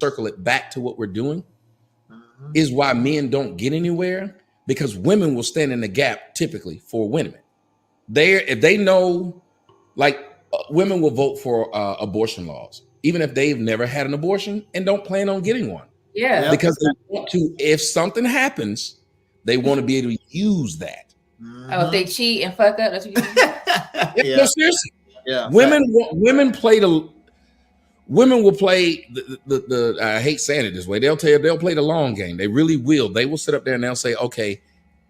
circle it back to what we're doing, is why men don't get anywhere, because women will stand in the gap typically for women. If they know, like women will vote for abortion laws, even if they've never had an abortion and don't plan on getting one. Yeah. Because they want to, if something happens, they want to be able to use that. Oh, if they cheat and fuck up, that's what you mean? Yeah. No, seriously. Yeah. Women will play the I hate saying it this way. They'll play the long game. They really will. They will sit up there and they'll say, okay,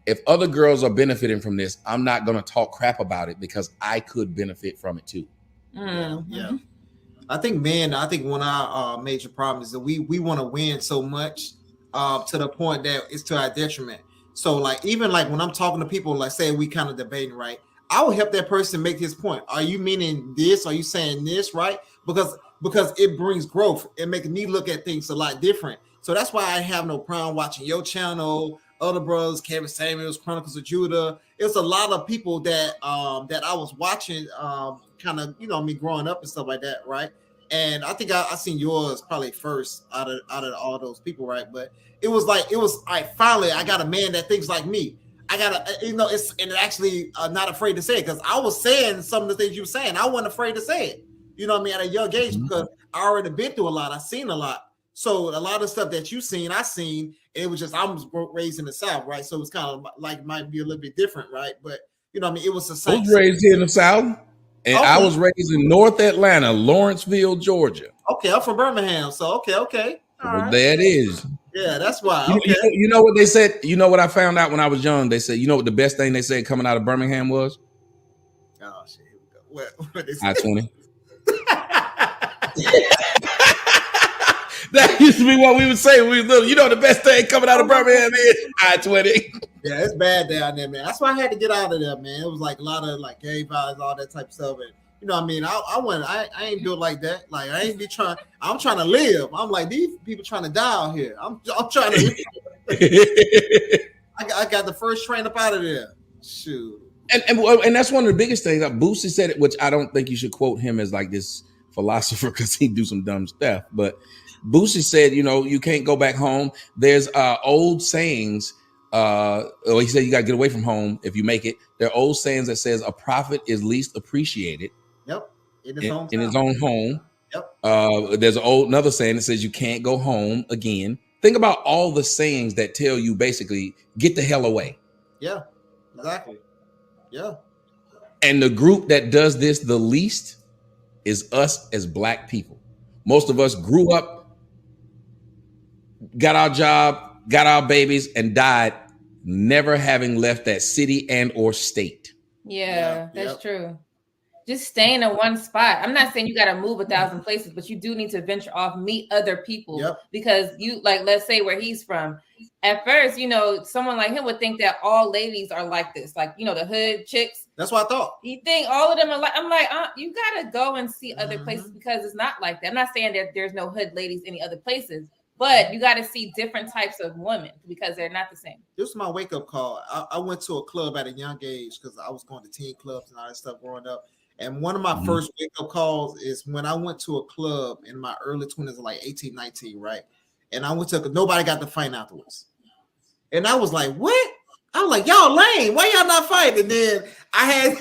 if other girls are benefiting from this, I'm not going to talk crap about it because I could benefit from it too. Yeah. I think one of our major problems is that we want to win so much to the point that it's to our detriment. So like, even like when I'm talking to people, like say we kind of debating, right? I will help that person make his point. Are you meaning this? Are you saying this, right? Because it brings growth. It makes me look at things a lot different. So that's why I have no problem watching your channel, other brothers, Kevin Samuels, Chronicles of Judah. It was a lot of people that I was watching, kind of, you know, me growing up and stuff like that, right? And I think I seen yours probably first out of all those people, right? But it was finally I got a man that thinks like me. I gotta, you know, and actually not afraid to say it, because I was saying some of the things you were saying. I wasn't afraid to say it. You know what I mean? At a young age, because I already been through a lot. I've seen a lot. So a lot of stuff that you seen, I seen. It was just I was raised in the South, right? So it's kind of like might be a little bit different, right? But you know what I mean? It was the same. I was raised here in the South, and I was raised in North Atlanta, Lawrenceville, Georgia. Okay, I'm from Birmingham, so okay. All right. There it is. Yeah, that's why. Okay. You know what they said? You know what I found out when I was young? They said, you know what the best thing they said coming out of Birmingham was? Oh shit! Here we go. What I-20. That used to be what we would say when we were little. You know the best thing coming out of Birmingham is I-20. Yeah, it's bad down there, man. That's why I had to get out of there, man. It was like a lot of like gay violence, all that type of stuff. And you know what I mean? I ain't built like that. Like I ain't be trying. I'm trying to live. I'm like, these people trying to die out here. I'm trying to live. I got the first train up out of there. Shoot. And that's one of the biggest things. Boosie said it, which I don't think you should quote him as like this philosopher because he do some dumb stuff. But Boosie said, you know, you can't go back home. There's old sayings. He said you got to get away from home if you make it. There are old sayings that says a prophet is least appreciated. Yep. In his own home. Yep. There's another saying that says you can't go home again. Think about all the sayings that tell you basically get the hell away. Yeah, exactly. Yeah. And the group that does this the least is us as Black people. Most of us grew up, got our job, got our babies, and died never having left that city and or state. Yeah, that's true. Just staying in one spot. I'm not saying you got to move 1,000 places, but you do need to venture off, meet other people, because you, like, let's say where he's from. At first, you know, someone like him would think that all ladies are like this, like, you know, the hood chicks. That's what I thought. You think all of them are like, I'm like, you got to go and see other places, because it's not like that. I'm not saying that there's no hood ladies any other places, but you got to see different types of women because they're not the same. This was my wake-up call. I went to a club at a young age because I was going to teen clubs and all that stuff growing up. And one of my first wake-up calls is when I went to a club in my early 20s, like 18, 19, right? And I went to nobody got to fight afterwards. And I was like, what? I was like, y'all lame. Why y'all not fighting? And then I had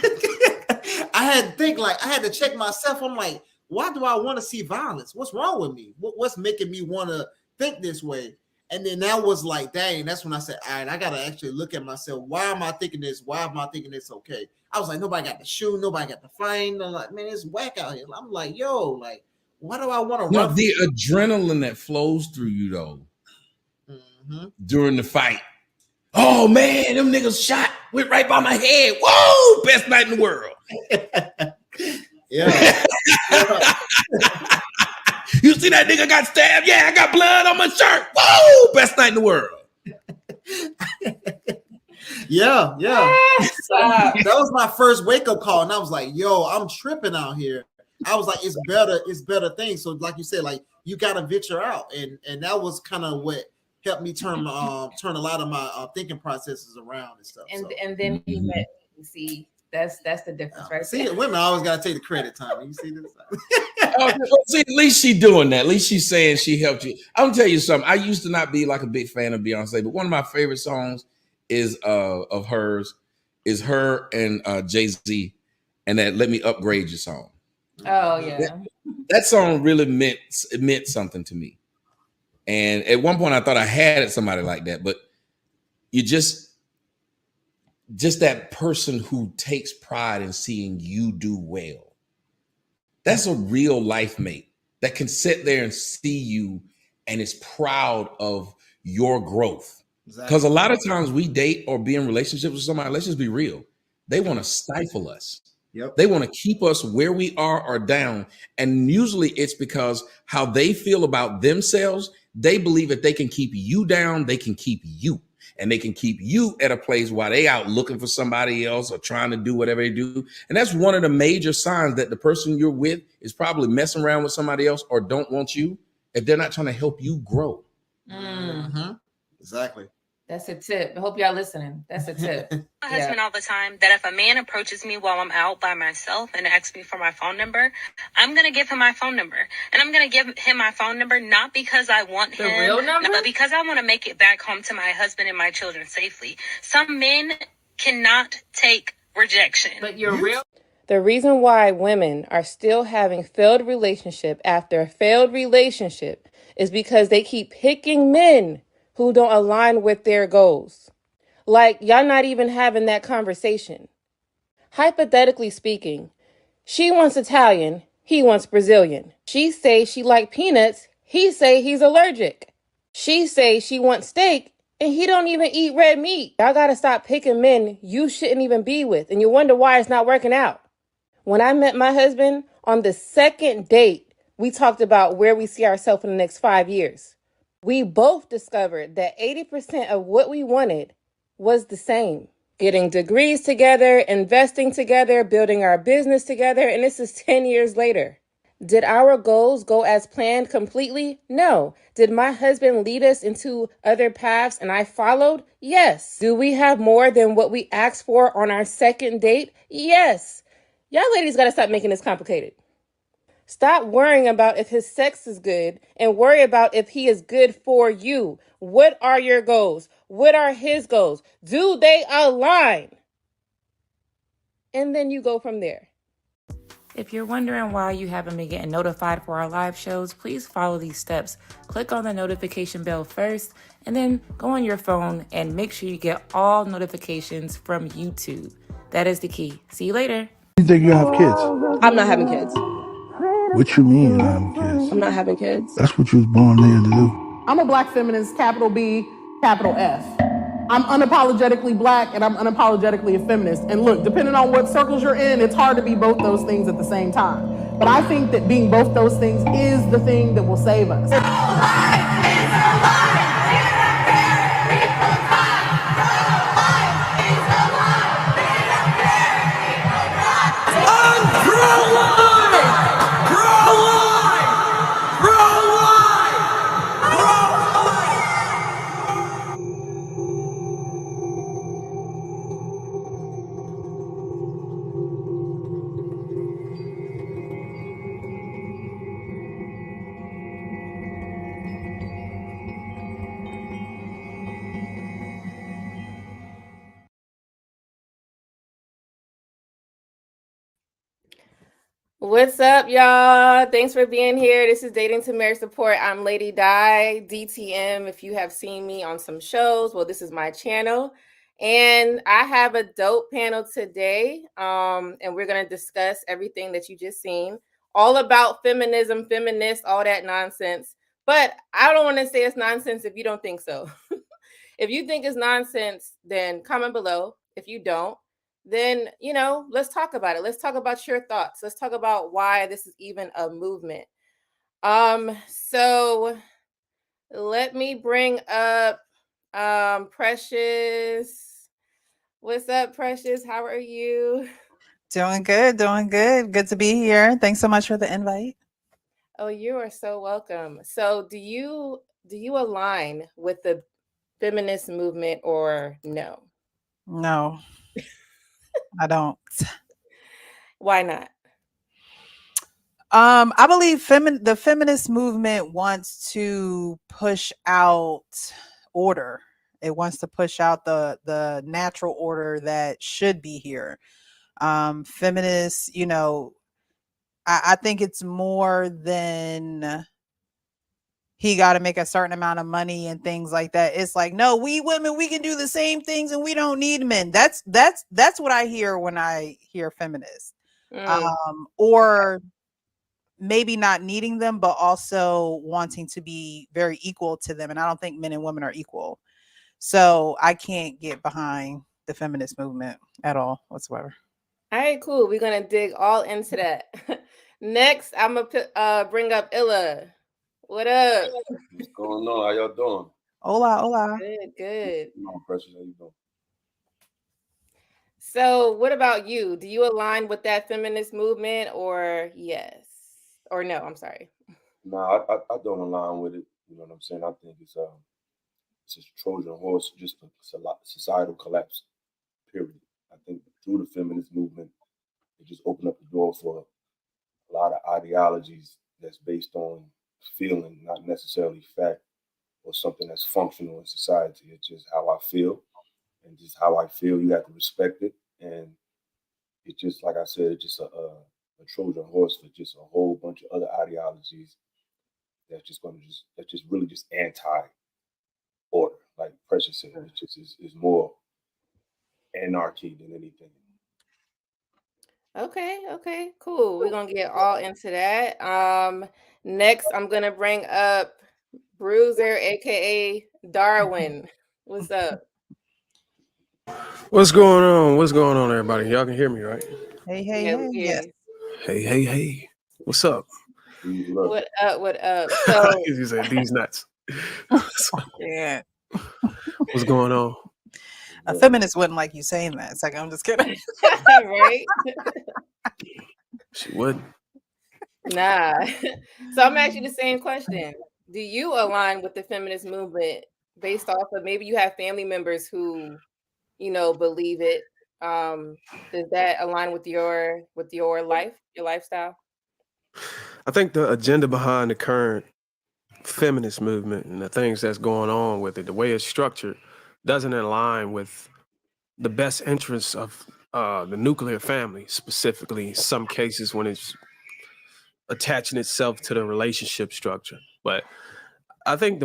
to think, like, I had to check myself. I'm like, why do I want to see violence? What's wrong with me? What's making me want to think this way? And then that was like, dang, that's when I said, all right, I got to actually look at myself. Why am I thinking this? Why am I thinking this okay? I was like, nobody got to shoot. Nobody got to fight. I'm like, man, it's whack out here. I'm like, yo, like, why do I want to run? The adrenaline that flows through you, though, during the fight. Oh, man, them niggas shot. Went right by my head. Whoa, best night in the world. Yeah. You see that nigga got stabbed? Yeah, I got blood on my shirt. Whoa, best night in the world. Yeah. That was my first wake-up call. And I was like, yo, I'm tripping out here. I was like, it's better things. So like you said, like you gotta venture out. And that was kind of what helped me turn a lot of my thinking processes around and stuff. And then you met see That's the difference, right? See, women always gotta take the credit, Tommy. You see this? See, at least she doing that. At least she's saying she helped you. I'm gonna tell you something. I used to not be like a big fan of Beyonce, but one of my favorite songs is of hers is her and Jay-Z and that "Let Me Upgrade You" song. Oh yeah, that song really meant something to me. And at one point, I thought I had somebody like that, but you just that person who takes pride in seeing you do well. That's a real life mate that can sit there and see you and is proud of your growth. Because a lot of times we date or be in relationships with somebody, let's just be real, they want to stifle us. Yep. They want to keep us where we are or down. And usually it's because how they feel about themselves, they believe that they can keep you down, they can keep you. And they can keep you at a place while they out looking for somebody else or trying to do whatever they do. And that's one of the major signs that the person you're with is probably messing around with somebody else or don't want you if they're not trying to help you grow. Mm-hmm. Exactly. That's a tip. I hope y'all listening. That's a tip. My husband all the time that if a man approaches me while I'm out by myself and asks me for my phone number, I'm going to give him my phone number. And I'm going to give him my phone number not because I want the real number, but because I want to make it back home to my husband and my children safely. Some men cannot take rejection. But you're real. The reason why women are still having failed relationship after failed relationship is because they keep picking men who don't align with their goals. Like, y'all not even having that conversation. Hypothetically speaking, she wants Italian, he wants Brazilian. She say she like peanuts, he say he's allergic. She say she wants steak, and he don't even eat red meat. Y'all gotta stop picking men you shouldn't even be with, and you wonder why it's not working out. When I met my husband, on the second date, we talked about where we see ourselves in the next 5 years. We both discovered that 80% of what we wanted was the same. Getting degrees together, investing together, building our business together, and this is 10 years later. Did our goals go as planned completely? No. Did my husband lead us into other paths and I followed? Yes. Do we have more than what we asked for on our second date? Yes. Y'all ladies gotta stop making this complicated. Stop worrying about if his sex is good and worry about if he is good for you. What are your goals? What are his goals? Do they align? And then you go from there. If you're wondering why you haven't been getting notified for our live shows, please follow these steps. Click on the notification bell first, and then go on your phone and make sure you get all notifications from YouTube. That is the key. See you later. You think you have kids? I'm not having kids. What you mean you're not having kids? I'm not having kids. That's what you was born there to do. I'm a black feminist, capital B, capital F. I'm unapologetically black and I'm unapologetically a feminist. And look, depending on what circles you're in, it's hard to be both those things at the same time. But I think that being both those things is the thing that will save us. What's up, y'all? Thanks for being here. This is Dating to Marriage Support. I'm Lady Di, DTM. If you have seen me on some shows, well, this is my channel. And I have a dope panel today. And we're going to discuss everything that you just seen. All about feminism, feminists, all that nonsense. But I don't want to say it's nonsense if you don't think so. If you think it's nonsense, then comment below. If you don't, then, you know, let's talk about it. Let's talk about your thoughts. Let's talk about why this is even a movement. So let me bring up Precious. What's up, Precious? How are you? Doing good, doing good. Good to be here. Thanks so much for the invite. Oh, you are so welcome. So do you align with the feminist movement or no? No. I don't. Why not? I believe the feminist movement wants to push out order. It wants to push out the natural order that should be here. Feminists, I think it's more than he got to make a certain amount of money and things like that. It's like, no, we women, we can do the same things and we don't need men. That's what I hear when I hear feminists. Or maybe not needing them, but also wanting to be very equal to them. And I don't think men and women are equal. So I can't get behind the feminist movement at all whatsoever. All right, cool. We're going to dig all into that. Next, I'm going to bring up Illa. What up? What's going on? How y'all doing? Hola, hola. Good. No pressure. How you doing? So what about you? Do you align with that feminist movement or yes? Or no, I'm sorry. No, I don't align with it. You know what I'm saying? I think it's a Trojan horse, just a societal collapse, period. I think through the feminist movement, it just opened up the door for a lot of ideologies that's based on feeling, not necessarily fact or something that's functional in society. It's just how I feel, and just how I feel, you have to respect it. And it's just, like I said, it's just a Trojan horse for just a whole bunch of other ideologies that's just really just anti-order. Like Precious said, it just is more anarchy than anything. Okay, cool. We're gonna get all into that. Next, I'm gonna bring up Bruiser, aka Darwin. What's up? What's going on? What's going on, everybody? Y'all can hear me, right? Hey, Yes. Hey. What's up? What up? So You said these nuts. Yeah. What's going on? A feminist wouldn't like you saying that. It's like, I'm just kidding. Right? She wouldn't. Nah. So I'm asking you the same question. Do you align with the feminist movement based off of maybe you have family members who, believe it? Does that align with your life, your lifestyle? I think the agenda behind the current feminist movement and the things that's going on with it, the way it's structured, doesn't align with the best interests of the nuclear family, specifically in some cases when it's attaching itself to the relationship structure. But I think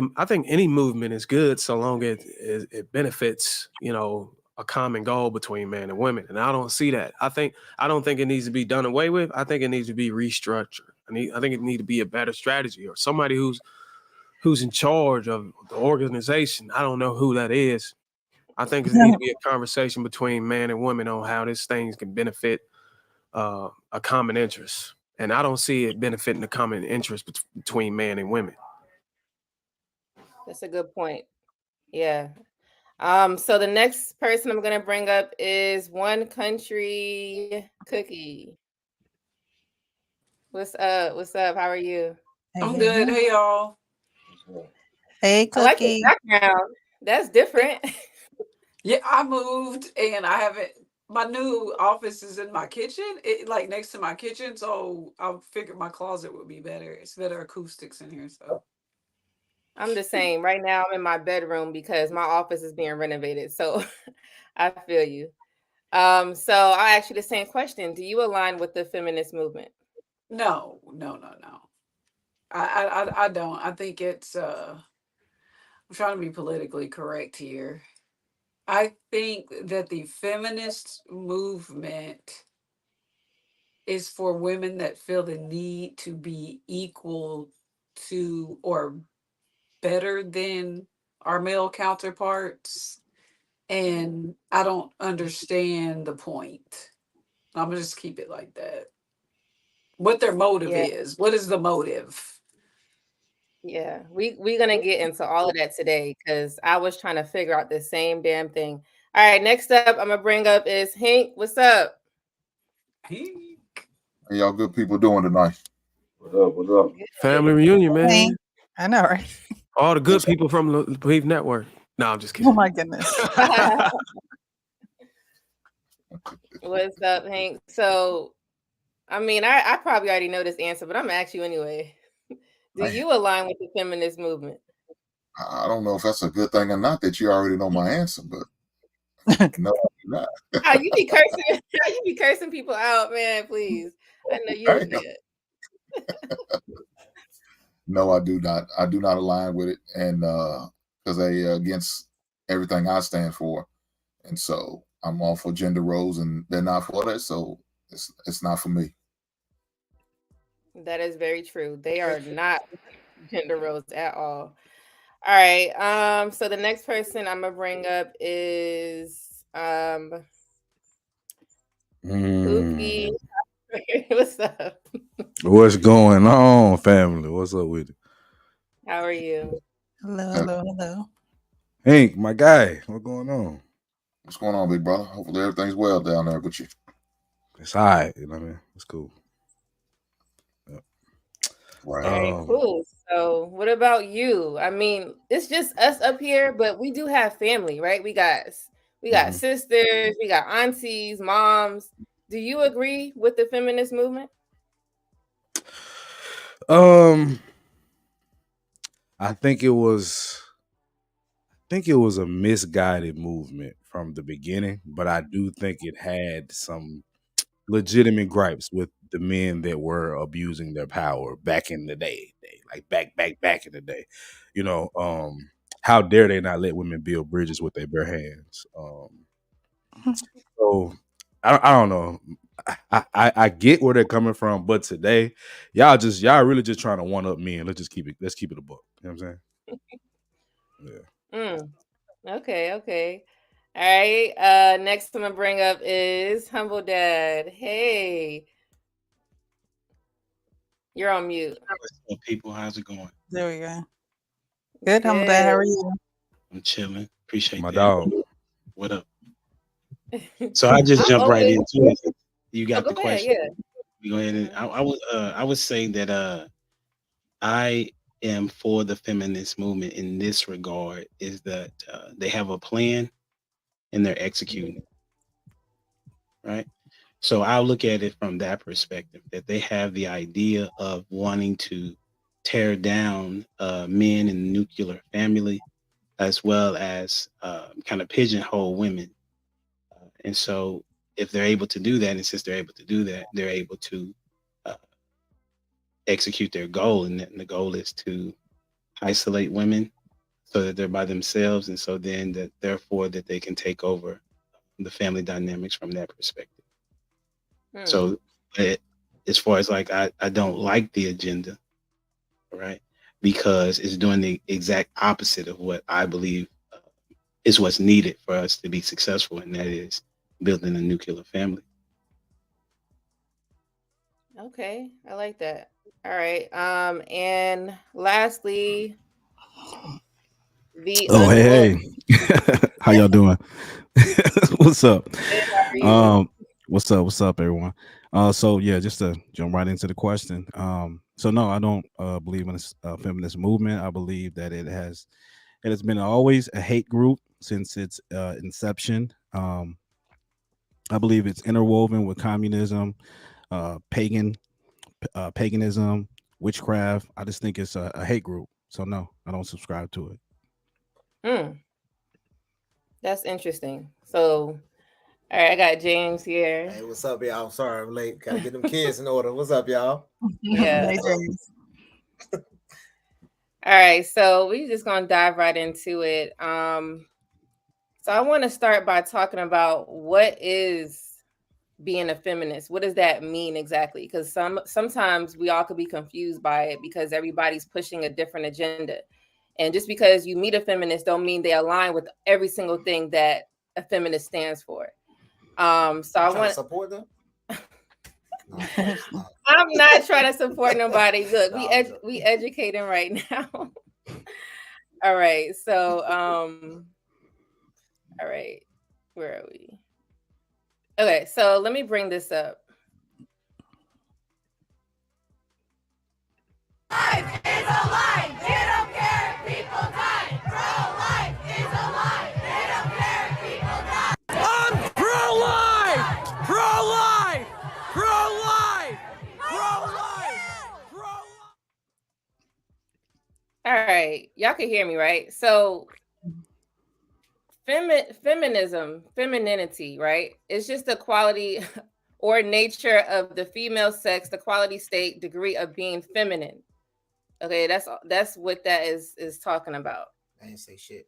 any movement is good so long as it benefits, a common goal between men and women. And I don't see that. I don't think it needs to be done away with. I think it needs to be restructured. I think it needs to be a better strategy, or somebody who's in charge of the organization. I don't know who that is. I think it needs to be a conversation between man and woman on how this thing can benefit a common interest. And I don't see it benefiting the common interest between man and women. That's a good point. Yeah. So the next person I'm gonna bring up is One Country Cookie. What's up? How are you? I'm good. Hey, y'all. Hey, Cookie. I like the background. That's different. Yeah, I moved and I haven't. My new office is in my kitchen, like next to my kitchen. So I figured my closet would be better. It's better acoustics in here. So I'm the same. Right now, I'm in my bedroom because my office is being renovated. So I feel you. So I ask you the same question. Do you align with the feminist movement? No. I don't. I think it's I'm trying to be politically correct here. I think that the feminist movement is for women that feel the need to be equal to or better than our male counterparts. And I don't understand the point. I'm gonna just keep it like that. What their motive is. What is the motive? Yeah, we're gonna get into all of that today because I was trying to figure out the same damn thing. All right, next up, I'm gonna bring up is Hank. What's up? Hank. How y'all good people doing tonight? What up? Family reunion, man. Hey. I know, right? All the good people from the Lapeef Network. No, I'm just kidding. Oh my goodness. What's up, Hank? So, I mean, I probably already know this answer, but I'm gonna ask you anyway. Do you align with the feminist movement? I don't know if that's a good thing or not that you already know my answer, but no, I do not. Oh, you be cursing, you be cursing people out, man. Please, I know you do that. No, I do not. I do not align with it, and because they against everything I stand for, and so I'm all for gender roles, and they're not for that. So it's not for me. That is very true. They are not gender roles at all. All right. So the next person I'm gonna bring up is Lucki. What's up? What's going on, family? What's up with it? How are you? Hello. Hank, my guy, what's going on? What's going on, big brother? Hopefully everything's well down there with you. It's all right, you know what I mean? It's cool. Yep. Right. All right, cool. So what about you? I mean, it's just us up here, but we do have family, right? We got sisters, we got aunties, moms. Do you agree with the feminist movement? I think it was a misguided movement from the beginning, but I do think it had some legitimate gripes with the men that were abusing their power back in the day, like back in the day. You know, how dare they not let women build bridges with their bare hands? So I don't know. I get where they're coming from, but today, y'all really just trying to one up men. Let's keep it a book. You know what I'm saying? Yeah. Okay. All right. Next I'm gonna bring up is Humble Dad. Hey. You're on mute. What's up, people? How's it going? There we go. Good, Humble Dad. How are you? I'm chilling. Appreciate my that. dog. What up? So I just jump right into it. You got the question. Yeah. You go ahead and I would say that I am for the feminist movement in this regard, is that they have a plan and they're executing it. Right. So I'll look at it from that perspective, that they have the idea of wanting to tear down men in the nuclear family, as well as kind of pigeonhole women. And so if they're able to do that, and since they're able to do that, they're able to execute their goal. And the goal is to isolate women so that they're by themselves. And so then therefore they can take over the family dynamics from that perspective. So as far as like, I don't like the agenda, right? Because it's doing the exact opposite of what I believe is what's needed for us to be successful. And that is building a nuclear family. Okay. I like that. All right. And lastly, hey. How y'all doing? What's up? What's up, everyone? So yeah, just to jump right into the question. So no, I don't believe in a feminist movement. I believe that it has been always a hate group since its inception. I believe it's interwoven with communism, paganism, witchcraft. I just think it's a hate group. So no, I don't subscribe to it. That's interesting. So, all right, I got James here. Hey, what's up, y'all? I'm sorry I'm late. Gotta get them kids in order. What's up, y'all? Yeah. Hey, James. All right, so we're just gonna dive right into it. So I want to start by talking about what is being a feminist. What does that mean exactly? Because sometimes we all could be confused by it because everybody's pushing a different agenda. And just because you meet a feminist don't mean they align with every single thing that a feminist stands for. So I want to support them. I'm not trying to support nobody. Look, we educating right now. All right. So all right. Where are we? Okay, so let me bring this up. Life is a lie. They don't care if people die. Pro-life is a lie. They don't care if people die. I'm pro-life. All right, y'all can hear me, right? So feminism, femininity, right? It's just the quality or nature of the female sex, the quality, state, degree of being feminine. Okay, that's what that is talking about. I didn't say shit.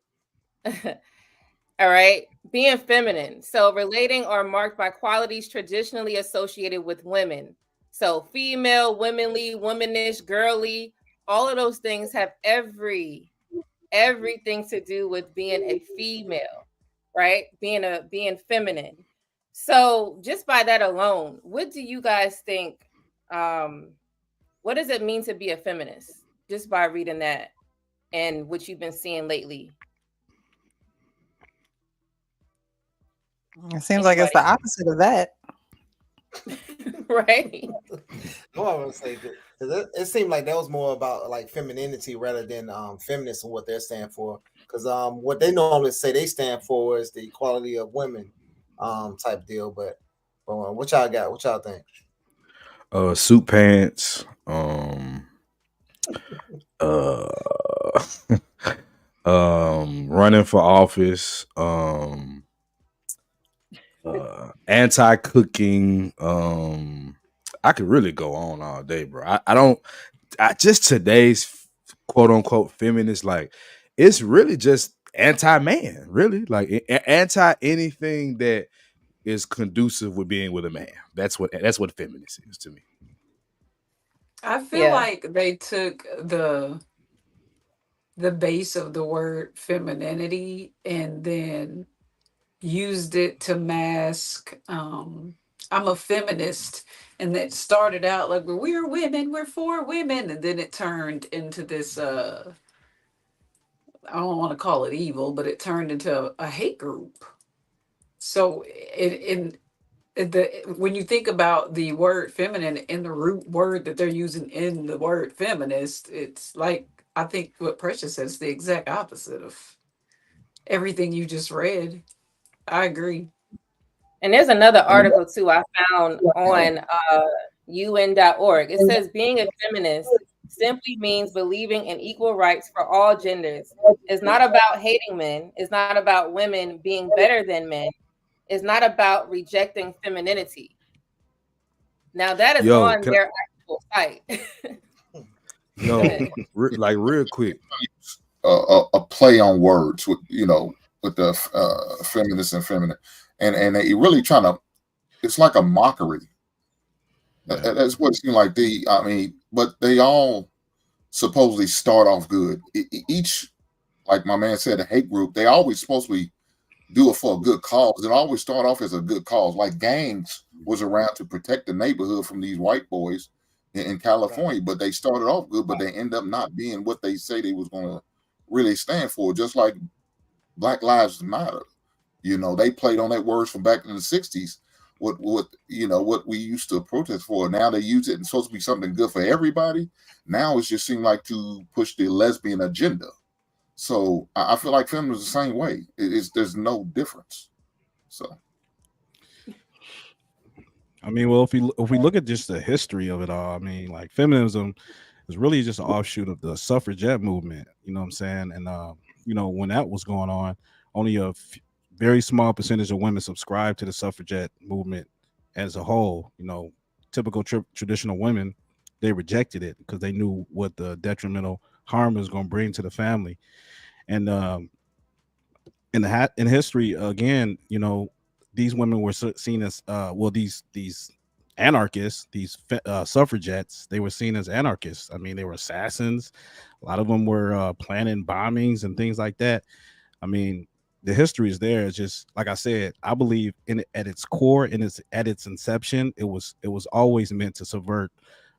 All right, being feminine. So relating or marked by qualities traditionally associated with women. So female, womanly, womanish, girly, all of those things have everything to do with being a female, right? Being feminine. So just by that alone, what do you guys think? What does it mean to be a feminist? Just by reading that and what you've been seeing lately. It seems like it's the opposite of that. Right. No, I would say because it seemed like that was more about like femininity rather than feminists and what they're standing for. Because what they normally say they stand for is the equality of women type deal. But what y'all got? What y'all think? Suit pants, running for office, anti-cooking. I could really go on all day, bro. I just today's quote unquote feminist, like it's really just anti-man, really, like anti anything that is conducive with being with a man. That's what feminist is to me. I feel like they took the base of the word femininity and then used it to mask I'm a feminist, and that started out like we're women, we're for women, and then it turned into this I don't want to call it evil, but it turned into a hate group. So when you think about the word feminine and the root word that they're using in the word feminist, it's like, I think what Precious said is the exact opposite of everything you just read. I agree. And there's another article too I found on un.org. It says being a feminist simply means believing in equal rights for all genders. It's not about hating men. It's not about women being better than men. It's not about rejecting femininity. Now that is on their actual site. Like real quick, a play on words with with the feminist and feminine, and they really trying to. It's like a mockery. That's what it seemed like. But they all supposedly start off good. Each, like my man said, a hate group. They always supposed to do it for a good cause. It always start off as a good cause. Like gangs was around to protect the neighborhood from these white boys in California, but they started off good, but they end up not being what they say they was going to really stand for. Just like Black Lives Matter, they played on that words from back in the 60s. What we used to protest for. Now they use it and it's supposed to be something good for everybody. Now it's just seemed like to push the lesbian agenda. So I feel like feminism is the same way. There's no difference. So, I mean, well, if we look at just the history of it all, I mean, like feminism is really just an offshoot of the suffragette movement. You know what I'm saying? And when that was going on, only a very small percentage of women subscribed to the suffragette movement as a whole. Typical traditional women, they rejected it because they knew what the detrimental harm it was going to bring to the family. And in history, again, these women were seen as these anarchists, these suffragettes. They were seen as anarchists. I mean, they were assassins. A lot of them were planning bombings and things like that. I mean, the history is there. It's just like I said. I believe at its core, at its inception, it was always meant to subvert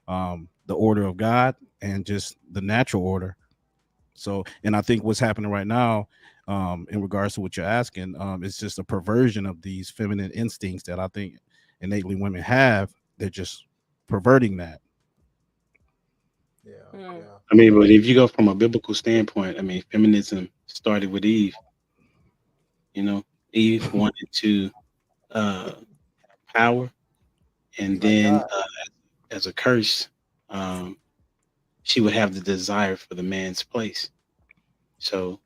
the order of God and just the natural order. So, and I think what's happening right now, in regards to what you're asking, it's just a perversion of these feminine instincts that I think innately women have. They're just perverting that. Yeah. I mean, but if you go from a biblical standpoint, I mean, feminism started with Eve. Eve wanted to power, and then as a curse, she would have the desire for the man's place. So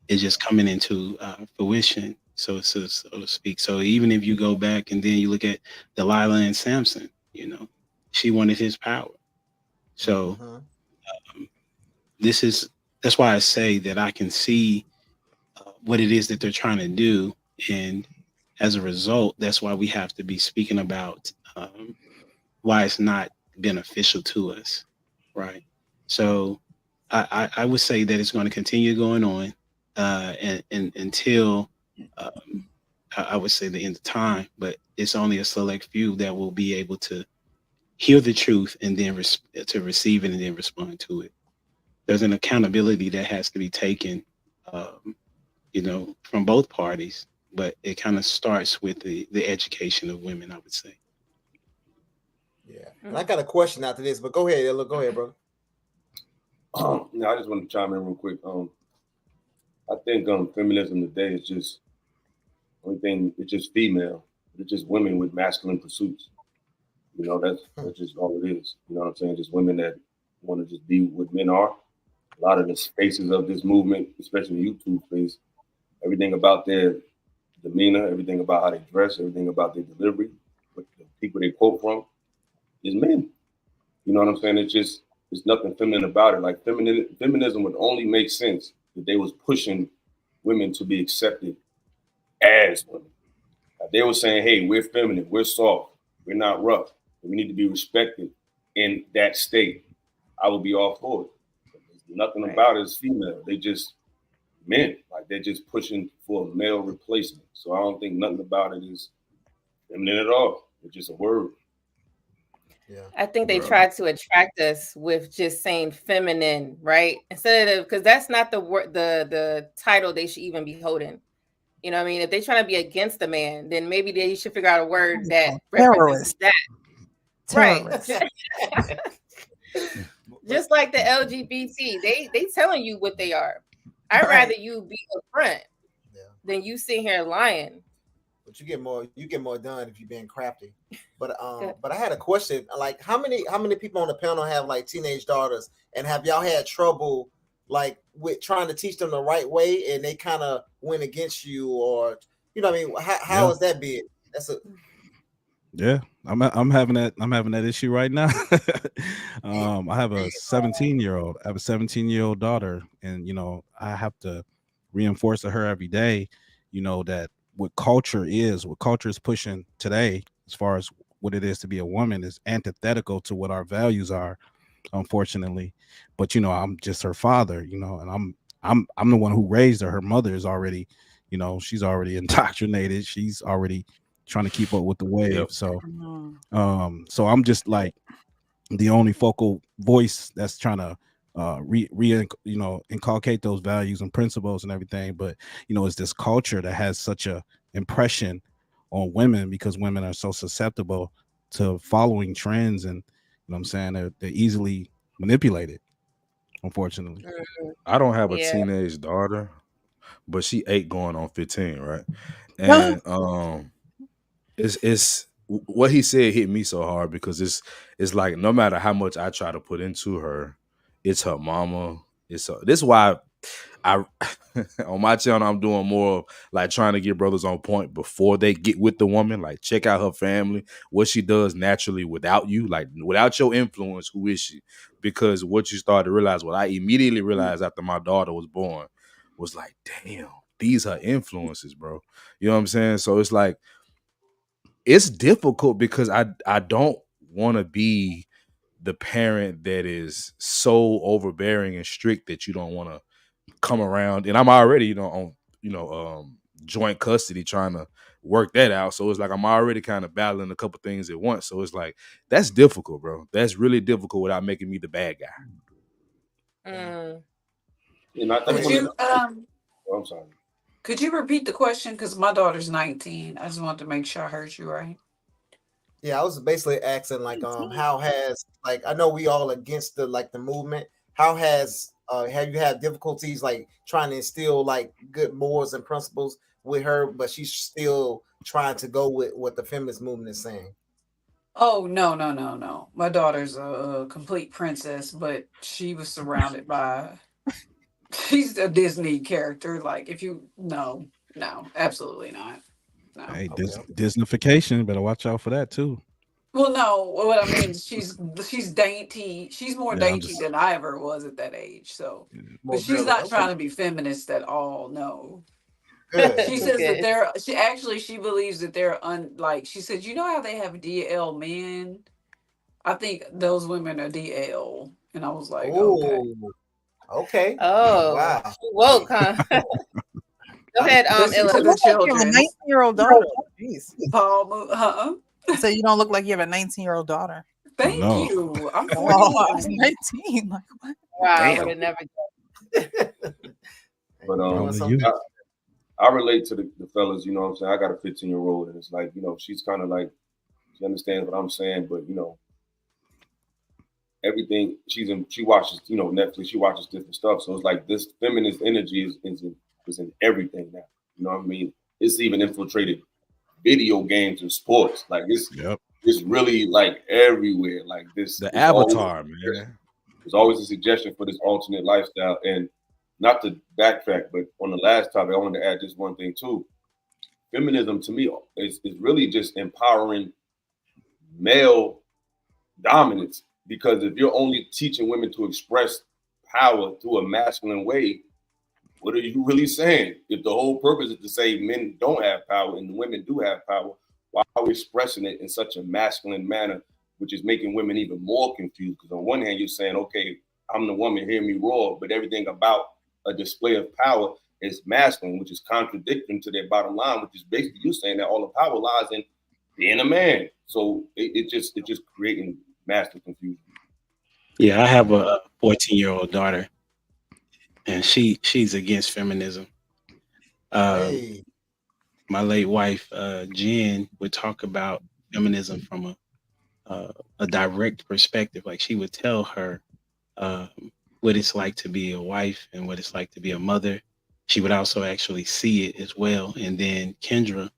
it's just coming into fruition, so to speak. So even if you go back and then you look at Delilah and Samson, she wanted his power. So this is that's why I say that I can see what it is that they're trying to do, and as a result, that's why we have to be speaking about why it's not beneficial to us, right? So I would say that it's going to continue going on, and until I would say the end of time, but it's only a select few that will be able to hear the truth and then to receive it and then respond to it. There's an accountability that has to be taken, um, from both parties, but it kind of starts with the education of women, I would say. Yeah, and I got a question after this, but go ahead, Ella. Go ahead, bro. I just want to chime in real quick. I think feminism today is just only thing. It's just female. It's just women with masculine pursuits. That's just all it is. You know what I'm saying? Just women that want to just be what men are. A lot of the spaces of this movement, especially the YouTube space, everything about their demeanor, everything about how they dress, everything about their delivery, what the people they quote from, is men. You know what I'm saying? It's nothing feminine about it. Like feminism would only make sense if they was pushing women to be accepted as women. Like they were saying, hey, we're feminine, we're soft, we're not rough. We need to be respected in that state. I would be all for it. Nothing about it is female. They just men. Like they're just pushing for a male replacement. So I don't think nothing about it is feminine at all. It's just a word. Yeah. I think they tried to attract us with just saying feminine, right? Instead of, because that's not the word, the title they should even be holding. You know what I mean? If they're trying to be against the man, then maybe they should figure out a word that represents that. Terrorist. Right. Just like the LGBT, they telling you what they are. I'd rather you be upfront than you sit here lying. But you get more done if you're being crafty. But I had a question. Like how many people on the panel have like teenage daughters, and have y'all had trouble like with trying to teach them the right way and they kind of went against you, or what I mean? How is that big? That's a Yeah, I'm having that issue right now. I have a 17-year-old. I have a 17-year-old daughter, and I have to reinforce to her every day, that what culture is pushing today, as far as what it is to be a woman, is antithetical to what our values are, unfortunately. But I'm just her father, and I'm the one who raised her. Her mother is already, she's already indoctrinated. She's already trying to keep up with the wave. So so I'm just like the only focal voice that's trying to inculcate those values and principles and everything. But it's this culture that has such a impression on women, because women are so susceptible to following trends, and what I'm saying, they're easily manipulated, unfortunately. I don't have a teenage daughter, but she 8 going on 15, right? And it's what he said hit me so hard, because it's like no matter how much I try to put into her, it's her mama. This is why I on my channel I'm doing more of like trying to get brothers on point before they get with the woman. Like check out her family, what she does naturally without you, like without your influence. Who is she? Because what you start to realize, what I immediately realized after my daughter was born, was like, damn, these are influences, bro. You know what I'm saying? So it's like, it's difficult because I don't want to be the parent that is so overbearing and strict that you don't want to come around. And I'm already, on joint custody trying to work that out. So it's like I'm already kind of battling a couple things at once. So it's like, that's difficult, bro. That's really difficult without making me the bad guy. I'm sorry. Could you repeat the question? Because my daughter's 19. I just wanted to make sure I heard you right. Yeah, I was basically asking like how has, like, I know we all against the movement. How has have you had difficulties like trying to instill like good morals and principles with her, but she's still trying to go with what the feminist movement is saying? Oh, no. My daughter's a complete princess, but she was surrounded by she's a Disney character. Like if you no, absolutely not. No. Hey, Disneyfication. Better watch out for that too. Well, no, what I mean is she's dainty. She's more Yeah, I'm dainty just than I ever was at that age. So, More but she's villain. not Okay. trying to be feminist at all. No. Good. She says that they're she believes that they're like she said, you know how they have DL men? I think those women are DL. And I was like, okay. Okay. Oh, Wow. woke, huh? Go ahead, Listen Illa. to the You have a children. 19-year-old daughter. Jeez. Paul, So you don't look like you have a 19-year-old daughter. Thank No. you. I'm Oh, I 41. was 19. Like what? Wow, Damn. would have never. But Only you. I relate to the fellas, you know what I'm saying? I got a 15-year-old, and it's like, you know, she's kind of like, she understands what I'm saying, but, you know, everything she watches, you know, Netflix, she watches different stuff. So it's like this feminist energy is in everything now. You know what I mean? It's even infiltrated video games and sports. Like it's really like everywhere. Like this The avatar, man. There's always a suggestion for this alternate lifestyle. And not to backtrack, but on the last topic, I wanted to add just one thing too. Feminism to me is really just empowering male dominance. Because if you're only teaching women to express power through a masculine way, what are you really saying? If the whole purpose is to say men don't have power and women do have power, why are we expressing it in such a masculine manner, which is making women even more confused? Because on one hand, you're saying, okay, I'm the woman, hear me roar, but everything about a display of power is masculine, which is contradicting to their bottom line, which is basically you saying that all the power lies in being a man. So it's just creating massive confusion. Yeah, I have a 14-year-old daughter, and she's against feminism. Hey. My late wife, Jen, would talk about feminism from a direct perspective. Like she would tell her what it's like to be a wife and what it's like to be a mother. She would also actually see it as well. And then Kendra,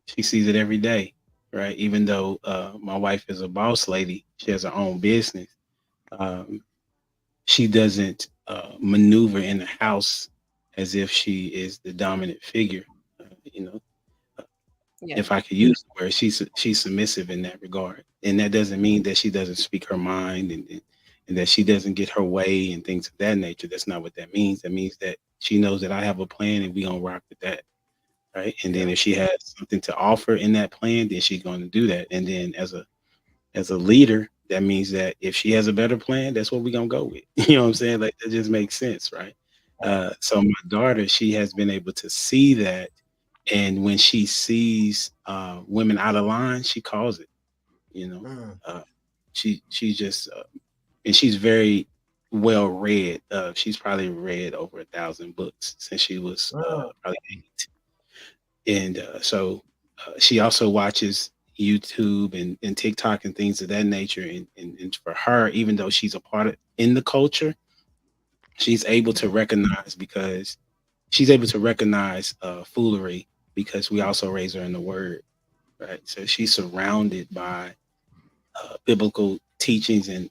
she sees it every day, right? Even though my wife is a boss lady, she has her own business. She doesn't maneuver in the house as if she is the dominant figure. You know, if I could use the word, she's submissive in that regard, and that doesn't mean that she doesn't speak her mind and that she doesn't get her way and things of that nature. That's not what that means. That means that she knows that I have a plan and we gonna rock with that, right? And then if she has something to offer in that plan, then she's going to do that. And then as a leader, that means that if she has a better plan, that's what we're gonna go with. You know what I'm saying? Like that just makes sense, right? So my daughter, she has been able to see that, and when she sees women out of line, she calls it. You know, she just and she's very well read. She's probably read over 1,000 books since she was probably 8. And so she also watches YouTube and TikTok and things of that nature. And for her, even though she's a part of in the culture, she's able to recognize foolery because we also raise her in the word, right? So she's surrounded by biblical teachings and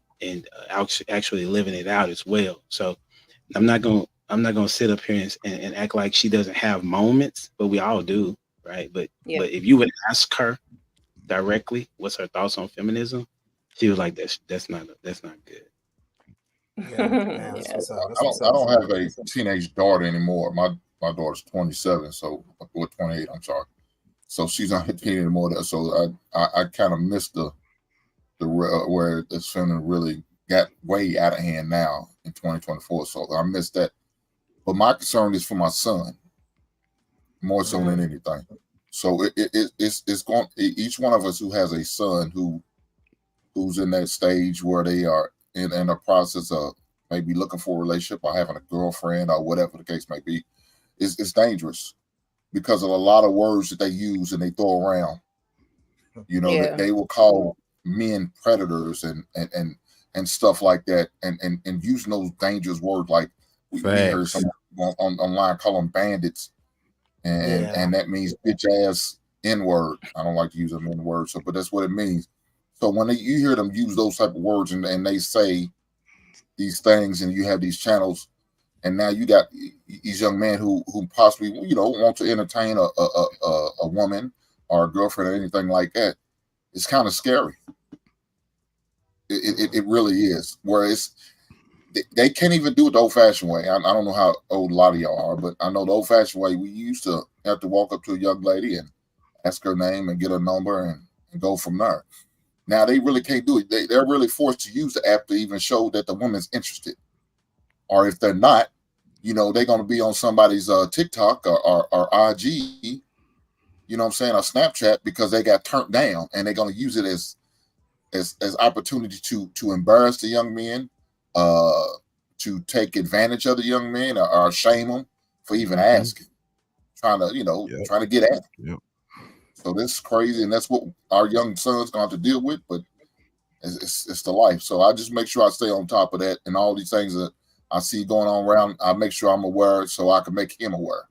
actually living it out as well. So I'm not gonna sit up here and act like she doesn't have moments, but we all do, right? But if you would ask her directly what's her thoughts on feminism, she was like, that's not good. Yeah, I don't have a teenage daughter anymore. My daughter's 27, so or 28. I'm sorry. So she's not a teen anymore. So I kind of missed the where this feminine really got way out of hand now in 2024. So I missed that. But my concern is for my son more so than anything. So it's going. Each one of us who has a son who's in that stage where they are in a process of maybe looking for a relationship or having a girlfriend or whatever the case may be, it's dangerous because of a lot of words that they use and they throw around. You know, that they will call men predators and stuff like that, and using those dangerous words like we heard someone online call them bandits, and that means bitch ass N-word. I don't like to use them N-word, but that's what it means. So when you hear them use those type of words and they say these things, and you have these channels, and now you got these young men who possibly want to entertain a woman or a girlfriend or anything like that, it's kind of scary. It really is. Whereas they can't even do it the old-fashioned way. I don't know how old a lot of y'all are, but I know the old-fashioned way, we used to have to walk up to a young lady and ask her name and get her number and go from there. Now they really can't do it. They're really forced to use the app to even show that the woman's interested. Or if they're not, they're going to be on somebody's TikTok or IG, you know what I'm saying, or Snapchat, because they got turned down, and they're going to use it as opportunity to embarrass the young men, to take advantage of the young men, or shame them for even asking, trying to get at them. Yep. So this is crazy, and that's what our young sons going to have to deal with. But it's the life. So I just make sure I stay on top of that, and all these things that I see going on around, I make sure I'm aware so I can make him aware.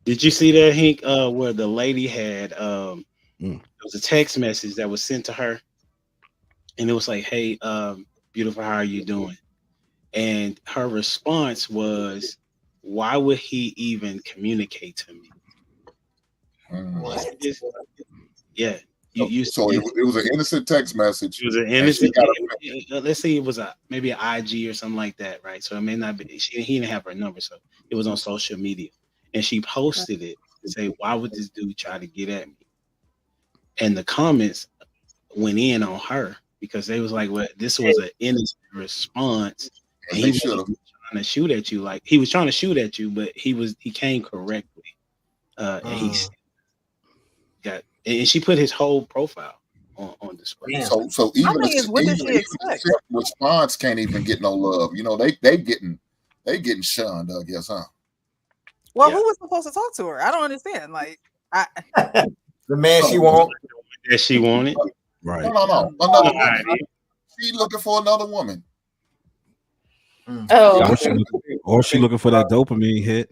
Did you see that, Hank, where the lady had it was a text message that was sent to her, and it was like, "Hey, beautiful, how are you doing?" And her response was, "Why would he even communicate to me?" What? Yeah. So it was an innocent text message. It was an innocent. Let's say it was maybe an IG or something like that, right? So it may not be. He didn't have her number, so it was on social media, and she posted it to say, "Why would this dude try to get at me?" And the comments went in on her because they was like, "Well, this was an innocent response, and he was trying to shoot at you. Like he was trying to shoot at you, but he came correctly, and he got." And she put his whole profile on display. So even a response can't even get no love. They getting shunned, I guess, huh? Well, who was supposed to talk to her? I don't understand. Like, the man she wanted. That she wanted. Right. No. Another woman. She looking for another woman. Oh. Or she looking for that dopamine hit.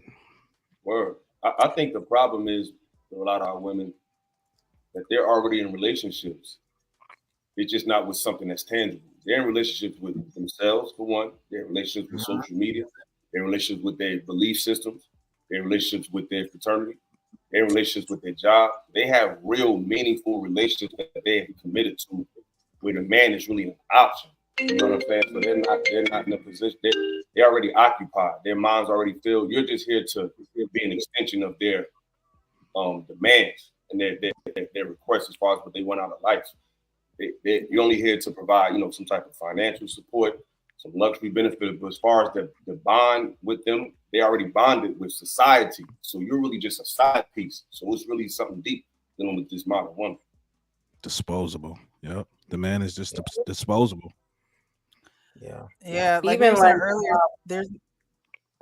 Word. I think the problem is with a lot of our women that they're already in relationships. It's just not with something that's tangible. They're in relationships with themselves, for one. They're in relationships with social media. They're in relationships with their belief systems. They're in relationships with their fraternity. They're in relationships with their job. They have real meaningful relationships that they have committed to, where the man is really an option. You know what I'm saying? So they're not in a position. They're already occupied. Their minds already filled. You're just here to be an extension of their demands and their requests as far as what they want out of life. You're only here to provide, some type of financial support, some luxury benefit. But as far as the bond with them, they already bonded with society. So you're really just a side piece. So it's really something deep dealing with this modern woman. Disposable. Yep. The man is just disposable. Yeah. Like even like earlier, there's.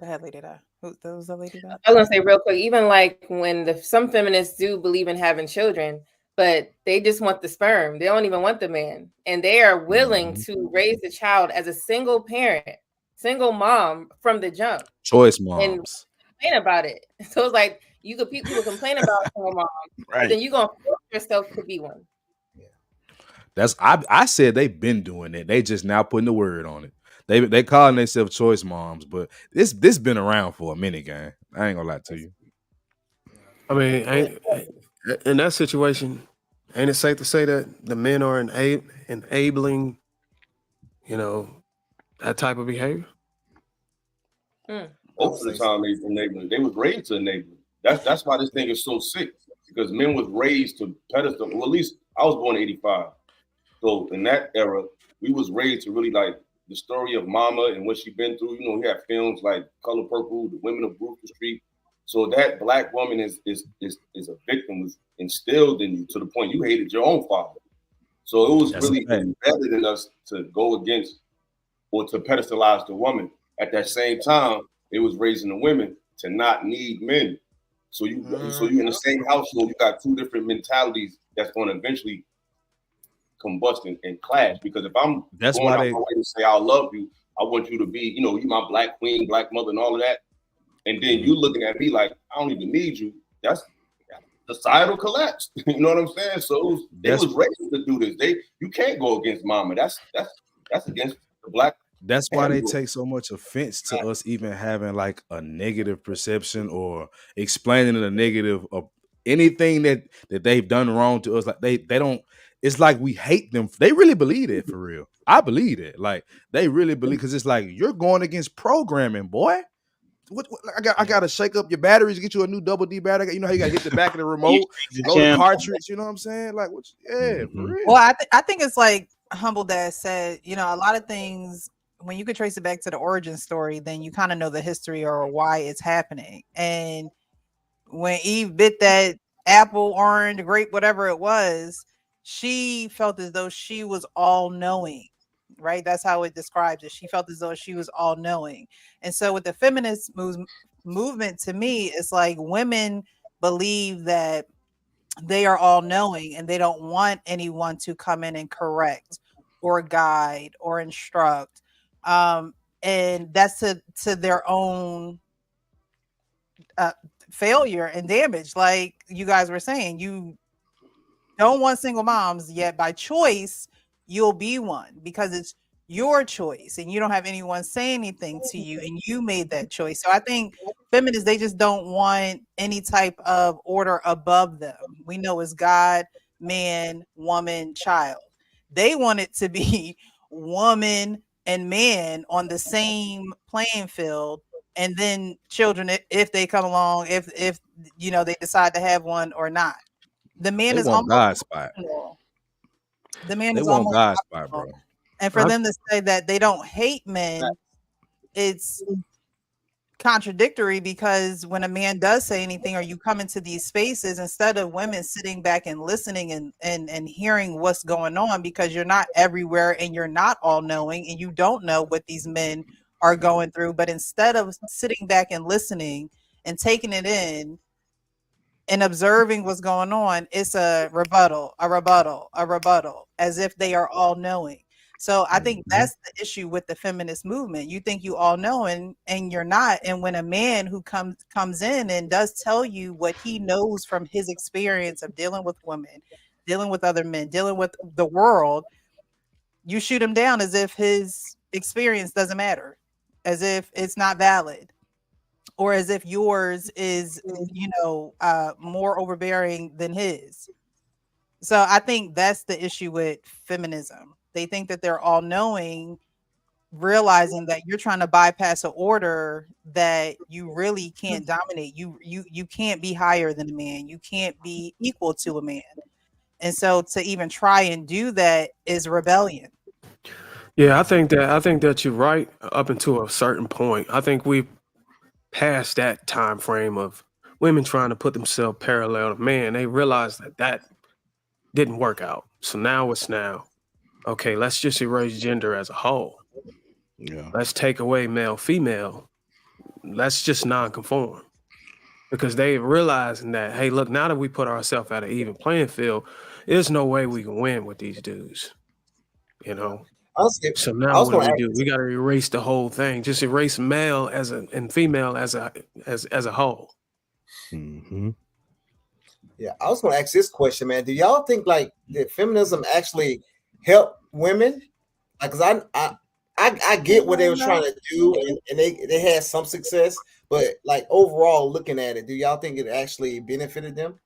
Go ahead, Lady Di. Who was the Lady Di? I was gonna say real quick, even like when some feminists do believe in having children, but they just want the sperm. They don't even want the man. And they are willing to raise the child as a single parent, single mom from the jump. Choice moms. And complain about it. So it's like people complain about a single mom, right. But then you're gonna force yourself to be one. I said they've been doing it. They just now putting the word on it. They calling themselves choice moms, but this been around for a minute, gang. I ain't gonna lie to you. I mean, in that situation, ain't it safe to say that the men are enabling, that type of behavior? Most of the time, they enabling. They was raised to enable. That's why this thing is so sick, because men was raised to pedestal. Well, at least I was born in '85, so in that era, we was raised to really like the story of Mama and what she been through. You have films like Color Purple, The Women of Brooklyn Street. So that black woman is a victim, was instilled in you to the point you hated your own father. So it was really embedded in us to go against or to pedestalize the woman. At that same time, it was raising the women to not need men. So you in the same household, you got two different mentalities that's going to eventually combust and clash. Because if I'm going out my way to say I love you, I want you to be, you my black queen, black mother, and all of that, and then you looking at me like I don't even need you. That's societal collapse. You know what I'm saying? So they was raised to do this. You can't go against mama. That's against the black. That's why they take so much offense to us even having like a negative perception or explaining the negative of anything that they've done wrong to us. Like they don't. It's like we hate them. They really believe it for real. I believe it. Like they really believe, because it's like you're going against programming, boy. What I gotta shake up your batteries, get you a new double D battery. You know how you gotta hit the back of the remote, load the cartridge. You know what I'm saying? Like, for real. Well, I think it's like Humble Dad said. You know, a lot of things, when you could trace it back to the origin story, then you kind of know the history or why it's happening. And when Eve bit that apple, orange, grape, whatever it was, she felt as though she was all knowing. Right? That's how it describes it. She felt as though she was all knowing. And so with the feminist movement, to me, it's like women believe that they are all knowing and they don't want anyone to come in and correct or guide or instruct. And that's to their own failure and damage. Like you guys were saying, you don't want single moms, yet by choice you'll be one because it's your choice and you don't have anyone say anything to you and you made that choice. So I think feminists, they just don't want any type of order above them. We know it's God, man, woman, child. They want it to be woman and man on the same playing field, and then children if they come along, if you know they decide to have one or not. The man is almost God's spot. The man they is want almost God's spot, bro. And for them to say that they don't hate men, it's contradictory, because when a man does say anything or you come into these spaces, instead of women sitting back and listening and hearing what's going on, because you're not everywhere and you're not all knowing and you don't know what these men are going through, but instead of sitting back and listening and taking it in and observing what's going on, it's a rebuttal, as if they are all knowing. So I think that's the issue with the feminist movement. You think you all know and you're not. And when a man who comes in and does tell you what he knows from his experience of dealing with women, dealing with other men, dealing with the world, you shoot him down as if his experience doesn't matter, as if it's not valid, or as if yours is, more overbearing than his. So I think that's the issue with feminism. They think that they're all knowing, realizing that you're trying to bypass an order that you really can't dominate. You can't be higher than a man. You can't be equal to a man. And so to even try and do that is rebellion. Yeah, I think that you're right up until a certain point. I think we past that time frame of women trying to put themselves parallel to man. They realize that didn't work out. So now it's okay, let's just erase gender as a whole. Yeah. Let's take away male, female. Let's just non-conform. Because they realizing that, hey, look, now that we put ourselves at an even playing field, there's no way we can win with these dudes. So now what do? We got to erase the whole thing. Just erase male and female as a whole. Mm-hmm. Yeah, I was going to ask this question, man. Do y'all think like that feminism actually help women? Like, cause I get what they were trying to do, and they had some success, but like overall, looking at it, do y'all think it actually benefited them?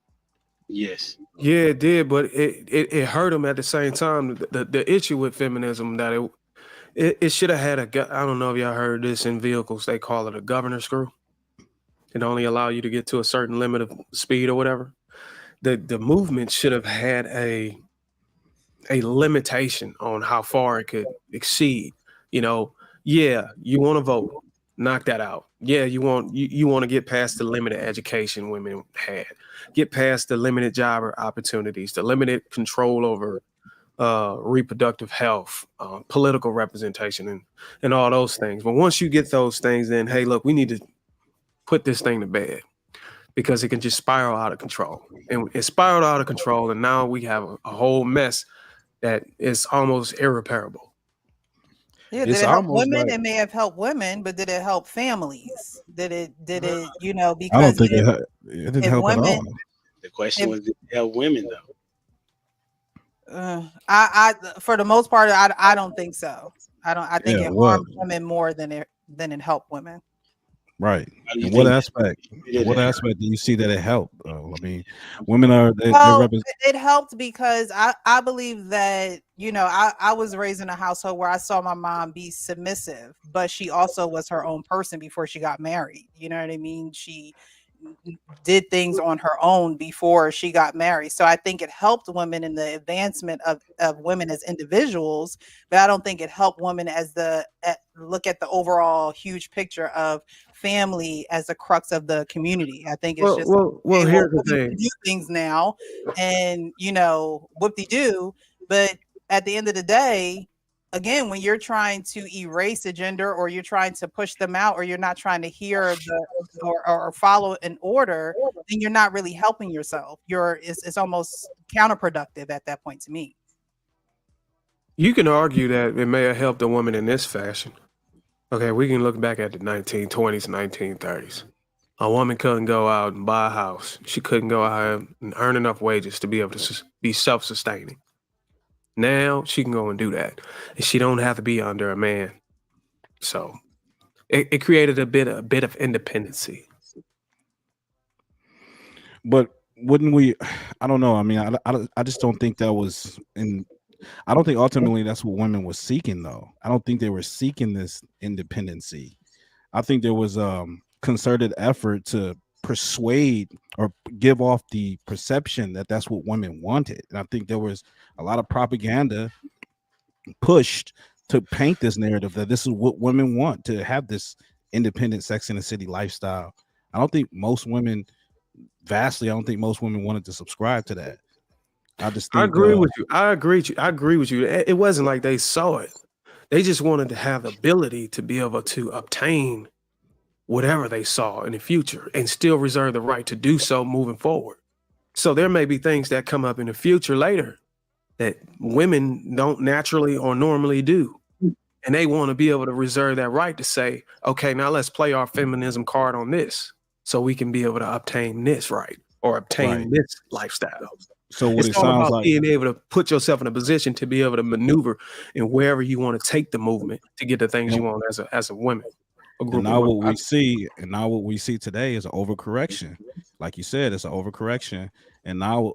Yes. Yeah, it did, but it hurt them at the same time. The issue with feminism that it should have had I don't know if y'all heard this in vehicles. They call it a governor screw. It only allow you to get to a certain limit of speed or whatever. The movement should have had a limitation on how far it could exceed. Yeah, you want to vote, knock that out. Yeah, you want to get past the limited education women had, get past the limited job opportunities, the limited control over reproductive health, political representation, and all those things. But once you get those things, then hey, look, we need to put this thing to bed, because it can just spiral out of control. And it spiraled out of control, and now we have a whole mess that is almost irreparable. Yeah, did it help women? It may have helped women, but did it help families? Did it, because I don't think it didn't help at all. The question was to help women though. I for the most part, I don't think so. I think it what? harmed women more than it helped women. Right. How do you In what think aspect? that In what it aspect do you see that it helped? I mean, women are they Well, represent. it helped because I believe that, I was raised in a household where I saw my mom be submissive, but she also was her own person before she got married. You know what I mean? She did things on her own before she got married. So I think it helped women in the advancement of women as individuals, but I don't think it helped women as look at the overall huge picture of family as the crux of the community. I think it's just, Well. hey, Here's the we can thing. do things now, and whoop-de-doo. But at the end of the day, again, when you're trying to erase a gender, or you're trying to push them out, or you're not trying to hear or follow an order, then you're not really helping yourself. It's almost counterproductive at that point to me. You can argue that it may have helped a woman in this fashion. Okay, we can look back at the 1920s, 1930s. A woman couldn't go out and buy a house. She couldn't go out and earn enough wages to be able to be self-sustaining. Now she can go and do that, and she don't have to be under a man. So it created a bit of independency. But wouldn't we? I don't know. I mean, I just don't think that was in. I don't think ultimately that's what women were seeking, though. I don't think they were seeking this independency. I think there was concerted effort to persuade or give off the perception that that's what women wanted, and I think there was a lot of propaganda pushed to paint this narrative that this is what women want, to have this independent Sex in the City lifestyle. I don't think most women, I don't think most women wanted to subscribe to that. I just think I agree with you. I agree with you. It wasn't like they saw it. They just wanted to have the ability to be able to obtain whatever they saw in the future and still reserve the right to do so moving forward. So there may be things that come up in the future later that women don't naturally or normally do. And they want to be able to reserve that right to say, okay, now let's play our feminism card on this so we can be able to obtain this right or obtain this lifestyle. So what It's it all sounds about like, being able to put yourself in a position to be able to maneuver in wherever you want to take the movement to get the things you want as a woman. and now what we see today is an overcorrection. Like you said, it's an overcorrection. And now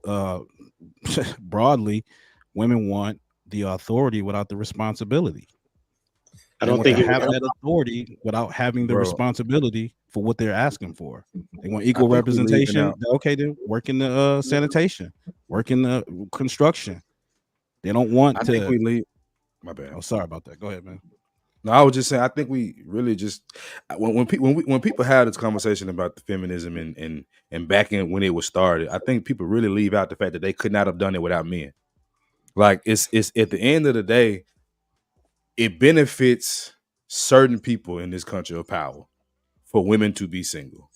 broadly, women want the authority without the responsibility. I don't think they it have would that authority without having the Bro. responsibility for what they're asking for. They want I equal think we leaving representation. out- Okay, then work in the sanitation, work in the construction. They don't want I to. think we leave. My bad. Oh, sorry about that. Go ahead, man. No, I was just saying. I think we really just when people have this conversation about the feminism and back in when it was started, I think people really leave out the fact that they could not have done it without men. Like it's at the end of the day, it benefits certain people in this country of power for women to be single.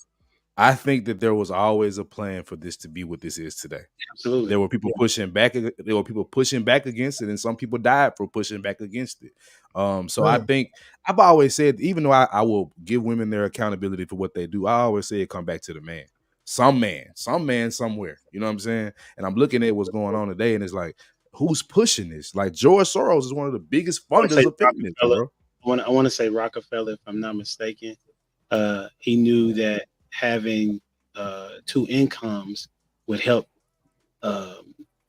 I think that there was always a plan for this to be what this is today. Absolutely. There were people pushing back. There were people pushing back against it, and some people died for pushing back against it. So I think I've always said, even though I will give women their accountability for what they do, I always say it come back to the man. Some man somewhere. You know what I'm saying? And I'm looking at what's going on today, and it's like, who's pushing this? Like George Soros is one of the biggest funders of feminism, bro. I want to say Rockefeller, if I'm not mistaken. He knew that having two incomes would help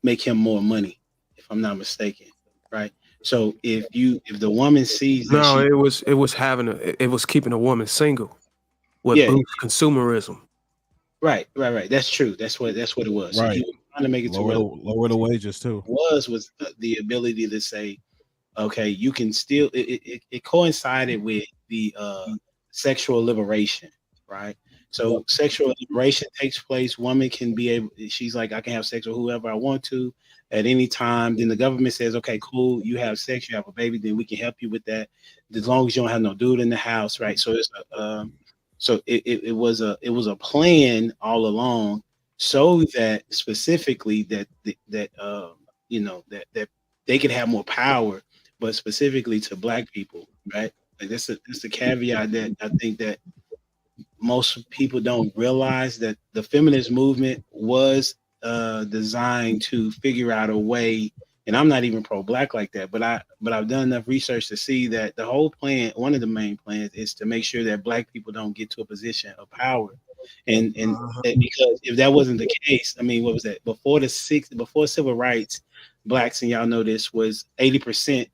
make him more money, if I'm not mistaken, right? So if the woman sees that No, it was keeping a woman single with boost consumerism. Right. That's true. That's what it was. So Right. he was trying to make it lower the wages too. Was the ability to say, okay, you can still. It coincided with the sexual liberation, right? So sexual liberation takes place. Woman can be able. She's like, I can have sex with whoever I want to at any time. Then the government says, okay, cool. You have sex. You have a baby. Then we can help you with that, as long as you don't have no dude in the house, right? So it's it was a plan all along, so that specifically that they could have more power, but specifically to Black people, right? Like that's the caveat that I think that most people don't realize that the feminist movement was designed to figure out a way. And I'm not even pro-black like that, but I've done enough research to see that the whole plan, one of the main plans, is to make sure that black people don't get to a position of power. And because if that wasn't the case, I mean, what was that? Before civil rights, blacks, and y'all know this, was 80%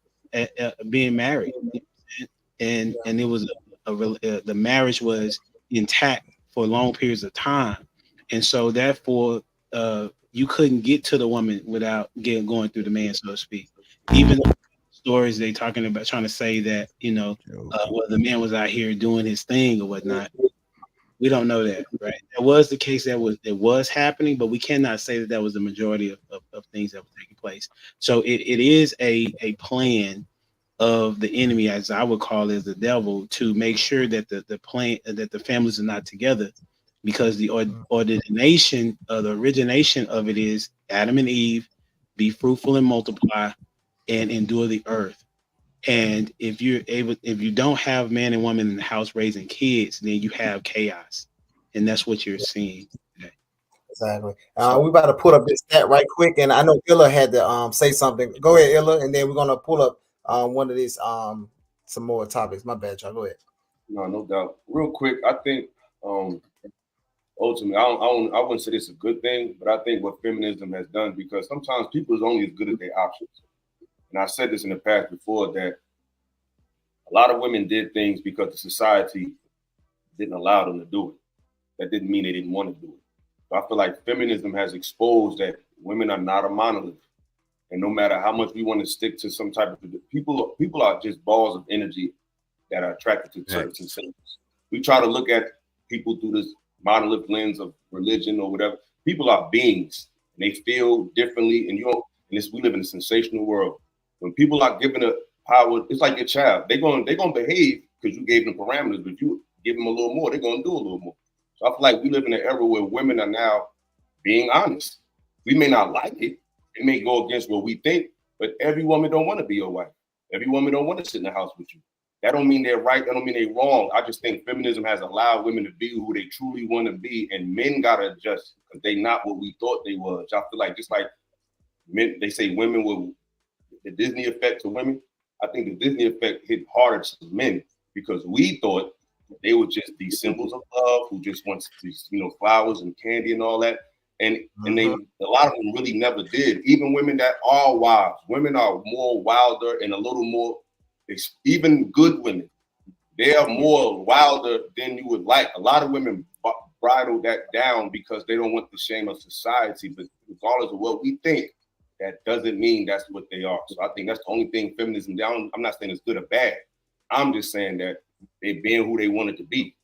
being married, and it was the marriage was intact for long periods of time, and so therefore you couldn't get to the woman without going through the man, so to speak. Even stories they talking about trying to say that well, the man was out here doing his thing or whatnot. We don't know that, right? That was the case. It was happening, but we cannot say that was the majority of things that were taking place. So it is a plan of the enemy, as I would call it, the devil, to make sure that the families are not together, because the ordination, the origination of it is Adam and Eve, be fruitful and multiply, and endure the earth. And if you don't have man and woman in the house raising kids, then you have chaos, and that's what you're seeing today. Exactly. We about to pull up this stat right quick, and I know Illa had to say something. Go ahead, Illa, and then we're gonna pull up one of these some more topics. My bad, y'all. Go ahead. No doubt. Real quick, I think ultimately, I wouldn't say this is a good thing, but I think what feminism has done, because sometimes people is only as good as their options. And I said this in the past before, that a lot of women did things because the society didn't allow them to do it. That didn't mean they didn't want to do it. So I feel like feminism has exposed that women are not a monolith. And no matter how much we want to stick to some type of people are just balls of energy that are attracted to certain sensations. We try to look at people through this monolith lens of religion or whatever. People are beings, and they feel differently. And we live in a sensational world. When people are given a power, it's like your child. They're gonna behave because you gave them parameters, but you give them a little more, they're gonna do a little more. So I feel like we live in an era where women are now being honest. We may not like it. It may go against what we think, but every woman don't want to be your wife. Every woman don't want to sit in the house with you. That don't mean they're right. That don't mean they're wrong. I just think feminism has allowed women to be who they truly want to be, and men gotta adjust because they not what we thought they was. I feel like just like men, they say women will. The Disney effect to women, I think the Disney effect hit harder to men because we thought they were just these symbols of love who just wants these, flowers and candy and all that. And a lot of them really never did. Even women that are wives, women are more wilder and a little more, even good women, they are more wilder than you would like. A lot of women bridle that down because they don't want the shame of society, but regardless of what we think, that doesn't mean that's what they are. So I think that's the only thing feminism down. I'm not saying it's good or bad. I'm just saying that they're being who they wanted to be.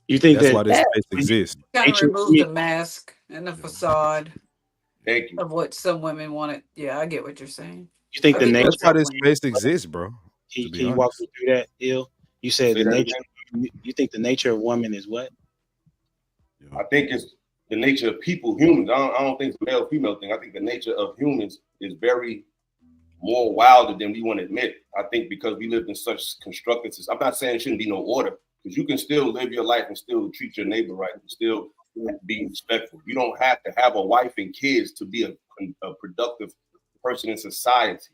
You think that's why this space exists? Kind of remove the mask and the facade. Thank you. Of what some women wanted. Yeah, I get what you're saying. You think the nature? That's why this space exists, bro. Can you walk me through that, Il? You said the nature. You think the nature of woman is what? I think it's the nature of people, humans. I don't think it's a male female thing. I think the nature of humans is very more wilder than we want to admit. I think because we lived in such constructed systems. I'm not saying it shouldn't be no order, because you can still live your life and still treat your neighbor right and still be respectful. You don't have to have a wife and kids to be a productive person in society.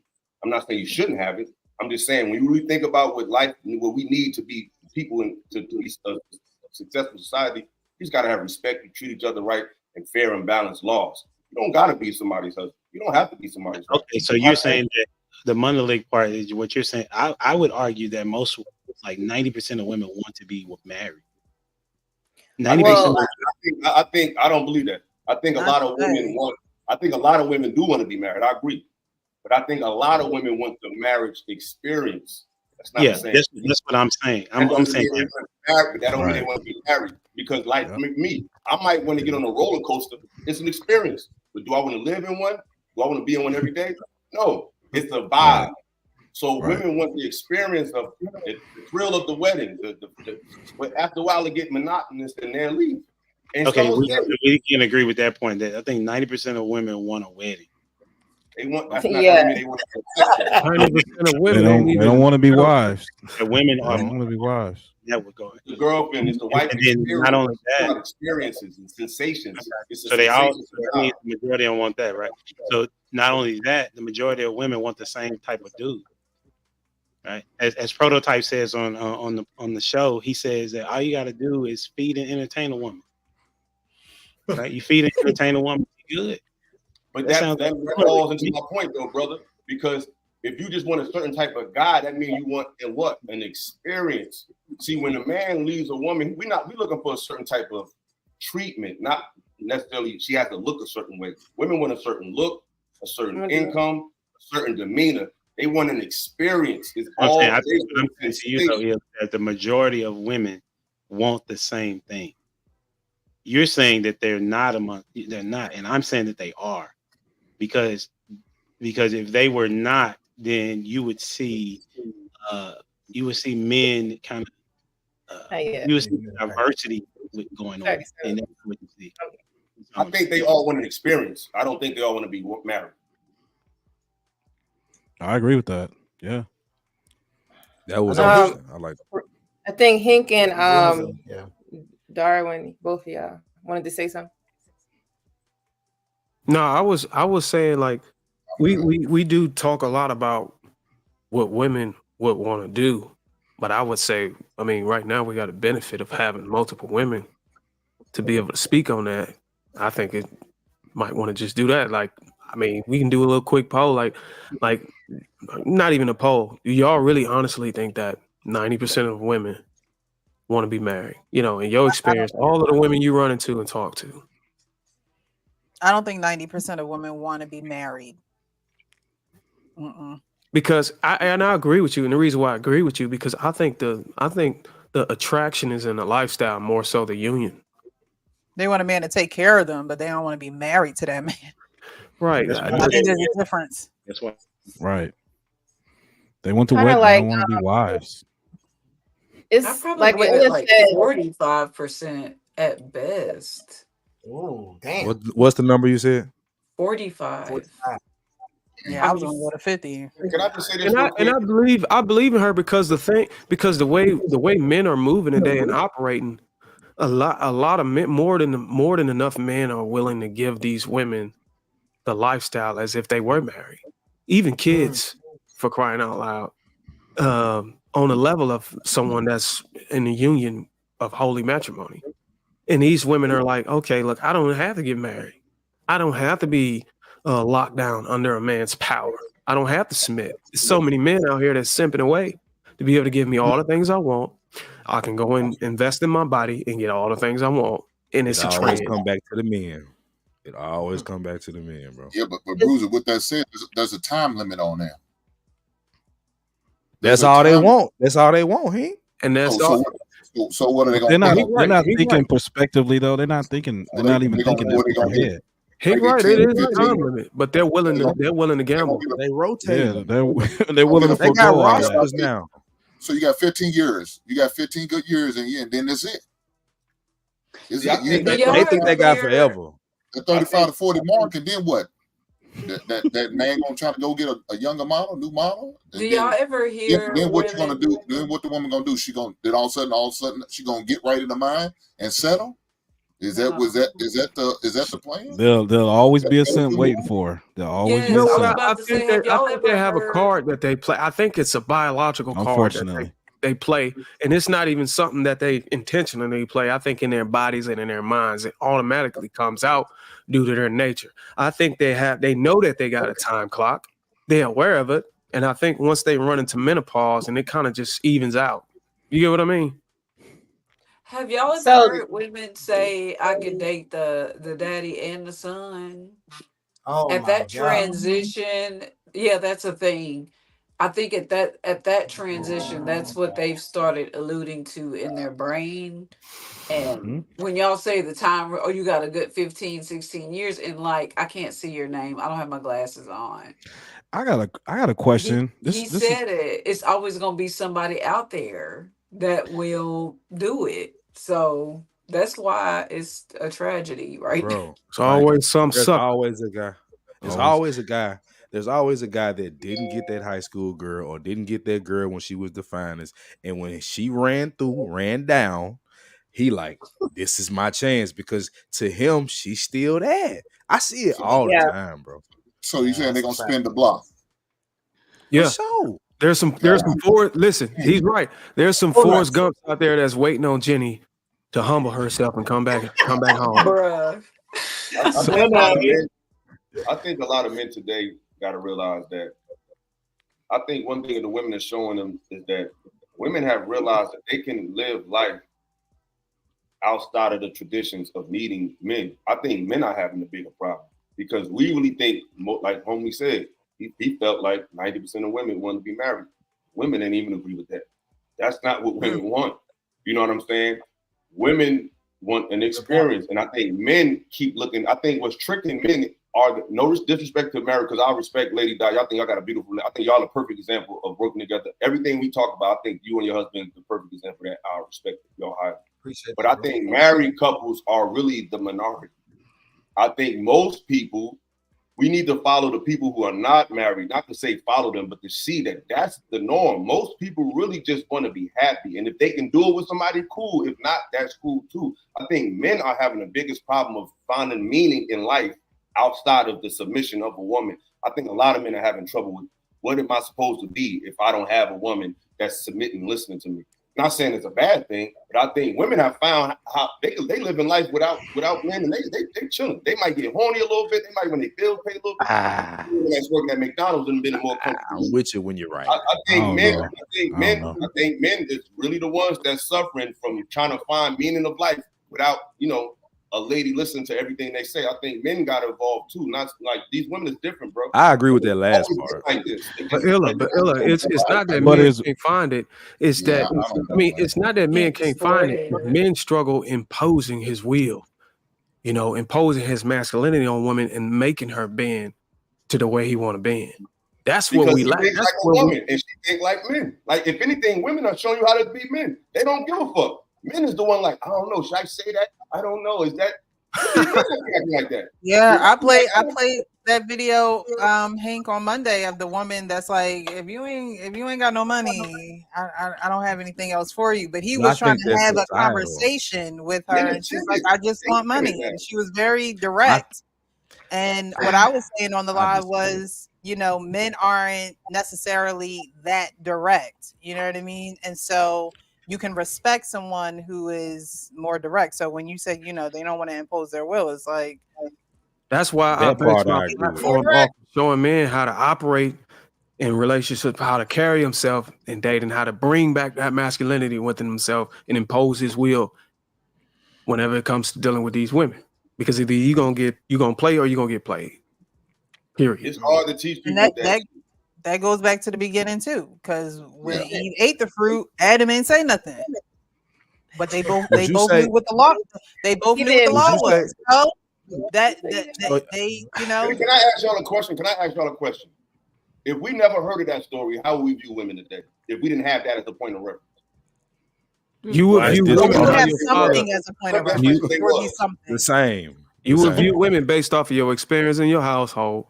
I'm not saying you shouldn't have it. I'm just saying when you really think about what we need to be people to be a successful society, you just got to have respect. You treat each other right and fair and balanced laws. You don't got to be somebody's husband. You don't have to be somebody's husband. Okay, so you're saying that the monolith part is what you're saying. I would argue that most, like 90% of women want to be married. 90%. I don't believe that. I think a lot of women want. I think a lot of women do want to be married. I agree, but I think a lot of women want the marriage experience. That's not the same. That's what I'm saying. I'm saying that don't mean they want to be married, because like me, I might want to get on a roller coaster. It's an experience, but do I want to live in one? Do I want to be in one every day? No, it's a vibe. So women want the experience of the thrill of the wedding. But after a while, it get monotonous and they'll leave. And okay, we can agree with that point. That I think 90% of women want a wedding. They want that's not that mean they want to 90% of They women don't. They don't want to be wives. The women They are don't want to be wives. never going. the girlfriend, it's the wife And then not only that, experiences and sensations. It's a so they all. sensation. So that means the majority don't want that, right? So not only that, the majority of women want the same type of dude, right? As Prototype says on the show, he says that all you got to do is feed and entertain a woman, right? You feed and entertain a woman, you're good. But that falls into my point though, brother, because if you just want a certain type of guy, that means you want an experience. See, when a man leaves a woman, we looking for a certain type of treatment, not necessarily she has to look a certain way. Women want a certain look, a certain income, a certain demeanor. They want an experience. It's all I'm saying to you though, is that the majority of women want the same thing. You're saying that they're not, and I'm saying that they are, because if they were not, then you would see men kind of you would see diversity going on, and that's what you see. I think they all want an experience. I don't think they all want to be married. I agree with that. Yeah, that was interesting. I like. I think Hink and Darwin, both of y'all wanted to say something. No, I was saying, like, we do talk a lot about what women would want to do, but I would say, I mean, right now we got the benefit of having multiple women to be able to speak on that. I think it might want to just do that. Like, I mean, we can do a little quick poll, like not even a poll. Do y'all really honestly think that 90% of women want to be married? You know, in your experience, all of the women you run into and talk to. I don't think 90% of women want to be married. Because I agree with you, and the reason why I agree with you, because I think the attraction is in the lifestyle more so the union. They want a man to take care of them, but they don't want to be married to that man. Right. I think there's a difference. That's why. Right. They want to wed. Like, they don't want to be wives. It's like what it Ella like said. 45% at best. Oh, damn. What's the number you said? 45. Yeah, I was gonna go to 50. Can I just say this? And I believe in her because the way men are moving today and operating, a lot of men, more than enough men are willing to give these women the lifestyle as if they were married, even kids, for crying out loud, on a level of someone that's in the union of holy matrimony. And these women are like, okay, look, I don't have to get married. I don't have to be locked down under a man's power. I don't have to submit. There's so many men out here that's simping away to be able to give me all the things I want. I can go and invest in my body and get all the things I want. And it's It a always trend. come back to the men. It always come back to the men, bro. Yeah, but Bruiser, with that said, there's a time limit on that. That's all they want. That's all they want, he. And that's so what are they They're going not. to They're not thinking prospectively though. They're not thinking. They're not even thinking that ahead. He's right. It is a time limit, but they're willing to gamble. They rotate. Yeah, they're willing to They got forego all that. rosters now. So you got 15 years. You got 15 good years, and then that's it. They think they got forever. The 35 to 40 mark, and then what? That man gonna try to go get a younger model, new model. Do y'all ever hear? Then what you gonna do? Then what the woman gonna do? Then all of a sudden she gonna get right in the mind and settle. Is that the plan? There'll always be a simp waiting for her. There'll always be a simp. I think they have a card that they play. I think it's a biological card. Unfortunately. They play, and it's not even something that they intentionally play. I think in their bodies and in their minds, it automatically comes out due to their nature. I think they know that they got a time clock. They're aware of it, and I think once they run into menopause, and it kind of just evens out. You get what I mean? Have y'all ever heard women say, "I could date the daddy and the son"? Oh, at that transition, yeah, that's a thing. I think at that transition, that's what they've started alluding to in their brain. And when y'all say the time, you got a good 15, 16 years, and like, I can't see your name. I don't have my glasses on. I got a question. He said it. It's always going to be somebody out there that will do it. So that's why it's a tragedy, right? Bro, It's always some there's suck. always a guy. There's always a guy there's always a guy that didn't get that high school girl or didn't get that girl when she was the finest. And when she ran down, he like, this is my chance, because to him, she's still there. I see it all the time, bro. So you saying they're gonna spin the block? Yeah. So there's some Forrest. Listen, he's right. There's some Forrest Gumps out there that's waiting on Jenny to humble herself and come back home. Bruh. I think a lot of men today got to realize that. I think one thing the women are showing them is that women have realized that they can live life outside of the traditions of needing men. I think men are having a bigger problem because we really think, like homie said, he felt like 90% of women want to be married. Women didn't even agree with that. That's not what women want. You know what I'm saying? Women want an experience. And I think men keep looking. I think what's tricking men are, no disrespect to marriage, because I respect Lady Di. Y'all think y'all got a beautiful, I think y'all a perfect example of working together. Everything we talk about, I think you and your husband is the perfect example of that. I respect y'all highly. But I think married couples are really the minority. I think most people, we need to follow the people who are not married, not to say follow them, but to see that that's the norm. Most people really just want to be happy. And if they can do it with somebody, cool. If not, that's cool too. I think men are having the biggest problem of finding meaning in life outside of the submission of a woman. I think a lot of men are having trouble with, what am I supposed to be if I don't have a woman that's submitting, listening to me? Not saying it's a bad thing, but I think women have found how they live in life without men, and they chilling. They might get horny a little bit. They might, when they feel pay a little bit. That's working at McDonald's and been more comfortable. I'm with you when you're right. I think men is really the ones that's suffering from trying to find meaning of life without, a lady listening to everything they say. I think men got to evolve too. Not like these women is different, bro. I agree with that last part. Like this. But Illa, it's not that men can't find it. It's that it's not that men can't find it. Men struggle imposing his will, imposing his masculinity on women and making her bend to the way he want to bend. That's because what we lack. That's like a woman, and she think like men. Like if anything, women are showing you how to be men. They don't give a fuck. Men is the one like, I don't know. Should I say that? I don't know. Is that like that? Yeah, I played that video, Hank, on Monday of the woman that's like, if you ain't got no money, I don't have anything else for you. But he was trying to have a conversation with her, and she's like, I just want money, and she was very direct. And what I was saying on the live was, men aren't necessarily that direct. You know what I mean? And so you can respect someone who is more direct. So when you say, they don't want to impose their will, it's like, that's why I based my platform off showing men how to operate in relationships, how to carry himself in dating, how to bring back that masculinity within himself and impose his will whenever it comes to dealing with these women. Because either you're gonna play or you're gonna get played. Period. It's hard to teach people that goes back to the beginning too, because when Eve ate the fruit, Adam ain't say nothing, but they both knew what the law. They both knew what the law was. So that they, Can I ask y'all a question? If we never heard of that story, how would we view women today? If we didn't have that as a point of reference, you would view women have something as a point of reference. The same. You would view women based off of your experience in your household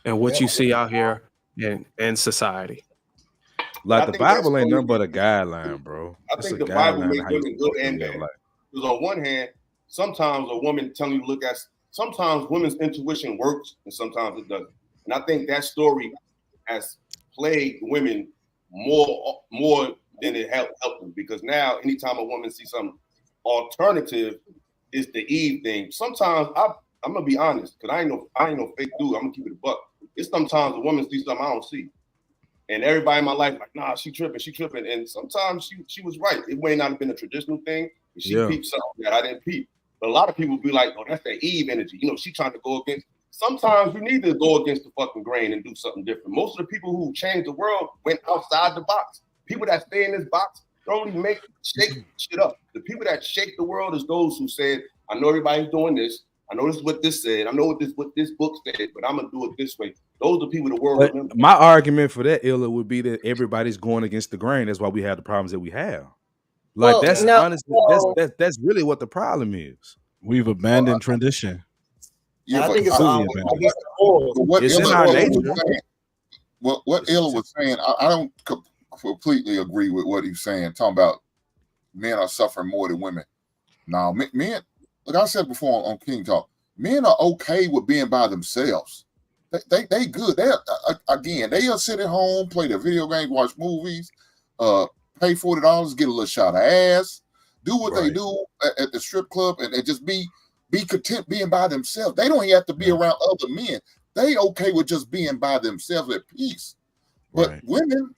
and what you see out here in society. Like the Bible ain't nothing but a guideline, bro. I think the Bible makes women good and bad. Because on one hand, sometimes a woman telling you to sometimes women's intuition works and sometimes it doesn't. And I think that story has plagued women more than it helped them, because now anytime a woman sees something alternative, it's the Eve thing. Sometimes I'm gonna be honest, because I ain't no fake dude. I'm gonna keep it a buck. It's sometimes a woman sees something I don't see. And everybody in my life like, nah, she tripping. And sometimes she was right. It may not have been a traditional thing. She peeped something that I didn't peep. But a lot of people be like, oh, that's that Eve energy. She trying to go against. Sometimes you need to go against the fucking grain and do something different. Most of the people who changed the world went outside the box. People that stay in this box don't even shake shit up. The people that shake the world is those who said, I know everybody's doing this. I know this is what this said. I know what this book said, but I'm gonna do it this way. Those are the people the world remembers. My argument for that, Illa, would be that everybody's going against the grain. That's why we have the problems that we have. Like honestly, that's really what the problem is. We've abandoned tradition. Yeah, I think it's It's in our nature. What Illa was saying, I don't completely agree with what he's saying. Talking about men are suffering more than women. Now, men, like I said before on King Talk, men are okay with being by themselves. They good. They'll sit at home, play their video games, watch movies, pay $40, get a little shot of ass, do what they do at the strip club, and just be content being by themselves. They don't even have to be around other men. They okay with just being by themselves at peace. But women,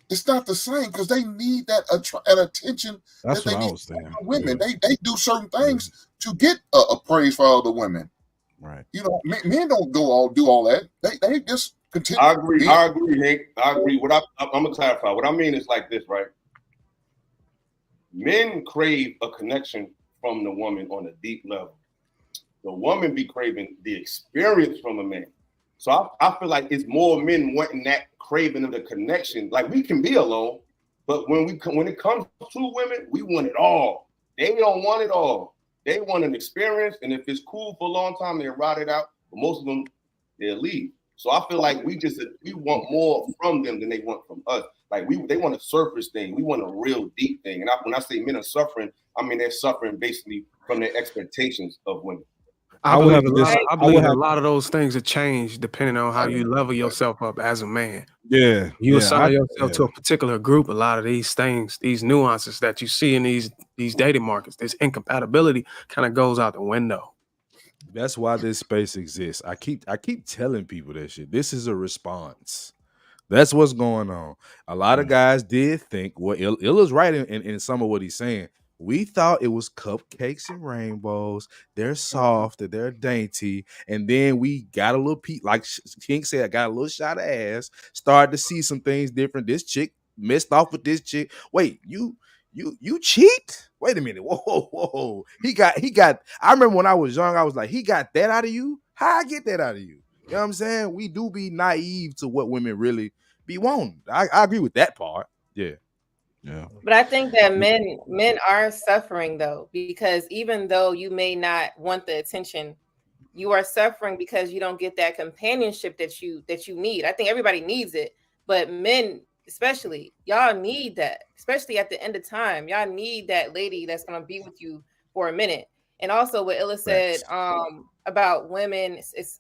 it's not the same because they need that attention. That's that they what I need was saying. Women, they do certain things to get a praise for other women. Right. You know, men don't do all that. They just continue. I agree, Hank. I agree. I'm gonna clarify. What I mean is like this, right? Men crave a connection from the woman on a deep level. The woman be craving the experience from a man. So I feel like it's more men wanting that craving of the connection. Like we can be alone, but when it comes to women, we want it all. They don't want it all. They want an experience, and if it's cool for a long time, they'll ride it out. But most of them, they'll leave. So I feel like we want more from them than they want from us. Like they want a surface thing. We want a real deep thing. And when I say men are suffering, I mean they're suffering basically from their expectations of women. I believe a lot of those things have changed depending on how you level yourself up as a man. Yeah. You assign yourself to a particular group. A lot of these things, these nuances that you see in these dating markets, this incompatibility kind of goes out the window. That's why this space exists. I keep telling people that shit. This is a response. That's what's going on. A lot of guys did think what Illa's right in some of what he's saying. We thought it was cupcakes and rainbows. They're soft, they're dainty, and then we got a little like King said, I got a little shot of ass. Started to see some things different. This chick messed off with this chick. Wait, you cheat? Wait a minute. Whoa. He got. I remember when I was young, I was like, he got that out of you? How I get that out of you? You know what I'm saying? We do be naive to what women really be wanting. I agree with that part. Yeah. But I think that men are suffering though, because even though you may not want the attention, you are suffering because you don't get that companionship that you need. I think everybody needs it, but men especially, y'all need that, especially at the end of time. Y'all need that lady that's going to be with you for a minute. And also what Illa said about women, it's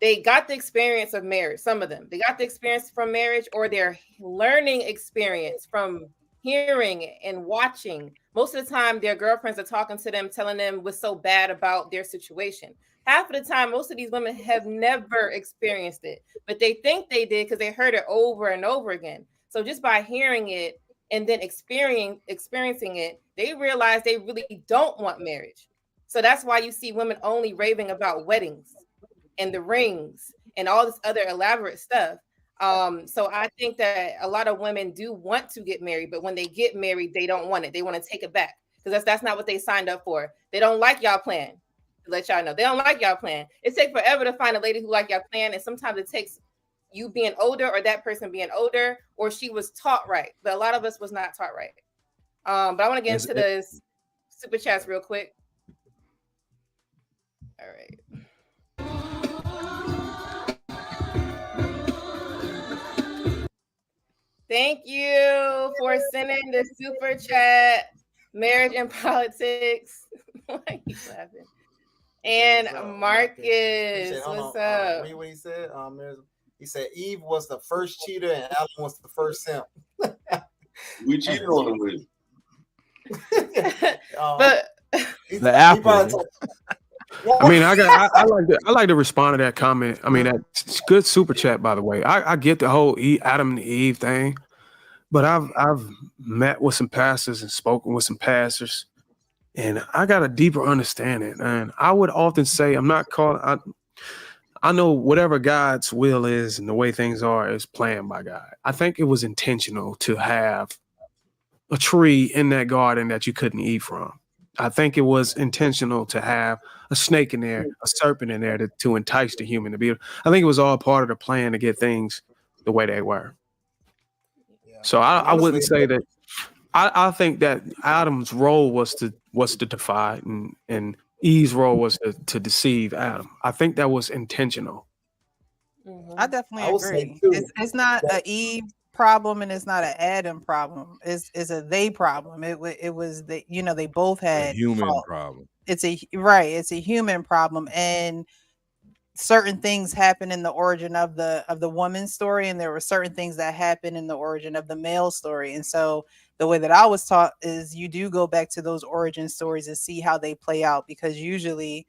they got the experience of marriage. Some of them, they got the experience from marriage, or they're learning experience from hearing and watching. Most of the time, their girlfriends are talking to them, telling them what's so bad about their situation. Half of the time, most of these women have never experienced it, but they think they did because they heard it over and over again. So just by hearing it and then experiencing it, they realize they really don't want marriage. So that's why you see women only raving about weddings and the rings and all this other elaborate stuff. So I think that a lot of women do want to get married, but when they get married, they don't want it. They want to take it back because that's not what they signed up for. They don't like y'all plan. To let y'all know, they don't like y'all plan. It takes forever to find a lady who like y'all plan, and sometimes it takes you being older or that person being older, or she was taught right. But a lot of us was not taught right. But I want to get into the super chats real quick. All right. Thank you for sending the super chat. Marriage and politics. Why are you laughing? And Marcus, what's up? Read what he said. He said Eve was the first cheater and Alan was the first simp. We cheated on him with. But the apple. I mean, I like to respond to that comment. I mean, that's good super chat, by the way. I get the whole Adam and Eve thing, but I've met with some pastors and spoken with some pastors, and I got a deeper understanding. And I would often say, I'm not calling. I know whatever God's will is and the way things are is planned by God. I think it was intentional to have a tree in that garden that you couldn't eat from. I think it was intentional to have a snake in there, a serpent in there to entice the human to be. I think it was all part of the plan to get things the way they were. Yeah. So I wouldn't say that. I think that Adam's role was to defy and Eve's role was to deceive Adam. I think that was intentional. I definitely I would say agree. too. It's not a Eve problem and it's not an Adam problem. It's a they problem. It was the they both A had human fault. problem. It's a human problem, and certain things happen in the origin of the woman's story, and there were certain things that happen in the origin of the male story. And so the way that I was taught is you do go back to those origin stories and see how they play out, because usually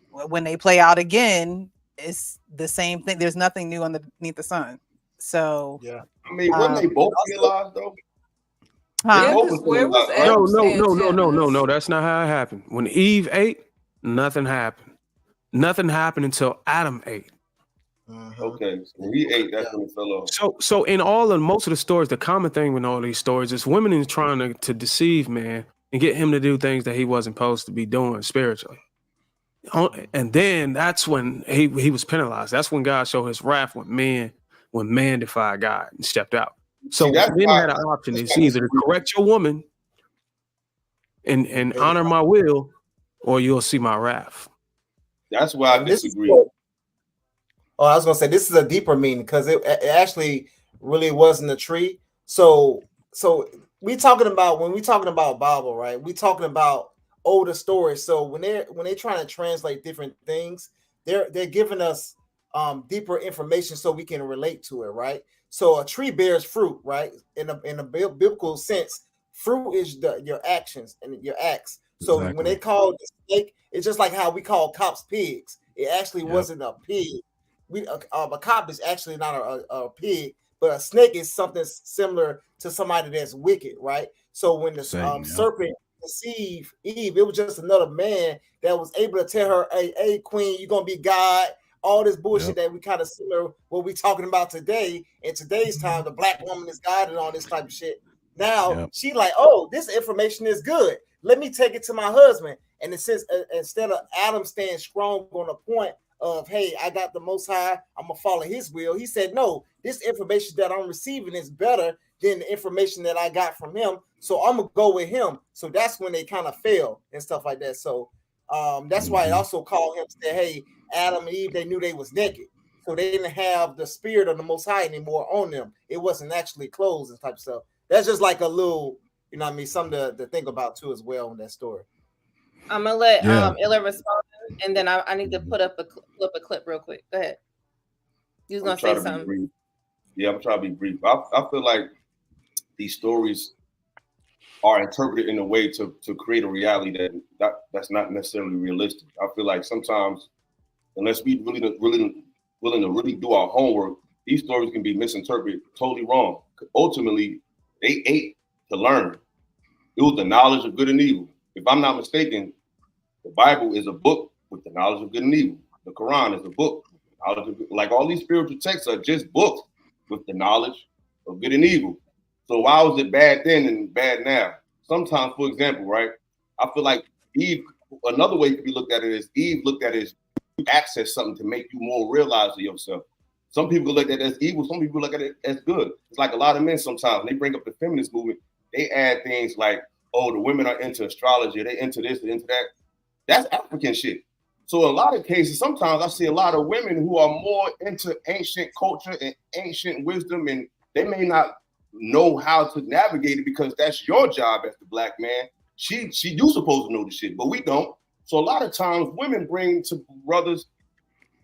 when they play out again, it's the same thing. There's nothing new underneath the sun. So yeah, I mean, wasn't they both penalized though? Huh? They both was penalized. No. That's not how it happened. When Eve ate, nothing happened. Nothing happened until Adam ate. Okay, so when he ate, that's when it fell off. So in most of the stories, the common thing with all these stories is women is trying to deceive man and get him to do things that he wasn't supposed to be doing spiritually. And then that's when he was penalized. That's when God showed his wrath when man defied God and stepped out. So men had an option. It's either to correct your woman and honor my will, or you'll see my wrath. That's why I disagree. Oh, I was gonna say this is a deeper meaning, because it actually really wasn't a tree. So we talking about, when we talking about Bible, right? We talking about older stories. So when they're trying to translate different things, they're giving us deeper information so we can relate to it, right? So a tree bears fruit, right? In a biblical sense, fruit is your actions and your acts. So when they call the snake, it's just like how we call cops pigs. It actually wasn't a pig. A cop is actually not a pig, but a snake is something similar to somebody that's wicked, right? So when the serpent deceived Eve, it was just another man that was able to tell her, hey queen, you're gonna be God. All this bullshit that we kind of similar what we talking about today. In today's time, the black woman is God and all this type of shit. Now she like, oh, this information is good. Let me take it to my husband. And it says instead of Adam staying strong on the point of, hey, I got the Most High, I'm gonna follow His will, he said, no, this information that I'm receiving is better than the information that I got from him, so I'm gonna go with him. So that's when they kind of fail and stuff like that. So that's why it also called him, said, hey, Adam and Eve, they knew they was naked, so they didn't have the spirit of the Most High anymore on them. It wasn't actually clothes and type of stuff. That's just like a little, you know what I mean, something to think about too as well in that story. I'm gonna let Illa respond, and then I need to put up a clip real quick. Go ahead. You was gonna say something. Yeah, I'm trying to be brief. I feel like these stories are interpreted in a way to create a reality that's not necessarily realistic. I feel like sometimes, unless we really willing to really do our homework, these stories can be misinterpreted totally wrong. Ultimately, they ate to learn. It was the knowledge of good and evil. If I'm not mistaken, the Bible is a book with the knowledge of good and evil. The Quran is a book with the knowledge of good. Like all these spiritual texts are just books with the knowledge of good and evil. So why was it bad then and bad now? Sometimes, for example, right, I feel like Eve, another way it could be looked at it is Eve looked at it as you access something to make you more realize of yourself. Some people look at it as evil, some people look at it as good. It's like a lot of men sometimes, when they bring up the feminist movement, they add things like, oh, the women are into astrology, they into this, they into that. That's African shit. So in a lot of cases, sometimes I see a lot of women who are more into ancient culture and ancient wisdom, and they may not know how to navigate it because that's your job as the black man. You supposed to know the shit, but we don't. So a lot of times women bring to brothers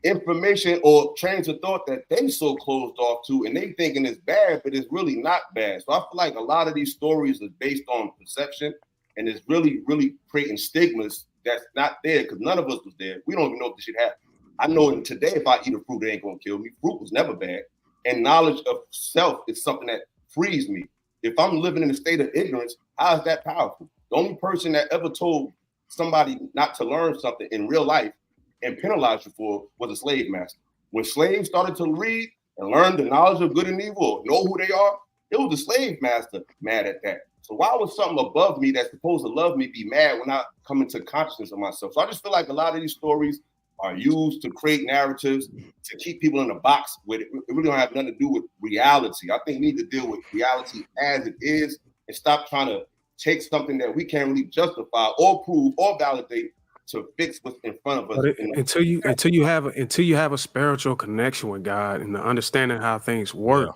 information or trains of thought that they so closed off to, and they thinking it's bad, but it's really not bad. So I feel like a lot of these stories are based on perception, and it's really, really creating stigmas that's not there because none of us was there. We don't even know if this shit happened. I know today if I eat a fruit, it ain't gonna kill me. Fruit was never bad. And knowledge of self is something that frees me. If I'm living in a state of ignorance, how is that powerful? The only person that ever told somebody not to learn something in real life and penalized you for was a slave master. When slaves started to read and learn the knowledge of good and evil, or know who they are, it was the slave master mad at that. So why would something above me that's supposed to love me be mad when I come into consciousness of myself? So I just feel like a lot of these stories are used to create narratives to keep people in a box with it. It really don't have nothing to do with reality. I think we need to deal with reality as it is and stop trying to take something that we can't really justify or prove or validate to fix what's in front of us. But until you have a spiritual connection with God and the understanding how things work,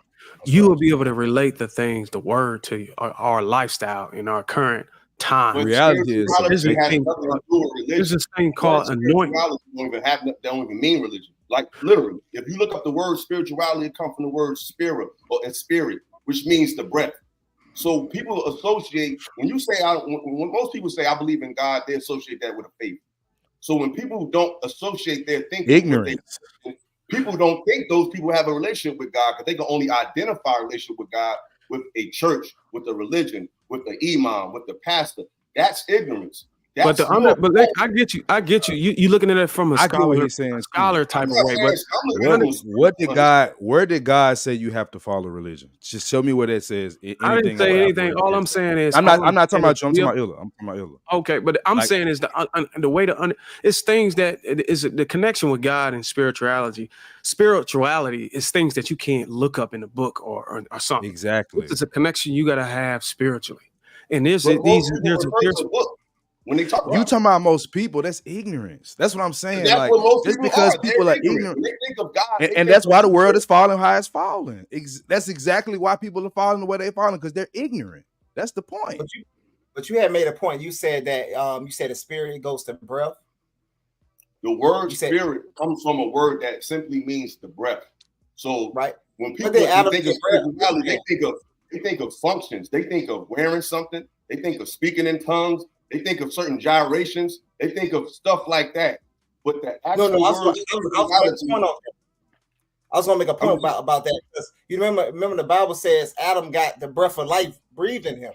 you will be able to relate the things, the word to our lifestyle in our current time. But reality is spirituality has nothing to do with religion. There's this thing called anointing. Spirituality don't even mean religion. Like literally, if you look up the word spirituality, it comes from the word spirit or spirit, which means the breath. So people associate, when you say, when most people say, I believe in God, they associate that with a faith. So when people don't associate their thinking, ignorance. People don't think those people have a relationship with God because they can only identify a relationship with God with a church, with a religion, with the imam, with the pastor. That's ignorance. But I get you. You looking at it from a scholar type of way. But where did God say you have to follow religion? Just show me where that says anything. I didn't say anything. All I'm saying is I'm not talking about you. I'm talking about Illa. I'm talking about Illa. Okay, but I'm saying is the way to it's things that is the connection with God and spirituality. Spirituality is things that you can't look up in a book or something. Exactly. It's a connection you got to have spiritually. And there's when they talk about you talking about most people, that's ignorance. That's what I'm saying. That's like what most just people because are. people They're are ignorant. When they think of God, and that's why the world is falling how it's falling. That's exactly why people are falling the way they're falling, because they're ignorant. That's the point. But you had made a point. You said that you said the spirit goes to breath. The word spirit comes from a word that simply means the breath. So when people think of spirituality, they think of functions. They think of wearing something. They think of speaking in tongues. They think of certain gyrations. They think of stuff like that. But the actual word I was going to make a point about that, because you remember the Bible says Adam got the breath of life breathed in him.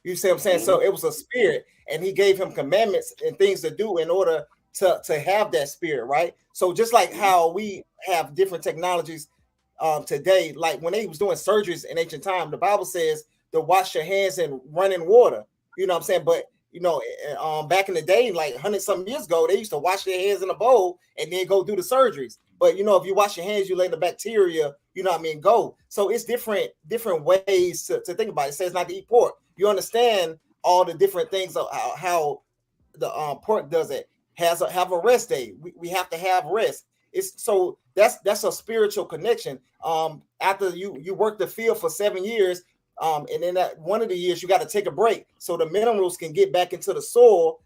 You see what I'm saying? Mm-hmm. So it was a spirit, and he gave him commandments and things to do in order to have that spirit, right? So just like how we have different technologies today, like when they was doing surgeries in ancient time, the Bible says to wash your hands in running water. You know what I'm saying? But back in the day, like 100-something years ago, they used to wash their hands in a bowl and then go do the surgeries. But if you wash your hands, you let the bacteria, go. So it's different ways to think about it. It says not to eat pork. You understand all the different things of how the pork does it. Have a rest day. We have to have rest. That's a spiritual connection. After you work the field for 7 years, and then that one of the years you got to take a break so the minerals can get back into the soil.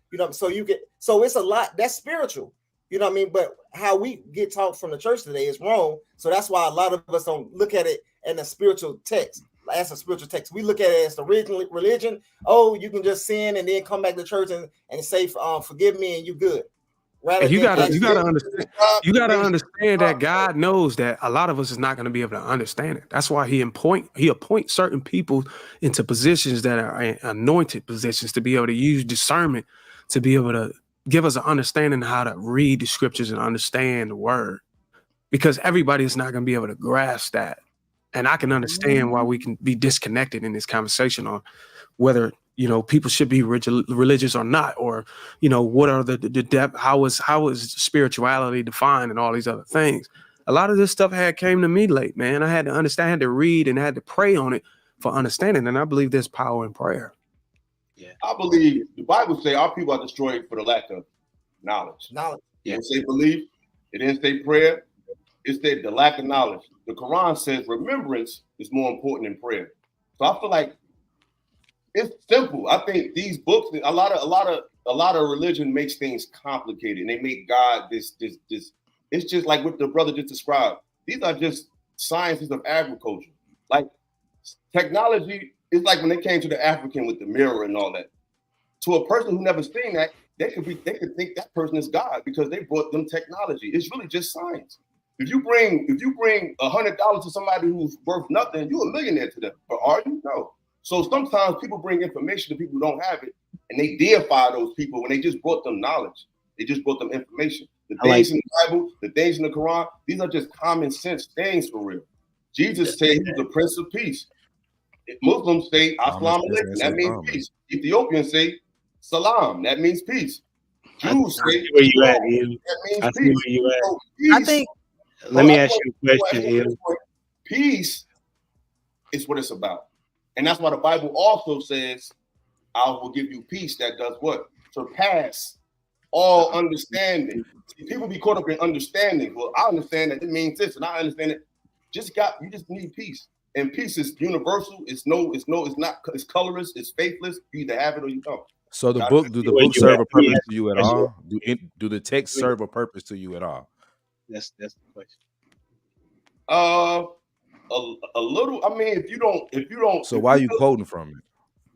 So it's a lot that's spiritual. You know what I mean? But how we get taught from the church today is wrong. So that's why a lot of us don't look at it in a spiritual text. As a spiritual text, we look at it as the religion. Oh, you can just sin and then come back to church and say, "Forgive me," and you good. And you gotta understand that God knows that a lot of us is not going to be able to understand it. That's why he appoints certain people into positions that are anointed positions to be able to use discernment to be able to give us an understanding of how to read the scriptures and understand the word, because everybody is not going to be able to grasp that. And I can understand why we can be disconnected in this conversation on whether people should be religious or not, or what are the depth, how is spirituality defined, and all these other things. A lot of this stuff came to me late, man. I had to understand, I had to read, and I had to pray on it for understanding. And I believe there's power in prayer. Yeah, I believe the Bible says our people are destroyed for the lack of knowledge. Knowledge. It didn't say belief. It didn't say prayer. It said the lack of knowledge. The Quran says remembrance is more important than prayer. So I feel like it's simple. I think these books, a lot of religion makes things complicated, and they make God this. It's just like what the brother just described. These are just sciences of agriculture. Like technology is like when they came to the African with the mirror and all that. To a person who never seen that, they could think that person is God because they brought them technology. It's really just science. If you bring $100 to somebody who's worth nothing, you're a millionaire to them. But are you? No. So sometimes people bring information to people who don't have it, and they deify those people when they just brought them knowledge. They just brought them information. The things in the Bible, the things in the Quran, these are just common sense things for real. Jesus said he was the Prince of Peace. Muslims say Assalamu alaikum, that means peace. Ethiopians say Salam, that means peace. Jews say where you at, that means peace. So peace. I think. Let me ask you a question. Peace is what it's about. And that's why the Bible also says, I will give you peace that does what? Surpass all understanding. See, people be caught up in understanding. Well, I understand that it means this, and I understand it. You just need peace. And peace is universal. It's not, it's colorless, it's faithless. You either have it or you don't. So do the book serve a purpose to you at all? Do the text serve a purpose to you at all? That's the question. A little. I mean, if you don't. So why are you quoting from it?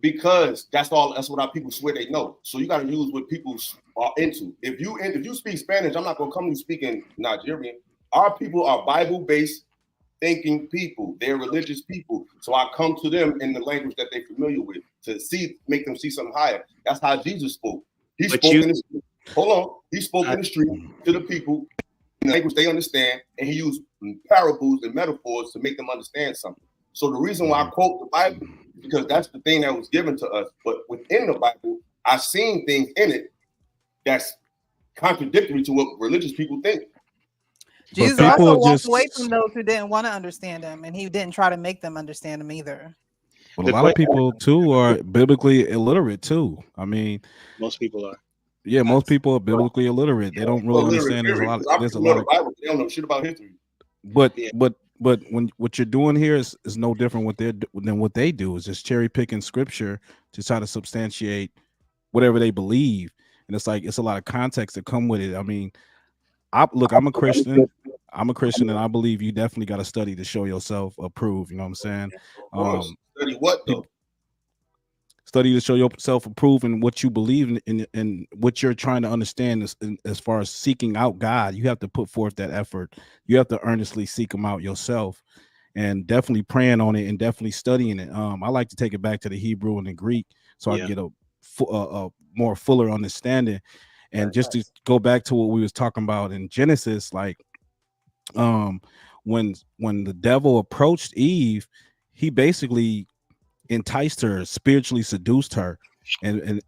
Because that's what our people swear they know. So you got to use what people are into. If you speak Spanish, I'm not gonna come to you speaking Nigerian. Our people are Bible-based thinking people. They're religious people. So I come to them in the language that they're familiar with to make them see something higher. That's how Jesus spoke. He spoke in the street. Hold on. He spoke in the street to the people in the language they understand, and he used parables and metaphors to make them understand something. So the reason why I quote the Bible is because that's the thing that was given to us. But within the Bible, I've seen things in it that's contradictory to what religious people think. Jesus also walked away from those who didn't want to understand him, and he didn't try to make them understand him either. But a lot of people too are biblically illiterate too. I mean, most people are. Yeah, most people are biblically illiterate. They don't really understand. There's a lot of Bible. They don't know shit about history. But when what you're doing here is no different than what they do. Is just cherry picking scripture to try to substantiate whatever they believe, and it's a lot of context that come with it. I mean, I'm a Christian. And I believe you definitely got to study to show yourself approved. You know what I'm saying? Study what though? Study to show yourself approved in what you believe in and what you're trying to understand as far as seeking out God. You have to put forth that effort. You have to earnestly seek him out yourself, and definitely praying on it and definitely studying it. I like to take it back to the Hebrew and the Greek so I can get a more fuller understanding. And just to go back to what we was talking about in Genesis, like when the devil approached Eve, he basically enticed her, spiritually seduced her, and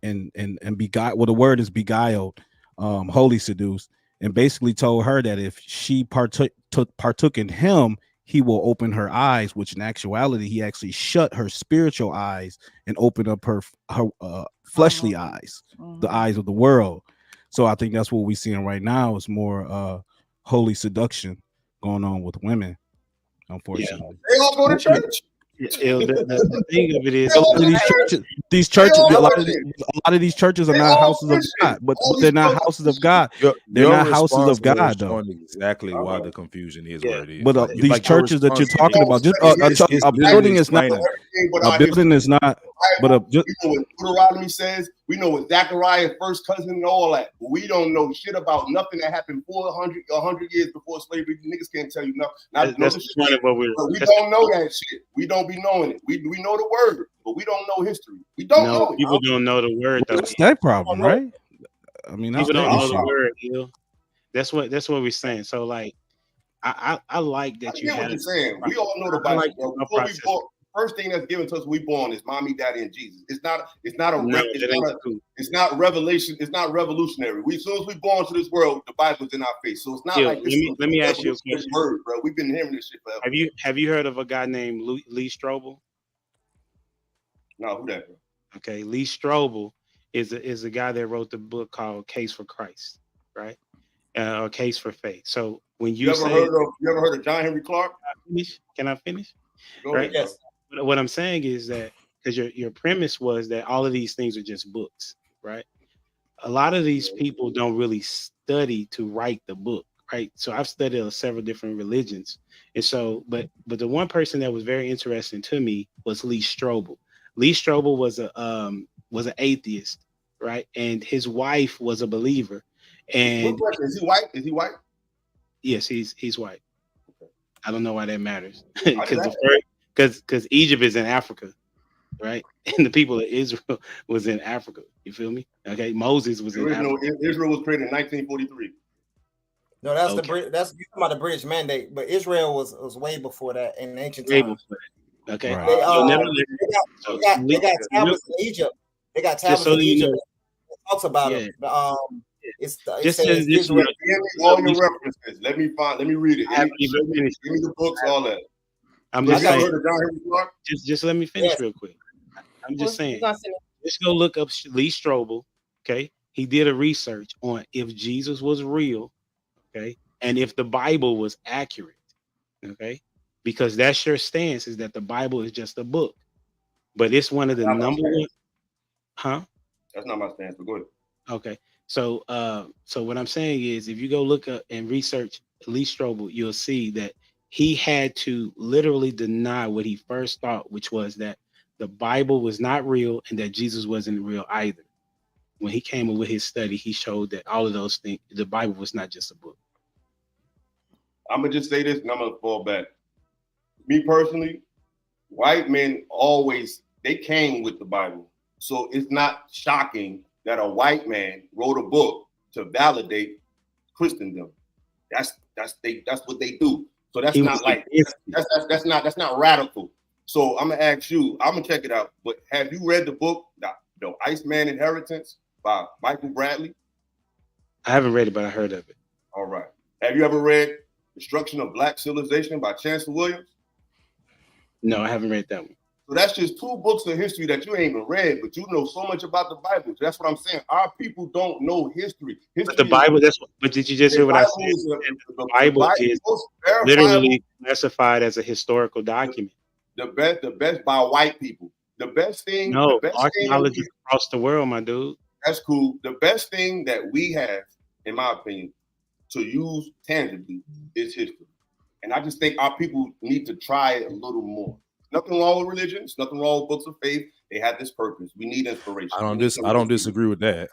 beguiled. Well, the word is beguiled, wholly seduced, and basically told her that if she partook in him, he will open her eyes. Which in actuality, he actually shut her spiritual eyes and opened up her fleshly eyes, the eyes of the world. So I think that's what we're seeing right now is more holy seduction going on with women, unfortunately. They all go to church. The thing of it is, these churches, a lot of these churches are not houses of God, but they're not houses of God. They're not houses of God, though. Exactly why the confusion is what it is. But these churches that you're talking about, just a building is not. A building is not. But we know what Deuteronomy says. We know what Zechariah's first cousin and all that. But we don't know shit about nothing that happened 100 years before slavery. Niggas can't tell you nothing. That's the point of what we don't know that shit. We don't be knowing it. We know the word, but we don't know history. We don't know it. People don't know the word though. That's their problem, right? I mean, people don't know the word. You know? That's what we're saying. So like, I like that you had. What you're saying. We all know the Bible. First thing that's given to us, we born is mommy, daddy, and Jesus. It's not revelation. It's not revolutionary. As soon as we born to this world, the Bible's in our face. So it's not like this. Let me ask you a question. Word, bro. We've been hearing this shit forever. Have you heard of a guy named Lee Strobel? No, who that? Bro? Okay, Lee Strobel is a guy that wrote the book called Case for Christ, right? Or Case for Faith. So when you ever heard of John Henry Clark? Can I finish? Go ahead. Yes. What I'm saying is that because your premise was that all of these things are just books, right? A lot of these people don't really study to write the book, right? So I've studied several different religions, and so but the one person that was very interesting to me was Lee Strobel. Lee Strobel was an atheist, right? And his wife was a believer. And is he white? Is he white? Yes, he's white. Okay. I don't know why that matters because Egypt is in Africa, right? And the people of Israel was in Africa. You feel me? Okay, Moses was in Africa. Israel was created in 1943. No, that's you talking about the British Mandate, but Israel was way before that in ancient times. Okay, right. They got tablets in Egypt. They got tablets in Egypt. It talks about it. It says Israel. All your references. Let me read it. Give me the books, all that. I'm just saying. Just let me finish real quick. I'm just saying. Just go look up Lee Strobel. Okay, he did a research on if Jesus was real, okay, and if the Bible was accurate, okay, because that's your stance, is that the Bible is just a book, but it's one of the number one, huh? That's not my stance, but go ahead. Okay, so so what I'm saying is, if you go look up and research Lee Strobel, you'll see that he had to literally deny what he first thought, which was that the Bible was not real and that Jesus wasn't real either. When he came up with his study, he showed that all of those things, the Bible was not just a book. I'm gonna just say this, and I'm gonna fall back. Me personally, white men always, they came with the Bible, so it's not shocking that a white man wrote a book to validate Christendom. That's what they do. So that's not like that's not radical. So I'm gonna ask you. I'm gonna check it out. But have you read the book, The Iceman Inheritance by Michael Bradley? I haven't read it, but I heard of it. All right. Have you ever read Destruction of Black Civilization by Chancellor Williams? No, I haven't read that one. So that's just two books of history that you ain't even read, but you know so much about the Bible. So that's what I'm saying. Our people don't know history. But the Bible, but did you just hear what I said? The Bible is literally classified as a historical document. The best by white people. The best thing. No, the best archaeology across the world, my dude. That's cool. The best thing that we have, in my opinion, to use tangibly is history. And I just think our people need to try it a little more. Nothing wrong with religion. There's nothing wrong with books of faith. They have this purpose. We need inspiration. I don't disagree with that.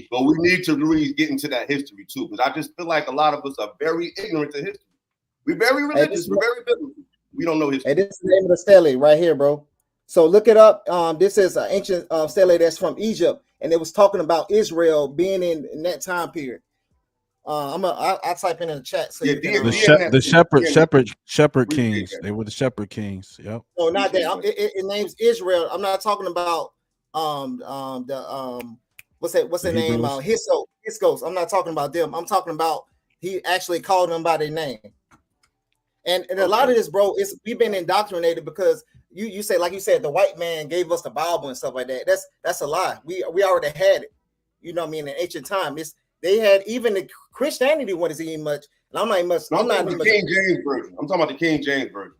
But we need to really get into that history too, because I just feel like a lot of us are very ignorant to history. We're very religious. We're very biblical. We don't know history. Hey, this is the name of the stele right here, bro. So look it up. This is an ancient stele that's from Egypt, and it was talking about Israel being in that time period. I'll type in the chat. So the shepherd kings. They were the shepherd kings. Yep. No, not that. It names Israel. I'm not talking about what's the name? Hyksos. I'm not talking about them. I'm talking about he actually called them by their name. And a lot of this, bro, we've been indoctrinated because you say, like you said, the white man gave us the Bible and stuff like that. That's a lie. We already had it. You know what I mean? In ancient time, they had even the Christianity wasn't even much. And I'm not much. I'm not the King James version. I'm talking about the King James version.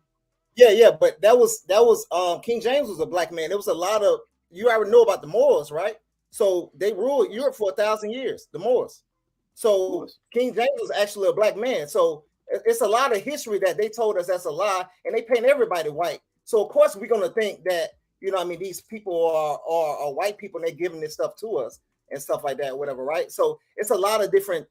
Yeah, but that was King James was a black man. There was a lot of, you already know about the Moors, right? So they ruled Europe for 1,000 years, the Moors. So King James was actually a black man. So it's a lot of history that they told us that's a lie, and they paint everybody white. So of course we're gonna think that, you know what I mean, these people are white people and they're giving this stuff to us and stuff like that, whatever, right? So it's a lot of different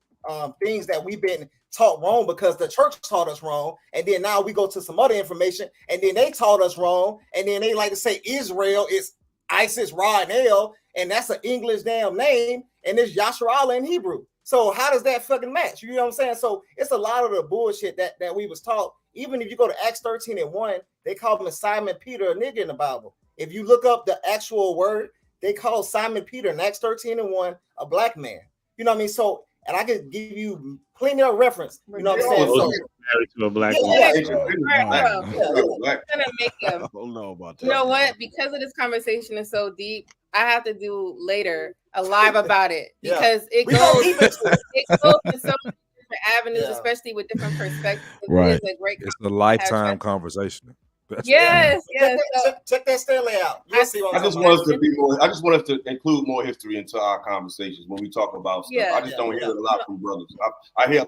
things that we've been taught wrong because the church taught us wrong, and then now we go to some other information, and then they taught us wrong, and then they like to say Israel is Isis, Ra, and El, and that's an English damn name, and it's Yasharallah in Hebrew. So how does that fucking match? You know what I'm saying? So it's a lot of the bullshit that we was taught. Even if you go to Acts 13:1, they call him Simon Peter a nigga in the Bible. If you look up the actual word, they call Simon Peter in Acts 13:1 a black man. You know what I mean? So, and I can give you plenty of reference. You know what I'm saying? So, married to a black I don't know about that. You know what? Because of this conversation is so deep, I have to do later a live about it because it goes in so many different avenues, especially with different perspectives. Right. It's a lifetime conversation. Yes. Check that stele out. I just want us to include more history into our conversations when we talk about stuff. I just don't hear a lot from brothers. I feel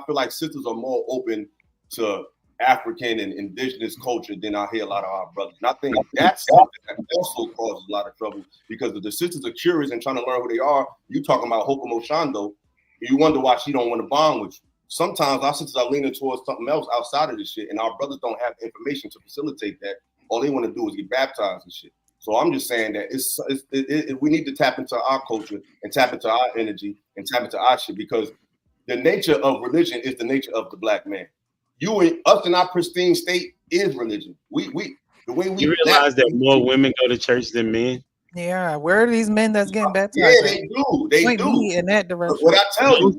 like sisters are more open to African and indigenous culture than I hear a lot of our brothers. And I think that's something that also causes a lot of trouble because if the sisters are curious and trying to learn who they are, you talking about Hokumo Shando, you wonder why she don't want to bond with you. Sometimes our sisters are leaning towards something else outside of this shit, and our brothers don't have information to facilitate that. All they want to do is get baptized and shit. So I'm just saying that we need to tap into our culture and tap into our energy and tap into our shit because the nature of religion is the nature of the black man. Us in our pristine state is religion. The way we you realize that more women go to church than men. Yeah, where are these men that's getting baptized? Yeah, they do. They do. In that direction. What I tell you,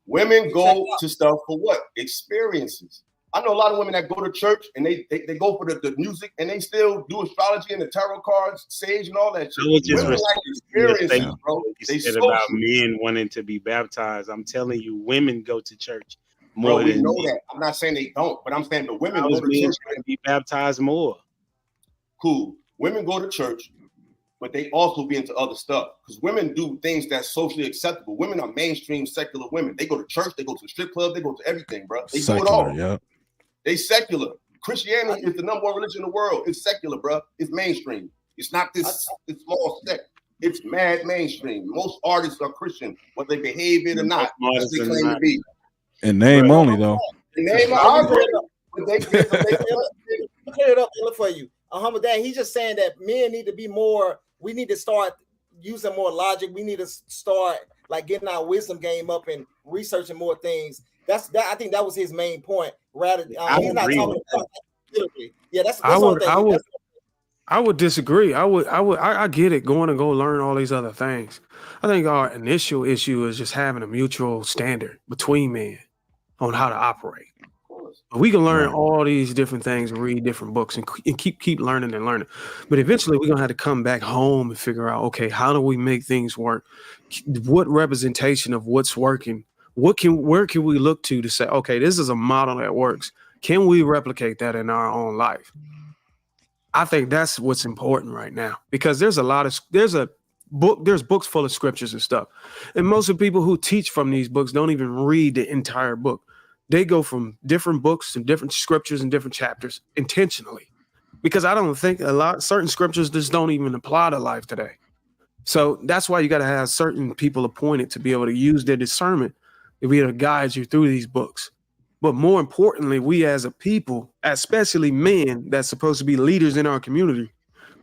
women go to stuff for what? Experiences. I know a lot of women that go to church and they go for the music and they still do astrology and the tarot cards, sage and all that shit. I was just Women like experiences, bro. They said social. about men wanting to be baptized. I'm telling you, women go to church Bro, more we than know men. that. I'm not saying they don't, but I'm saying the women How go is to men church. trying to be baptized more? Cool. Women go to church, but they also be into other stuff because women do things that's socially acceptable. Women are mainstream secular women. They go to church, they go to the strip club, they go to everything, bro. They do it all. Yeah. They secular. Christianity is the number one religion in the world. It's secular, bro. It's mainstream. It's not this small sect. It's mad mainstream. Most artists are Christian, whether they behave it or not. As they claim to be. And name only though. And name I'll I clear agree. it up. But they Clear it up for you. Hamdan, he's just saying that men need to be more. We need to start using more logic. We need to start like getting our wisdom game up and researching more things. That's that. I think that was his main point. Rather, he's not talking about literally. Yeah, that's all thing. I would disagree. I get it, going to go learn all these other things. I think our initial issue is just having a mutual standard between men on how to operate. We can learn all these different things and read different books and keep learning and learning. But eventually we're gonna have to come back home and figure out, okay, how do we make things work? What representation of what's working? Where can we look to say, okay, this is a model that works? Can we replicate that in our own life? I think that's what's important right now, because there's books full of scriptures and stuff. And most of the people who teach from these books don't even read the entire book. They go from different books and different scriptures and different chapters intentionally, because I don't think certain scriptures just don't even apply to life today. So that's why you got to have certain people appointed to be able to use their discernment to be able to guide you through these books. But more importantly, we as a people, especially men that's supposed to be leaders in our community,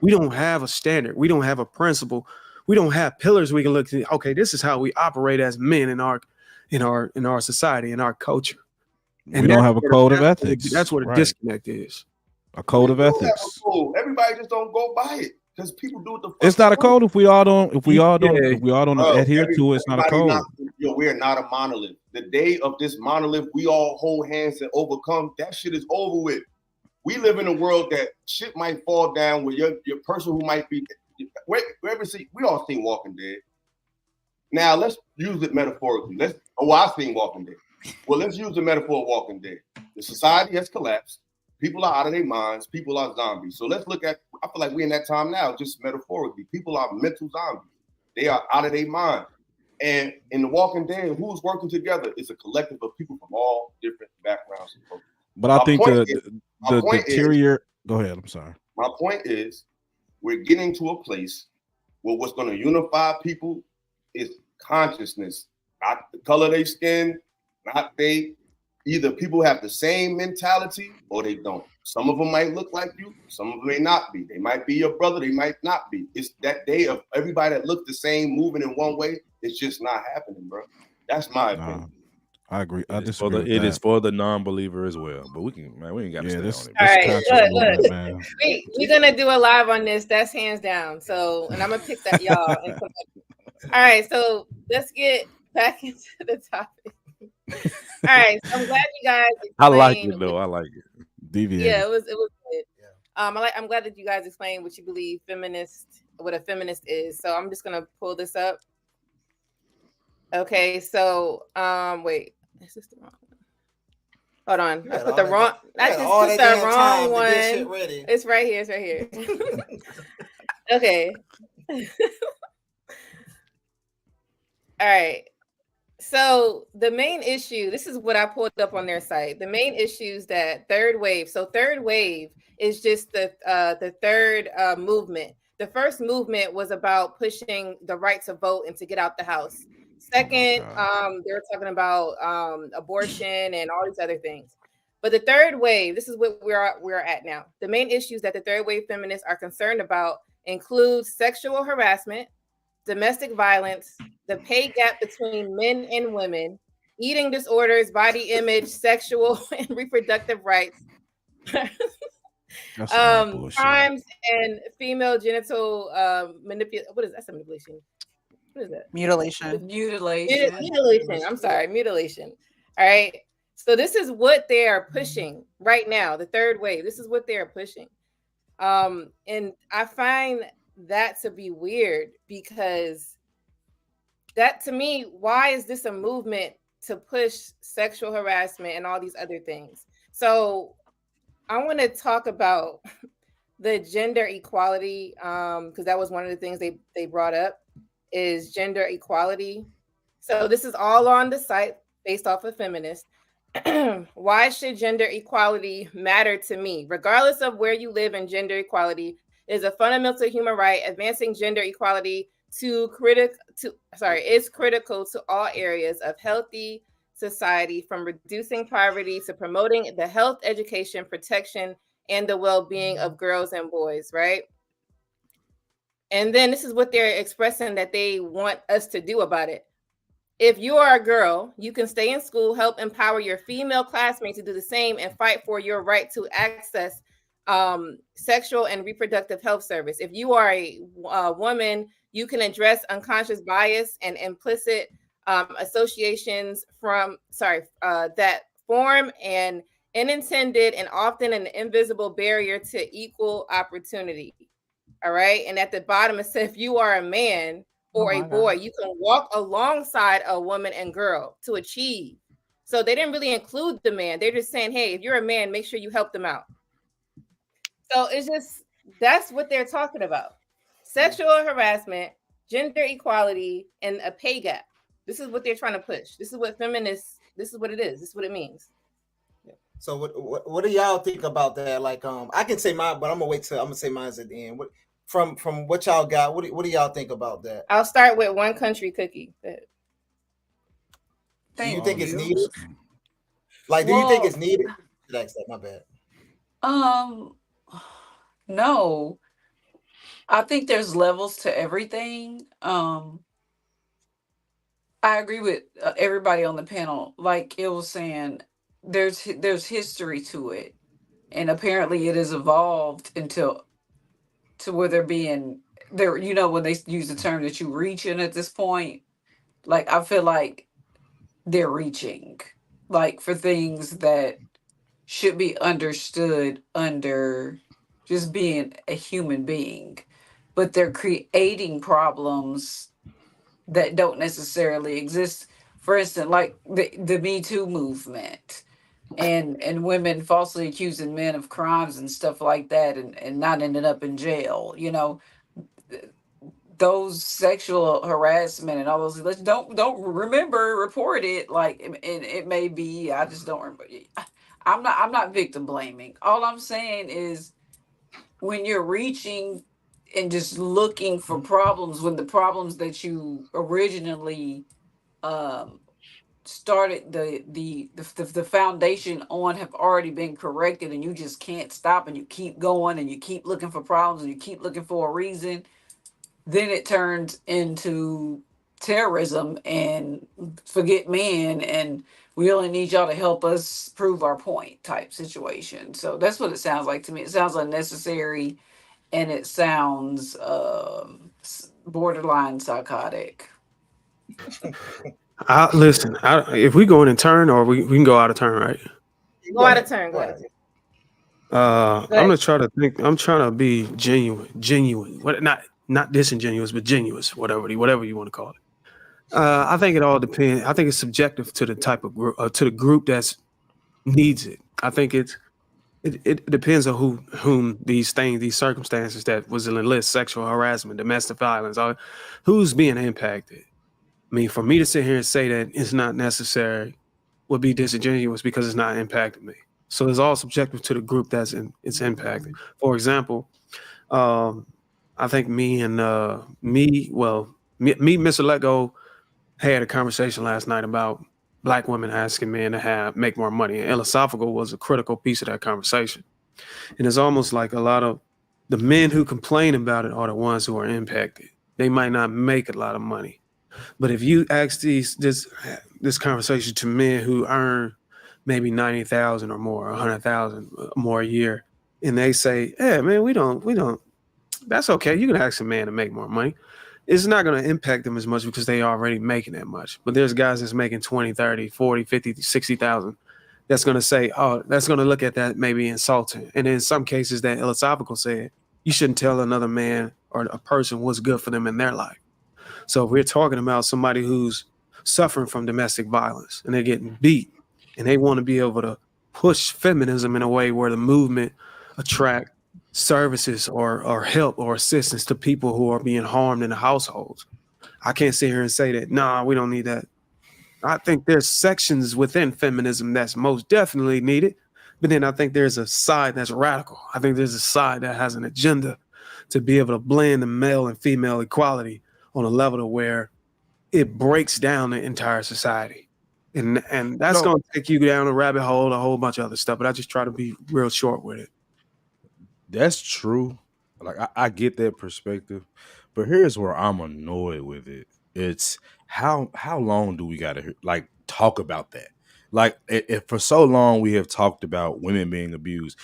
we don't have a standard. We don't have a principle. We don't have pillars we can look to. Okay, this is how we operate as men in our society, in our culture. We don't have a code of ethics. That's where the disconnect is. A code of ethics. Everybody just don't go by it because people do it. It's not a code if we all don't adhere to it. It's not a code. We're not a monolith. The day of this monolith, we all hold hands and overcome. That shit is over with. We live in a world that shit might fall down with your person who might be. We all seen Walking Dead. Now let's use it metaphorically. I've seen Walking Dead. Well, let's use the metaphor of Walking Dead. The society has collapsed. People are out of their minds. People are zombies. So let's look at, I feel like we're in that time now, just metaphorically. People are mental zombies. They are out of their mind. And in The Walking Dead, who's working together is a collective of people from all different backgrounds. But I think the interior. Go ahead. I'm sorry. My point is, we're getting to a place where what's going to unify people is consciousness, not the color of their skin, not they. Either people have the same mentality or they don't. Some of them might look like you, some of them may not be. They might be your brother, they might not be. It's that day of everybody that looks the same, moving in one way. It's just not happening, bro. That's my opinion. I agree. I disagree. It is for the non-believer as well, but we ain't got to stay on it. All right, look. We're gonna do a live on this. That's hands down. So, and I'm gonna pick that y'all. All right, so let's get back into the topic. All right, so I'm glad you guys. I like it though. I like it. Deviate. Yeah, it was good. I'm glad that you guys explained what you believe what a feminist is. So I'm just gonna pull this up. Okay, so wait, is this the wrong one? Hold on, I put the wrong. I just put the wrong one. It's right here. It's right here. Okay. All right. So the main issue, this is what I pulled up on their site. The main issue is that third wave. So third wave is just the third movement. The first movement was about pushing the right to vote and to get out the house. Second, they were talking about abortion and all these other things. But the third wave, this is what we're at now. The main issues that the third wave feminists are concerned about include sexual harassment, domestic violence, the pay gap between men and women, eating disorders, body image, sexual and reproductive rights, crimes and female genital manipulation. What is that? Manipulation. What is that? Mutilation. Mutilation. I'm sorry, mutilation. All right. So this is what they are pushing right now, the third wave. This is what they are pushing. And I find that to be weird, because that, to me, why is this a movement to push sexual harassment and all these other things? So I want to talk about the gender equality, because that was one of the things they brought up, is gender equality. So this is all on the site based off of Feminist. Why should gender equality matter to me? Regardless of where you live, in gender equality is a fundamental human right. Advancing gender equality is critical to all areas of healthy society, from reducing poverty to promoting the health, education, protection, and the well-being of girls and boys, right? And then this is what they're expressing that they want us to do about it. If you are a girl, you can stay in school, help empower your female classmates to do the same, and fight for your right to access sexual and reproductive health service. If you are a woman, you can address unconscious bias and implicit associations that form an unintended and often an invisible barrier to equal opportunity. All right. And at the bottom, it says, if you are a man or a boy, you can walk alongside a woman and girl to achieve. So they didn't really include the man. They're just saying, hey, if you're a man, make sure you help them out. So it's just, that's what they're talking about. Sexual harassment, gender equality, and a pay gap. This is what they're trying to push. This is what feminists, this is what it is. This is what it means. So what do y'all think about that? Like, I can say mine, but I'm gonna say mine's at the end. From what y'all got, what do y'all think about that? I'll start with one country cookie. Do you think it's needed? Like, do you think it's needed? That's my bad. No. I think there's levels to everything. I agree with everybody on the panel. Like it was saying, there's history to it, and apparently it has evolved to where they're being there. You know, when they use the term that you reaching at this point, like I feel like they're reaching, like for things that should be understood under just being a human being, but they're creating problems that don't necessarily exist. For instance, like the Me Too movement and women falsely accusing men of crimes and stuff like that, and not ending up in jail. You know, those sexual harassment and all those. Don't remember, report it. Like it may be. I just don't remember. I'm not victim blaming. All I'm saying is, when you're reaching and just looking for problems, when the problems that you originally started the foundation on have already been corrected, and you just can't stop, and you keep going, and you keep looking for problems, and you keep looking for a reason, then it turns into terrorism and forget man, and we only need y'all to help us prove our point type situation. So that's what it sounds like to me. It sounds unnecessary, and it sounds borderline psychotic. Listen, if we going in turn, or we can go out of turn, right? Go out of turn. Go ahead. I'm gonna try to think. I'm trying to be genuine. What not disingenuous, but genuous. Whatever you want to call it. I think it all depends. I think it's subjective to the type of group, to the group that's needs it. I think it depends on whom these circumstances that was in the list: sexual harassment, domestic violence, who's being impacted. I mean, for me to sit here and say that it's not necessary would be disingenuous, because it's not impacting me. So it's all subjective to the group it's impacting. For example, I think Mr. Lego had a conversation last night about Black women asking men to make more money. And philosophical was a critical piece of that conversation. And it's almost like a lot of the men who complain about it are the ones who are impacted. They might not make a lot of money. But if you ask this conversation to men who earn maybe 90,000 or more, 100,000 more a year, and they say, "Yeah, man, we don't. That's okay. You can ask a man to make more money." It's not going to impact them as much because they already making that much. But there's guys that's making 20, 30, 40, 50, 60,000 that's going to say, oh, that's going to look at that maybe insulting. And in some cases, that philosophical said, you shouldn't tell another man or a person what's good for them in their life. So if we're talking about somebody who's suffering from domestic violence and they're getting beat and they want to be able to push feminism in a way where the movement attract services or help or assistance to people who are being harmed in the households. I can't sit here and say that, nah, we don't need that. I think there's sections within feminism that's most definitely needed, but then I think there's a side that's radical. I think there's a side that has an agenda to be able to blend the male and female equality on a level to where it breaks down the entire society. And that's going to take you down a rabbit hole, a whole bunch of other stuff, but I just try to be real short with it. That's true. Like I get that perspective, but here's where I'm annoyed with it. It's how long do we gotta like talk about that? Like if for so long we have talked about women being abused.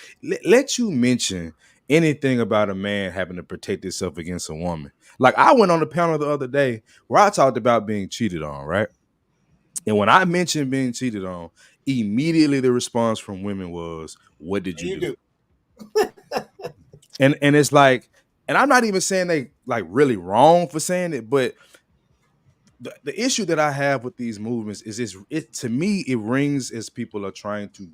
Let you mention anything about a man having to protect himself against a woman. Like I went on the panel the other day where I talked about being cheated on, right? And when I mentioned being cheated on, immediately the response from women was, "What did you do?" And it's like, and I'm not even saying they like really wrong for saying it, but the issue that I have with these movements is it to me it rings as people are trying to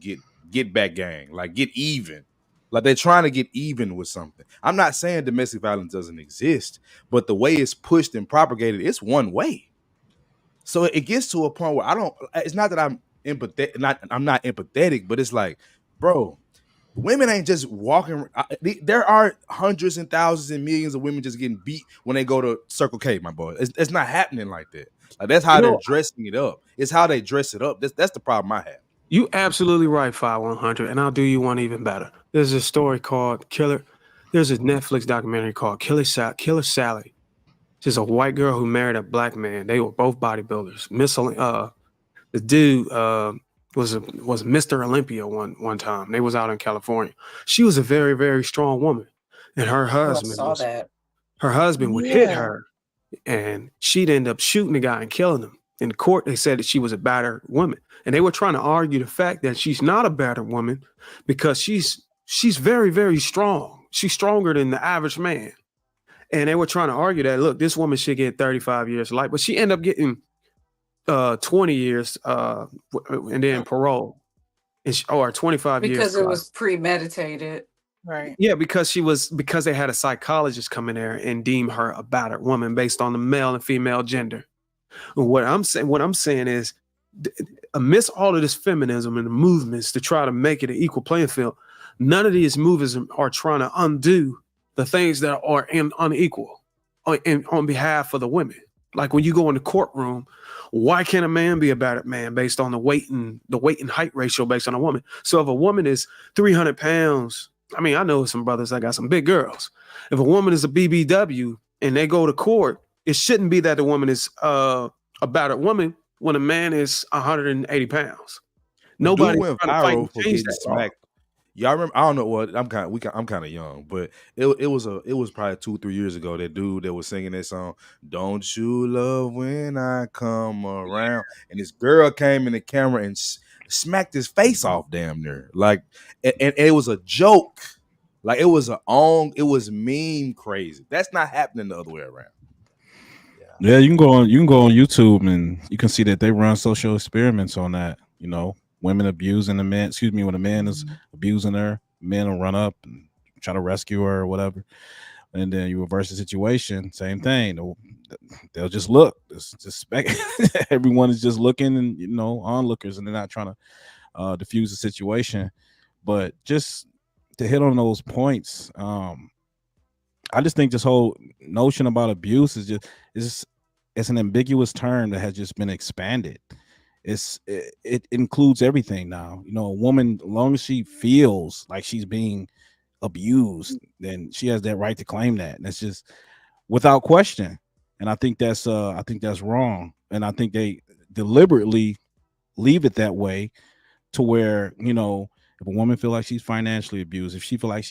get back gang, like get even. Like they're trying to get even with something. I'm not saying domestic violence doesn't exist, but the way it's pushed and propagated, it's one way. So it gets to a point where it's not that I'm empathetic, I'm not empathetic, but it's like, bro, women ain't just walking. There are hundreds and thousands and millions of women just getting beat when they go to Circle K, my boy. It's not happening like that. Like that's how they're dressing it up. It's how they dress it up. That's the problem I have. You absolutely right, 5100, and I'll do you one even better. There's a story called Killer. There's a Netflix documentary called Killer Sally. She's a white girl who married a black man. They were both bodybuilders. The dude was Mr. Olympia one time. They was out in California. She was a very, very strong woman, and her husband would hit her, and she'd end up shooting the guy and killing him. In court, they said that she was a battered woman, and they were trying to argue the fact that she's not a battered woman because she's very, very strong. She's stronger than the average man, and they were trying to argue that, look, this woman should get 35 years to life, but she ended up getting 20 years and then parole, or 25 years because it was premeditated. Right. Yeah, because they had a psychologist come in there and deem her a battered woman based on the male and female gender. And what I'm saying is, amidst all of this feminism and the movements to try to make it an equal playing field, none of these movements are trying to undo the things that are unequal on behalf of the women. Like when you go in the courtroom, why can't a man be a battered man based on the weight and height ratio based on a woman? So if a woman is 300 pounds, I mean, I know some brothers that got some big girls. If a woman is a BBW and they go to court, it shouldn't be that the woman is a battered woman when a man is 180 pounds. Nobody went viral for getting smacked. Y'all remember? I don't know what I'm kind of young, but it was probably 2-3 years ago. That dude that was singing that song, "Don't You Love When I Come Around," and this girl came in the camera and smacked his face off, damn near. Like, and it was a joke. Like it was meme crazy. That's not happening the other way around. Yeah, you can go on YouTube and you can see that they run social experiments on that. You know, women abusing a man. Excuse me, when a man is abusing her, men will run up and try to rescue her or whatever. And then you reverse the situation, same thing. They'll just look. Everyone is just looking, and onlookers, and they're not trying to diffuse the situation. But just to hit on those points, I just think this whole notion about abuse is it's an ambiguous term that has just been expanded. It includes everything now. A woman, as long as she feels like she's being abused, then she has that right to claim that. And that's just without question. And I think that's wrong. And I think they deliberately leave it that way to where, if a woman feel like she's financially abused, if she feel like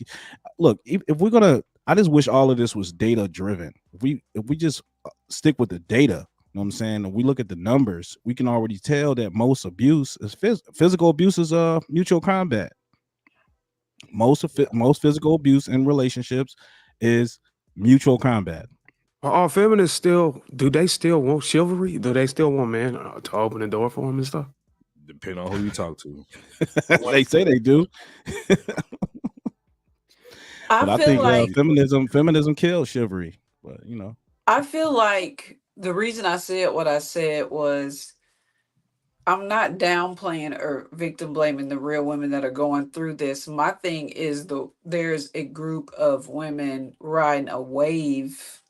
if we're gonna, I just wish all of this was data driven. If we just stick with the data, know what I'm saying? We look at the numbers, we can already tell that most abuse is physical abuse is mutual combat. Most physical abuse in relationships is mutual combat. Are feminists do they still want chivalry? Do they still want men to open the door for them and stuff? Depending on who you talk to. They say they do. But I feel think like feminism kills chivalry. But I feel like the reason I said what I said was I'm not downplaying or victim blaming the real women that are going through this. My thing is there's a group of women riding a wave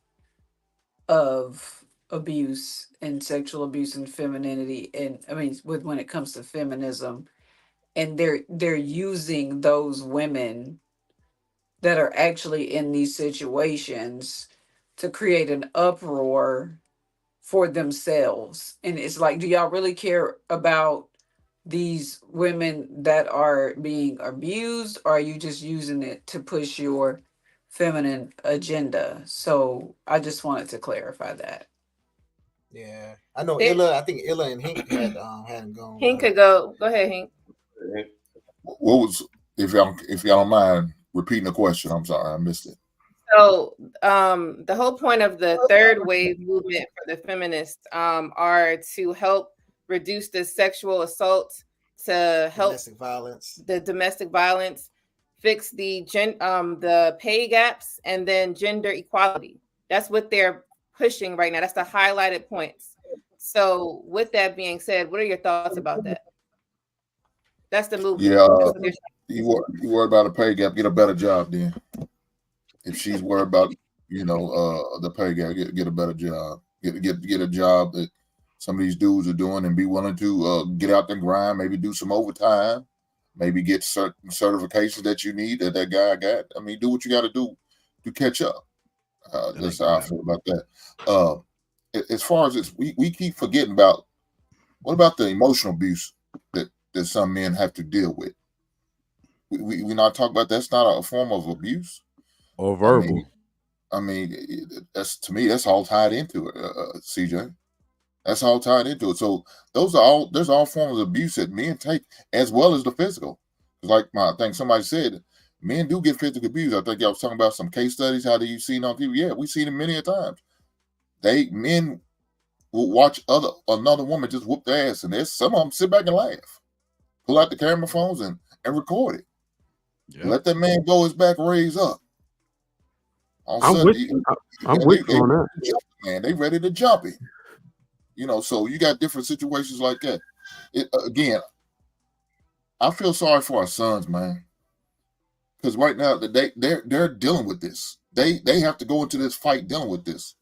of abuse and sexual abuse and femininity, and I mean when it comes to feminism, and they're using those women that are actually in these situations to create an uproar for themselves. And it's like, do y'all really care about these women that are being abused, or are you just using it to push your feminine agenda? So I just wanted to clarify that. Yeah, I know Illa. I think Illa and Hink hadn't gone. Hink could go. Go ahead, Hink. What was, if y'all don't mind repeating the question? I'm sorry, I missed it. So the whole point of the third wave movement for the feminists are to help reduce the sexual assault, to help domestic violence, fix the pay gaps, and then gender equality. That's what they're pushing right now. That's the highlighted points. So with that being said, what are your thoughts about that? That's the movement. Yeah, you worry about a pay gap, get a better job then. If she's worried about, the pay gap, get a better job. Get a job that some of these dudes are doing, and be willing to get out there and grind, maybe do some overtime, maybe get certain certifications that you need that guy got. I mean, do what you got to do to catch up. That's how I feel about that. As far as this, we keep forgetting about, what about the emotional abuse that some men have to deal with? We not talk about that's not a form of abuse or verbal. I mean, that's, to me, that's all tied into it, CJ. That's all tied into it. So there's all forms of abuse that men take, as well as the physical. Like I think somebody said, men do get physical abuse. I think y'all was talking about some case studies. How do you see on TV? Yeah, we've seen it many a times. Men will watch another woman just whoop their ass, and some of them sit back and laugh, pull out the camera phones and record it. Yep. Let that man go, his back raised up. I'm with you on that. Man, they ready to jump it. So you got different situations like that. Again, I feel sorry for our sons, man, because right now they're dealing with this. They have to go into this fight dealing with this.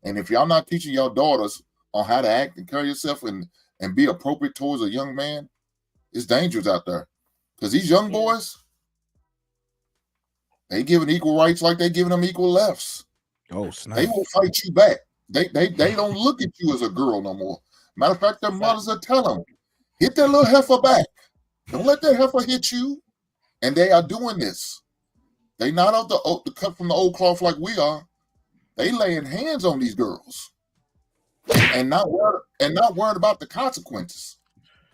And if y'all not teaching your daughters on how to act and carry yourself and be appropriate towards a young man, it's dangerous out there. Because these young boys, they giving equal rights like they giving them equal lefts. Oh, snap. They will fight you back. They don't look at you as a girl no more. Matter of fact, their mothers will tell them, hit that little heifer back. Don't let that heifer hit you. And they are doing this. They not out the cut from the old cloth like we are. They laying hands on these girls and not worried about the consequences.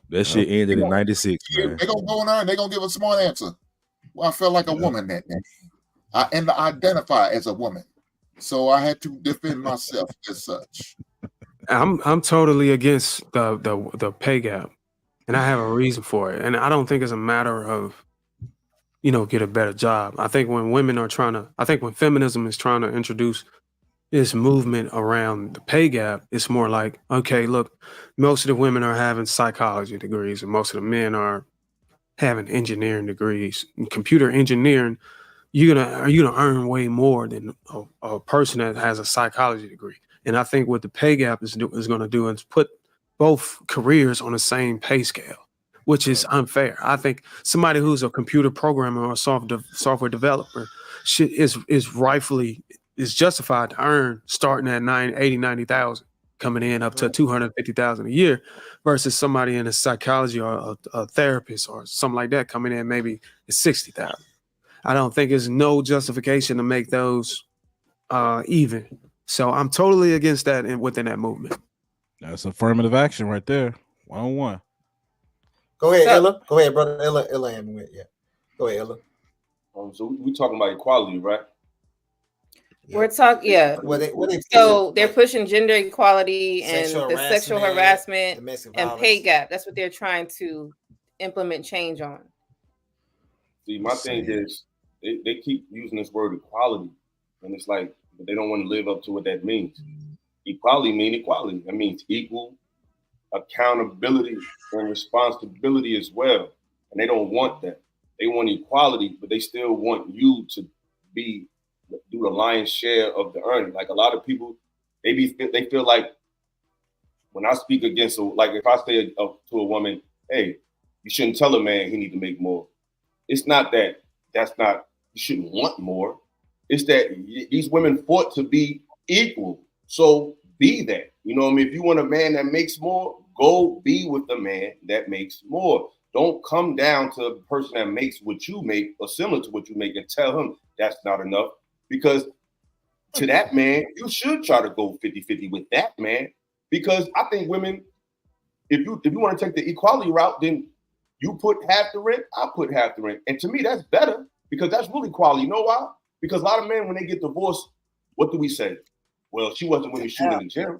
That shit ended in 96, man. They're gonna go in there and they're gonna give a smart answer. Well, I felt like a woman that day. And I identify as a woman. So I had to defend myself as such. I'm totally against the pay gap, and I have a reason for it. And I don't think it's a matter of, get a better job. I think when when feminism is trying to introduce this movement around the pay gap, it's more like, okay, look, most of the women are having psychology degrees, and most of the men are having engineering degrees. In computer engineering, you're gonna earn way more than a person that has a psychology degree. And I think what the pay gap is going to do is put both careers on the same pay scale, which is unfair. I think somebody who's a computer programmer or a software developer is justified to earn starting at 90,000, coming in up to 250,000 a year, versus somebody in a psychology or a therapist or something like that coming in maybe at 60,000. I don't think there's no justification to make those even. So I'm totally against that within that movement. That's affirmative action right there. 1-on-1. Go ahead, Ella. Go ahead, brother. Ella and went. Yeah. Go ahead, Ella. So we talking about equality, right? We're talking, yeah. So they're pushing gender equality and the sexual harassment and pay gap. That's what they're trying to implement change on. See, my thing is they keep using this word equality, and it's like, but they don't want to live up to what that means. Equality means equality. That means equal accountability and responsibility as well. And they don't want that. They want equality, but they still want you to do the lion's share of the earning. Like a lot of people, they feel like when I speak against, like if I say to a woman, hey, you shouldn't tell a man he need to make more. It's not that you shouldn't want more. It's that these women fought to be equal. So be that. You know what I mean? If you want a man that makes more, go be with the man that makes more. Don't come down to a person that makes what you make or similar to what you make and tell him that's not enough. Because to that man, you should try to go 50-50 with that man. Because I think women, if you want to take the equality route, then you put half the rent, I put half the rent. And to me, that's better because that's really equality. You know why? Because a lot of men, when they get divorced, what do we say? Well, she wasn't really shooting in the gym.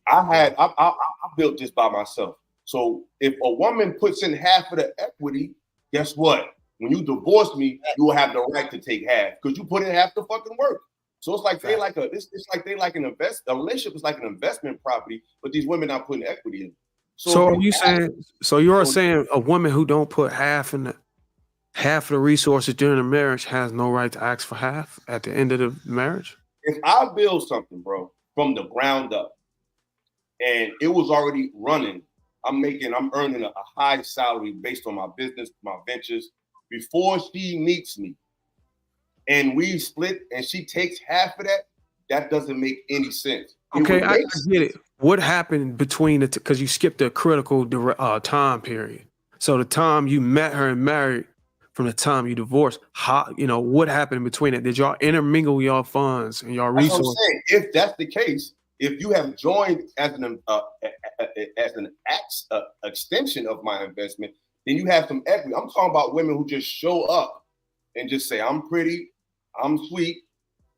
I built this by myself. So if a woman puts in half of the equity, guess what? When you divorce me, you will have the right to take half because you put in half the fucking work. So it's like a relationship is like an investment property, but these women not putting equity in. So are you saying? So you're saying a woman who don't put half of the resources during the marriage has no right to ask for half at the end of the marriage? If I build something, bro, from the ground up, and it was already running, I'm earning a high salary based on my business, my ventures. Before she meets me, and we split, and she takes half of that, that doesn't make any sense. Okay, I get it. What happened between because you skipped a critical time period. So the time you met her and married from the time you divorced, what happened between it? Did y'all intermingle y'all funds and y'all resources? That's what I'm saying. If that's the case, if you have joined as an extension of my investment, then you have some equity. I'm talking about women who just show up and just say, I'm pretty, I'm sweet,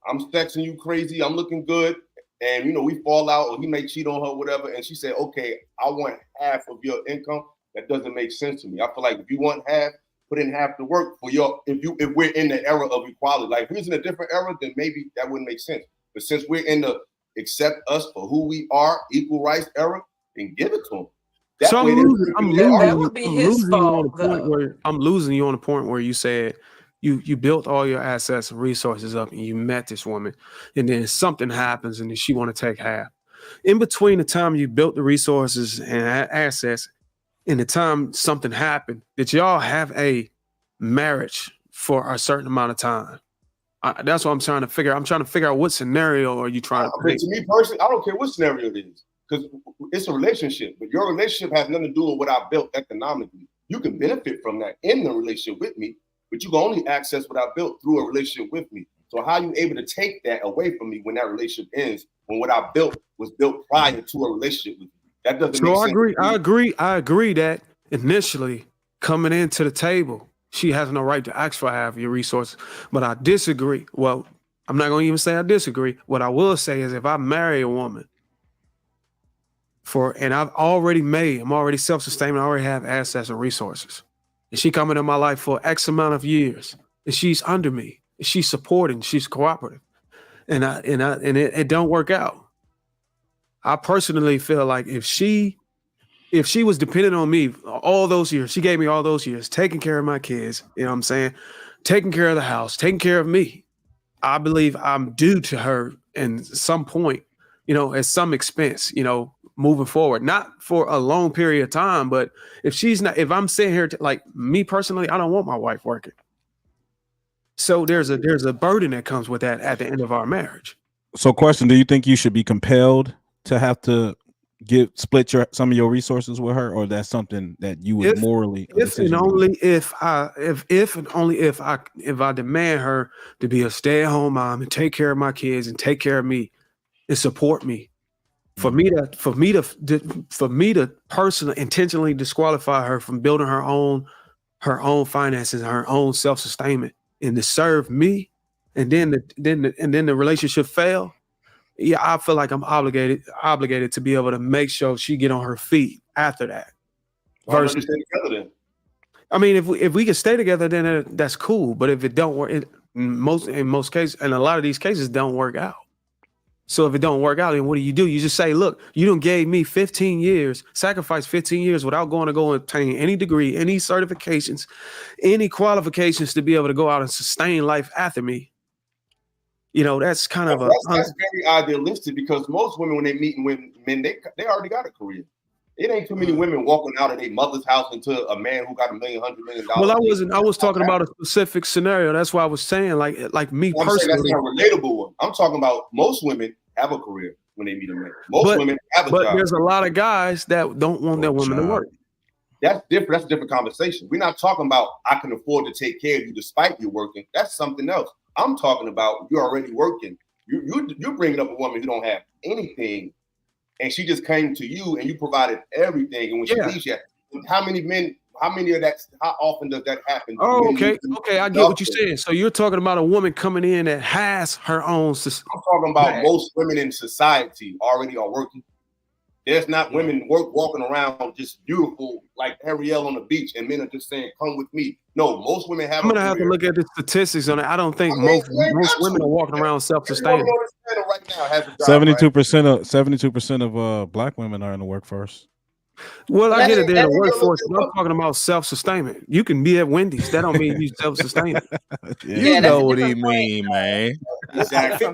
I'm sexing you crazy, I'm looking good. And, we fall out or he may cheat on her, whatever. And she said, okay, I want half of your income. That doesn't make sense to me. I feel like if you want half, put in half the work for if we're in the era of equality. Like if we're in a different era, then maybe that wouldn't make sense. But since we're in the accept us for who we are, equal rights era, then give it to them. So I'm losing you on the point where you said you built all your assets and resources up and you met this woman and then something happens and then she want to take half. In between the time you built the resources and assets and the time something happened, did y'all have a marriage for a certain amount of time? That's what I'm trying to figure out. I'm trying to figure out what scenario are you trying to pick? To me personally, I don't care what scenario it is. Because it's a relationship, but your relationship has nothing to do with what I built economically. You can benefit from that in the relationship with me, but you can only access what I built through a relationship with me. So how are you able to take that away from me when that relationship ends, when what I built was built prior to a relationship with you? That doesn't make sense. I agree that initially coming into the table, she has no right to ask for half of your resources, but I disagree. Well, I'm not going to even say I disagree. What I will say is if I marry a woman, I'm already self-sustaining, I already have assets and resources. And she come into my life for X amount of years. And she's under me. And she's supporting, she's cooperative. And it don't work out. I personally feel like if she was dependent on me all those years, she gave me all those years, taking care of my kids, you know what I'm saying? Taking care of the house, taking care of me. I believe I'm due to her in some point, at some expense, moving forward, not for a long period of time, but if I'm sitting here, like me personally, I don't want my wife working. So there's a burden that comes with that at the end of our marriage. So question, do you think you should be compelled to have to split some of your resources with her, or that's something that you would morally? If and only if I demand her to be a stay-at-home mom and take care of my kids and take care of me and support me For me to personally intentionally disqualify her from building her own finances, her own self-sustainment, and to serve me, and then the relationship fail. Yeah, I feel like I'm obligated to be able to make sure she get on her feet after that. Why don't you stay together then? I mean, if we can stay together, then that's cool. But if it don't work, in most cases, and a lot of these cases don't work out. So if it don't work out, then what do? You just say, look, you done gave me 15 years, sacrificed 15 years without going to go and obtain any degree, any certifications, any qualifications to be able to go out and sustain life after me. You know, that's kind of that's very idealistic, because most women, when they meet with men, they already got a career. It ain't too many women walking out of their mother's house into a man who got $100 million. Well, I was talking about a specific scenario. That's why I was saying, like me personally. That's not a relatable one. I'm talking about most women have a career when they meet a man. Most women have a job. But there's a lot of guys that don't want their women to work. That's different. That's a different conversation. We're not talking about I can afford to take care of you despite you working. That's something else. I'm talking about you're already working. You're bringing up a woman who don't have anything, and she just came to you and you provided everything. And when she leaves you, how many of that? How often does that happen? Oh, okay, I get what you're saying. So you're talking about a woman coming in that has her own. I'm talking about most women in society already are working. There's not women walking around just beautiful like Ariel on the beach, and men are just saying, "Come with me." No, most women have. I'm gonna have to look at the statistics on it. I don't think most women are walking around self-sustaining. 72% of black women are in the workforce. Well, I get it. They're in the workforce. But I'm talking about self-sustainment. You can be at Wendy's. That don't mean you self-sustaining. You know what he mean, man. Exactly.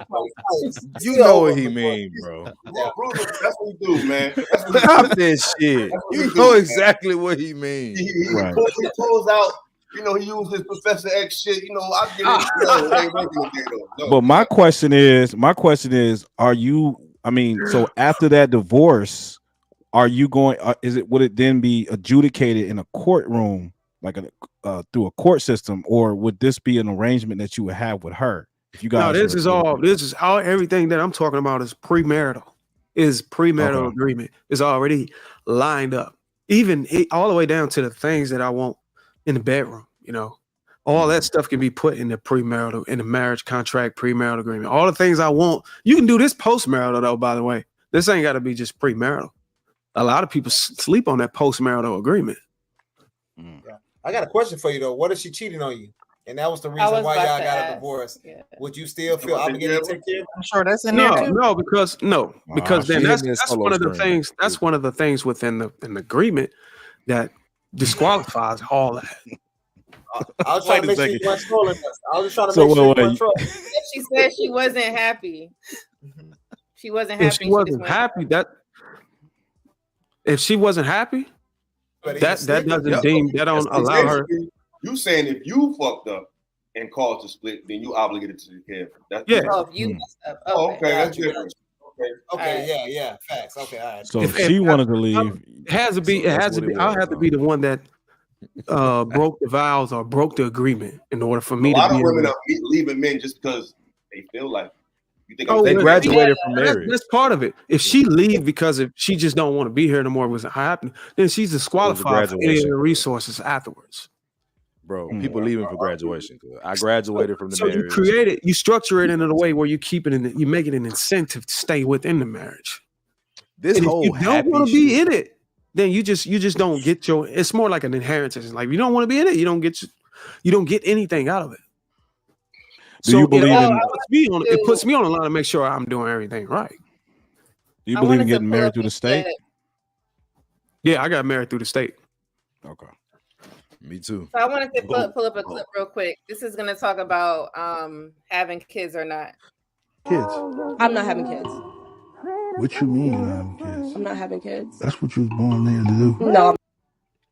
You know what he mean, bro. That's what we do, man. Stop this shit. You know exactly what he mean. He pulls out. You know, he used his Professor X shit. You know, I get it. But my question is, are you? I mean, so after that divorce, are you going? Would it then be adjudicated in a courtroom, like through a court system, or would this be an arrangement that you would have with her? If you guys, this is all. Everything that I'm talking about is premarital. Agreement is already lined up, even all the way down to the things that I want in the bedroom. You know, all that stuff can be put in the marriage contract, premarital agreement. All the things I want, you can do this postmarital though. By the way, this ain't got to be just premarital. A lot of people sleep on that postmarital agreement. Yeah. I got a question for you though. What if she cheating on you? And that was the reason why y'all got a divorce. Yeah. Would you still feel obligated to take care of it? I'm sure that's in there too. Because then that's one of the things. That's one of the things within the agreement that disqualifies all that. I was trying to make sure you weren't trolling us. I was just trying to make sure you weren't trolling. If she said she wasn't happy, she wasn't happy. If she wasn't happy, if she wasn't happy, that don't allow her. You saying if you fucked up and caused a split, then you obligated to take care of it. If you messed up. Okay, that's different. Okay, yeah, facts. Okay, all right. So if she wanted to leave, it has to be. I'll have to be the one that broke the vows or broke the agreement in order for me to be. A lot of women are leaving men just because they feel like. You think they graduated from marriage. That's part of it. If she leave because if she just don't want to be here no more, wasn't happening, then she's disqualified for any of the resources afterwards. Bro, people leaving for graduation. I graduated from the marriage. So you structure it in a way where you keep it in, you make it an incentive to stay within the marriage. This and whole if you don't want to be in it, then you just don't get your. It's more like an inheritance. Like if you don't want to be in it, you don't get anything out of it. Do you believe it puts me on a line to make sure I'm doing everything right. Do you believe in getting married through the state? Yeah, I got married through the state. Okay. Me too. So I wanted to pull up a clip real quick. This is going to talk about having kids or not. Kids. I'm not having kids. What you mean you're not having kids? I'm not having kids. That's what you was born there to do. No,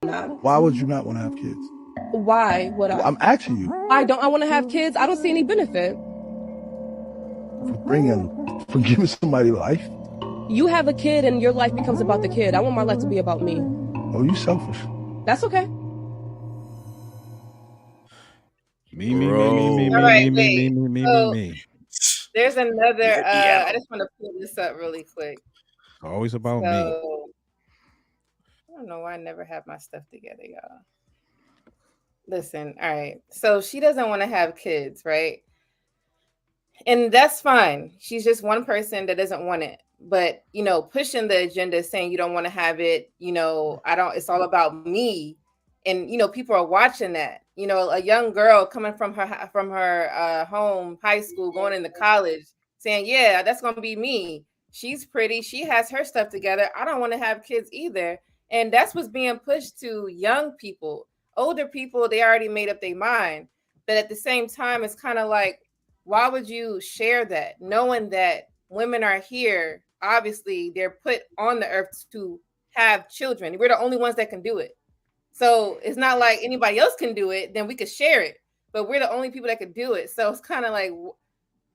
I'm not. Why would you not want to have kids? Why would I? I'm asking you. I want to have kids. I don't see any benefit. For giving somebody life? You have a kid and your life becomes about the kid. I want my life to be about me. Oh, you selfish. That's okay. Me. There's another. I just want to pull this up really quick. always about me. So I don't know why I never have my stuff together, y'all. Listen, all right. So she doesn't want to have kids, right? And that's fine. She's just one person that doesn't want it. But, you know, pushing the agenda saying you don't want to have it, you know, it's all about me. And, you know, people are watching that. You know, a young girl coming from her home, high school, going into college, saying, yeah, that's going to be me. She's pretty. She has her stuff together. I don't want to have kids either. And that's what's being pushed to young people. Older people, they already made up their mind. But at the same time, it's kind of like, why would you share that, knowing that women are here? Obviously, they're put on the earth to have children. We're the only ones that can do it. So it's not like anybody else can do it, then we could share it. But we're the only people that could do it. So it's kind of like,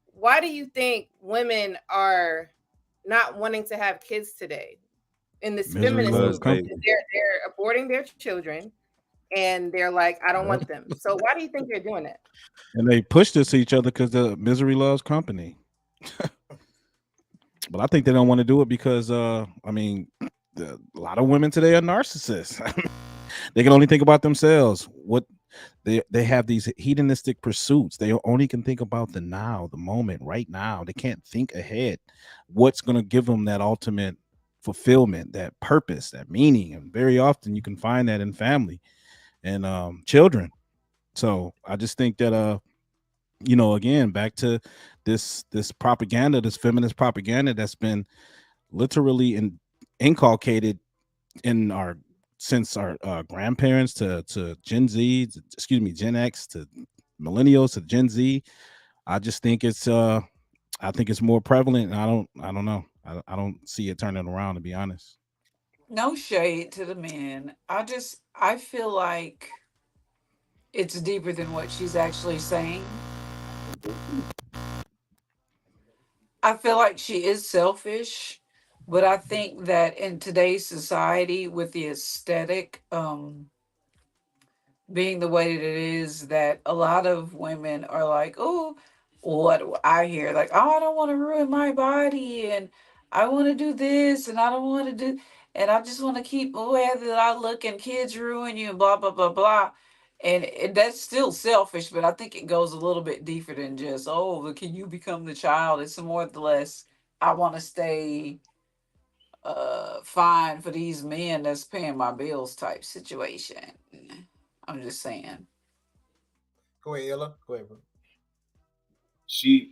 why do you think women are not wanting to have kids today in this feminist movement? They're aborting their children, and they're like, I don't want them. So why do you think they're doing that? And they push this to each other because the misery loves company. But I think they don't want to do it because, I mean, a lot of women today are narcissists. They can only think about themselves. What they have these hedonistic pursuits. They only can think about the now, the moment, right now. They can't think ahead. What's going to give them that ultimate fulfillment, that purpose, that meaning? And very often you can find that in family and children. So I just think that you know, again, back to this propaganda, this feminist propaganda that's been literally inculcated in since our grandparents to Gen Z, Gen X to millennials to Gen Z. I just think it's more prevalent, and I don't know. I don't see it turning around, to be honest. No shade to the men. I feel like it's deeper than what she's actually saying. I feel like she is selfish, but I think that in today's society, with the aesthetic being the way that it is, that a lot of women are like, oh, what I hear, like, oh, I don't want to ruin my body, and I want to do this, and I don't want to do, and I just want to keep the way that I look, and kids ruin you, and blah blah blah blah. And that's still selfish, but I think it goes a little bit deeper than just, oh, can you become the child? It's more or less, I want to stay fine for these men that's paying my bills type situation. I'm just saying. Go ahead, Ella. Go ahead, bro.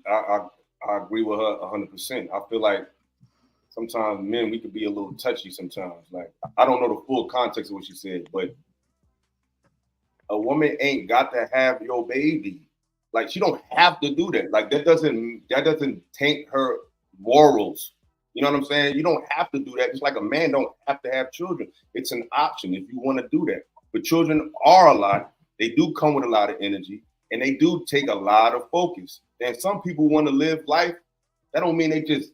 I agree with her 100%. I feel like sometimes men, we could be a little touchy sometimes. Like, I don't know the full context of what she said, but a woman ain't got to have your baby. Like, she don't have to do that. Like, that doesn't taint her morals. You know what I'm saying? You don't have to do that. Just like a man don't have to have children. It's an option if you want to do that. But children are a lot. They do come with a lot of energy, and they do take a lot of focus. And some people want to live life. That don't mean they just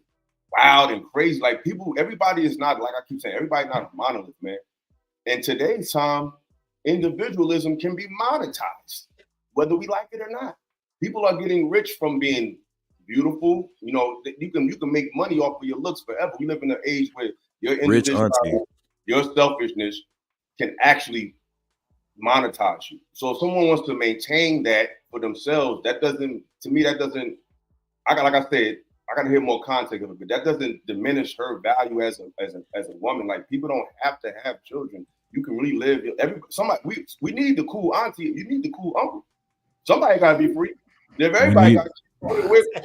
wild and crazy. Like, everybody is not, like I keep saying, everybody not a monolith, man. In today's time, individualism can be monetized, whether we like it or not. People are getting rich from being beautiful. You know, you can make money off of your looks forever. We live in an age where your individuality, your selfishness can actually monetize you. So if someone wants to maintain that for themselves, like I said, I gotta hear more context of it, but that doesn't diminish her value as a woman. Like, people don't have to have children. You can really live. We need the cool auntie. You need the cool uncle. Somebody gotta be free. If everybody got, who gonna hang with the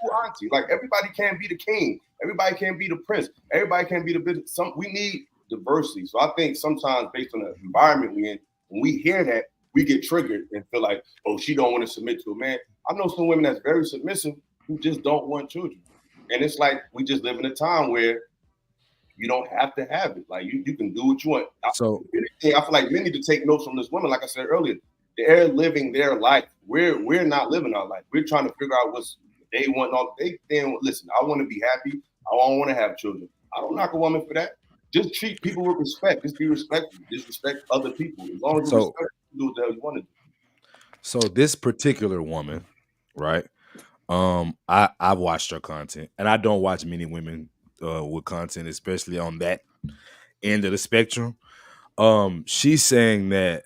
cool auntie? Like, everybody can't be the king. Everybody can't be the prince. Everybody can't be the business. We need diversity. So I think sometimes, based on the environment we're in, when we hear that, we get triggered and feel like, oh, she don't want to submit to a man. I know some women that's very submissive who just don't want children. And it's like, we just live in a time where you don't have to have it. Like, you can do what you want. So I feel like men need to take notes from this woman. Like I said earlier, they're living their life. We're not living our life. We're trying to figure out what's they want. Listen, I want to be happy. I don't want to have children. I don't knock a woman for that. Just treat people with respect. Just be respectful. Just respect other people. As long as you respect, you do what the hell you want to do. So this particular woman, right? I've watched her content, and I don't watch many women with content, especially on that end of the spectrum. She's saying that,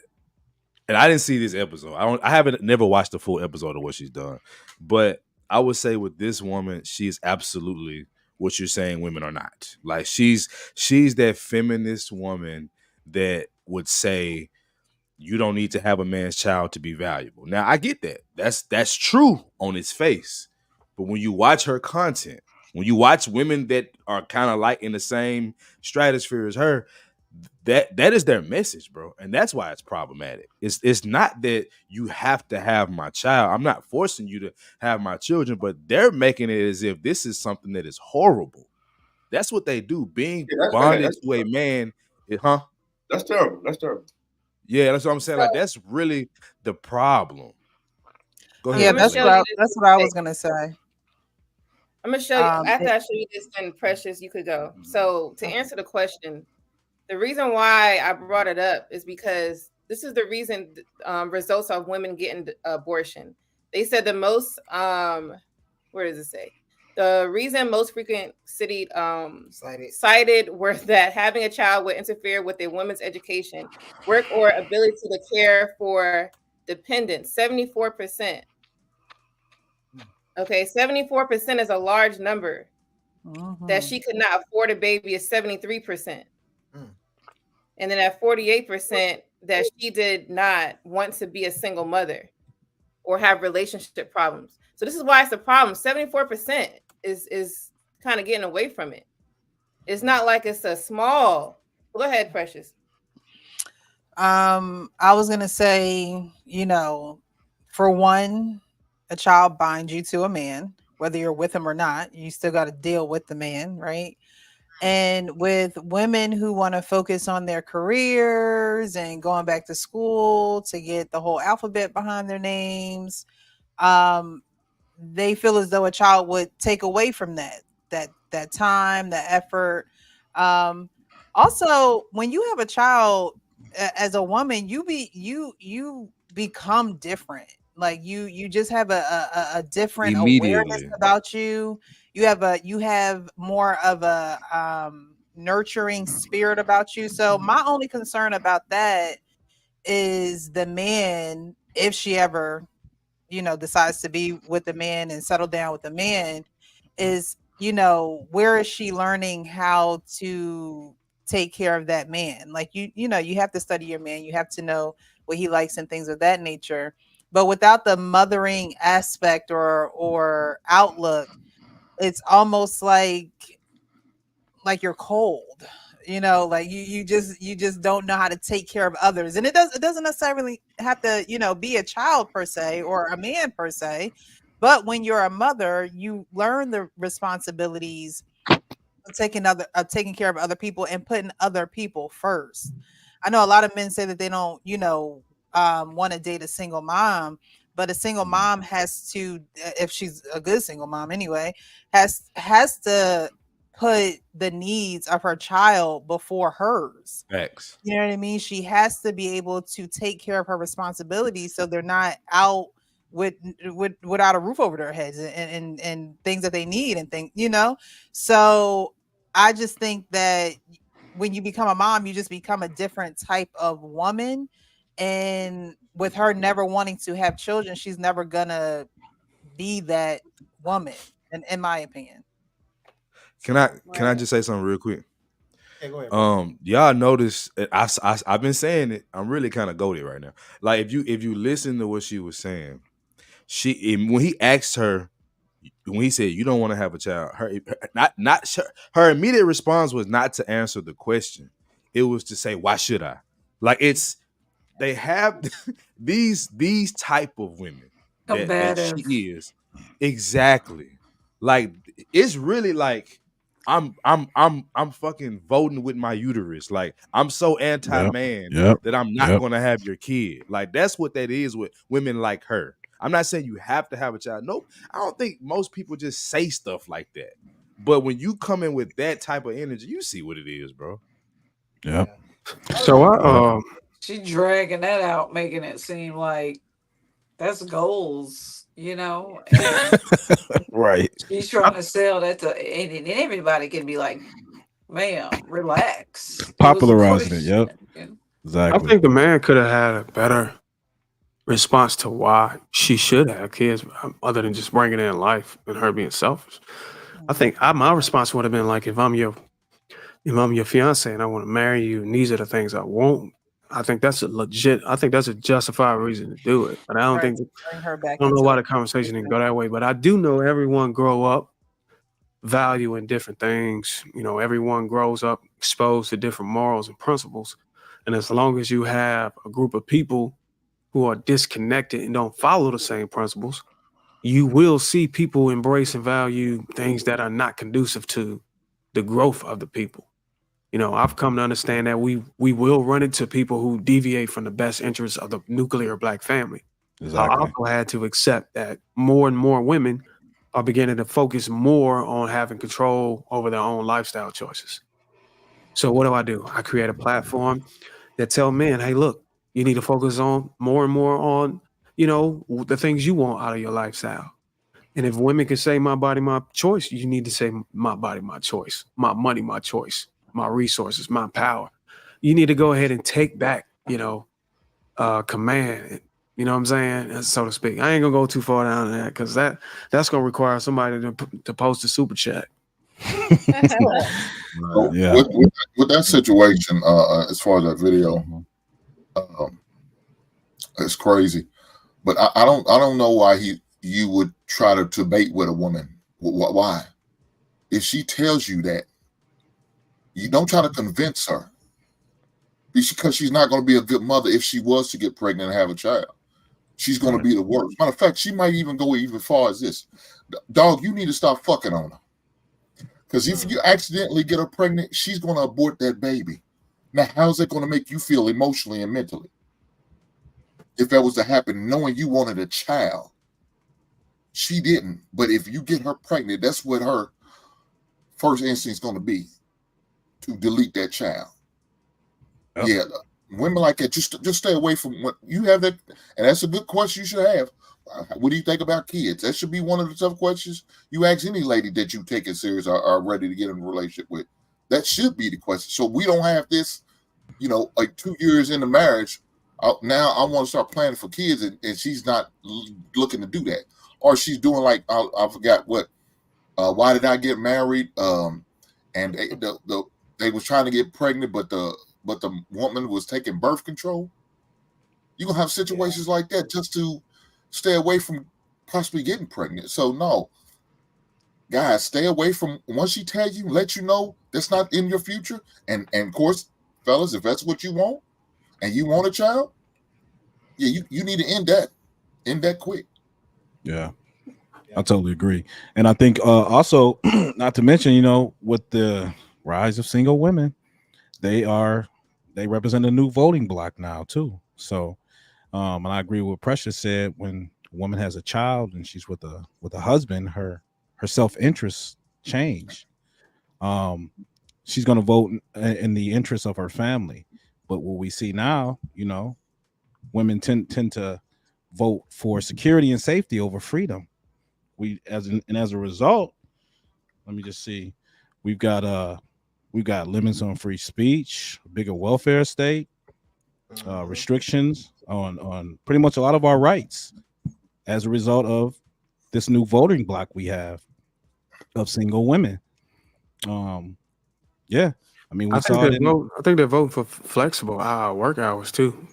and I didn't see this episode. I haven't never watched the full episode of what she's done, but I would say with this woman, she is absolutely what you're saying women are not. Like she's that feminist woman that would say you don't need to have a man's child to be valuable. Now I get that. That's true on its face. But when you watch her content, when you watch women that are kind of like in the same stratosphere as her, that is their message, bro. And that's why it's problematic. It's not that you have to have my child. I'm not forcing you to have my children, but they're making it as if this is something that is horrible. That's what they do. Being bonded to a man, That's terrible. That's terrible. Yeah, that's what I'm saying. Like that's really the problem. Go ahead. Yeah, that's what I was gonna say. I'm gonna show you after I show you this, then Precious, you could go. So to answer the question, the reason why I brought it up is because this is the reason results of women getting abortion. They said the most where does it say? The reason most frequent cited were that having a child would interfere with a woman's education, work, or ability to care for dependents. 74%. Okay, 74% is a large number. That she could not afford a baby is 73%. And then at 48%, that she did not want to be a single mother or have relationship problems. So this is why it's a problem. 74% is kind of getting away from it. It's not like it's a small. Go ahead, Precious. I was gonna say, for one, a child binds you to a man, whether you're with him or not. You still got to deal with the man, right? And with women who want to focus on their careers and going back to school to get the whole alphabet behind their names, they feel as though a child would take away from that time, the effort. Also, when you have a child as a woman, you become different. Like you just have a different awareness about you. You have more of a nurturing spirit about you. So my only concern about that is the man, if she ever decides to be with the man and settle down with the man, is where is she learning how to take care of that man? Like you have to study your man, you have to know what he likes and things of that nature. But without the mothering aspect or outlook, it's almost like you're cold. Like you just don't know how to take care of others. And it doesn't necessarily have to be a child per se or a man per se, but when you're a mother, you learn the responsibilities of taking care of other people and putting other people first. I know a lot of men say that they don't want to date a single mom, but a single mom has to, if she's a good single mom anyway, has to put the needs of her child before hers. Facts. You know what I mean? She has to be able to take care of her responsibilities so they're not out without a roof over their heads and things that they need and things, So I just think that when you become a mom, you just become a different type of woman. And with her never wanting to have children, she's never gonna be that woman, in my opinion. Can I just say something real quick? Yeah, go ahead. Y'all notice I've been saying it. I'm really kind of goated right now. Like if you listen to what she was saying, when he asked her, when he said you don't want to have a child, her immediate response was not to answer the question. It was to say, why should I? Like they have these type of women that she is. Exactly. Like it's really like I'm fucking voting with my uterus. Like I'm so anti-man that I'm not gonna have your kid. Like that's what that is with women like her. I'm not saying you have to have a child. Nope. I don't think most people just say stuff like that. But when you come in with that type of energy, you see what it is, bro. Yep. So she dragging that out, making it seem like that's goals. you know, and Right. she's trying to sell that to, and everybody can be like, ma'am, relax. It was a Popularizing it. question. Yep. I Exactly. think the man could have had a better response to why she should have kids, other than just bringing in life and her being selfish. I think my response would have been like, if I'm your fiance and I want to marry you, and these are the things I want. I think that's a justified reason to do it. But I don't Right. think, Bring her back I don't know into why the the conversation didn't go that way. But I do know everyone grow up valuing different things. You know, everyone grows up exposed to different morals and principles. And as long as you have a group of people who are disconnected and don't follow the same principles, you will see people embrace and value things that are not conducive to the growth of the people. You know, I've come to understand that we will run into people who deviate from the best interests of the nuclear Black family. I Exactly. also had to accept that more and more women are beginning to focus more on having control over their own lifestyle choices. So what do? I create a platform that tell men, hey, look, you need to focus on more and more on, you know, the things you want out of your lifestyle. And if women can say my body, my choice, you need to say my body, my choice, my money, my choice, my resources, my power. You need to go ahead and take back, you know, command, you know what I'm saying, so to speak. I ain't gonna go too far down that because that's gonna require somebody to post a super chat. So Yeah. with that situation, as far as that video, it's crazy. But I don't know why you would try to debate with a woman. Why? If she tells you that, you don't try to convince her, because she's not going to be a good mother. If she was to get pregnant and have a child, she's going to be the worst. Matter of fact, she might even go even far as this. Dog, you need to stop fucking on her. Because if you accidentally get her pregnant, she's going to abort that baby. Now, how's it going to make you feel emotionally and mentally? If that was to happen, knowing you wanted a child, she didn't. But if you get her pregnant, that's what her first instinct is going to be, to delete that child. Yep. Yeah, women like that, just stay away from what you have. That, and that's a good question you should have. What do you think about kids? That should be one of the tough questions you ask any lady that you take it serious or are ready to get in a relationship with. That should be the question. So we don't have this, you know, like 2 years into marriage. Now I want to start planning for kids, and she's not looking to do that, or she's doing like I forgot what. Why did I get married? And they was trying to get pregnant, but the woman was taking birth control. You're gonna have situations like that just to stay away from possibly getting pregnant. So no, guys, stay away from, once she tells you, let you know that's not in your future. And of course, fellas, if that's what you want and you want a child, yeah, you need to end that quick. Yeah. I totally agree. And I think also, not to mention, you know, with the rise of single women, they represent a new voting block now too. So and I agree with what Precious said. When a woman has a child and she's with a husband, her self-interest change. She's going to vote in the interest of her family. But what we see now, you know, women tend to vote for security and safety over freedom. As a result, let me just see, we've got limits on free speech, a bigger welfare state, restrictions on pretty much a lot of our rights as a result of this new voting block we have of single women. Yeah, I mean, I think they're voting for flexible work hours too.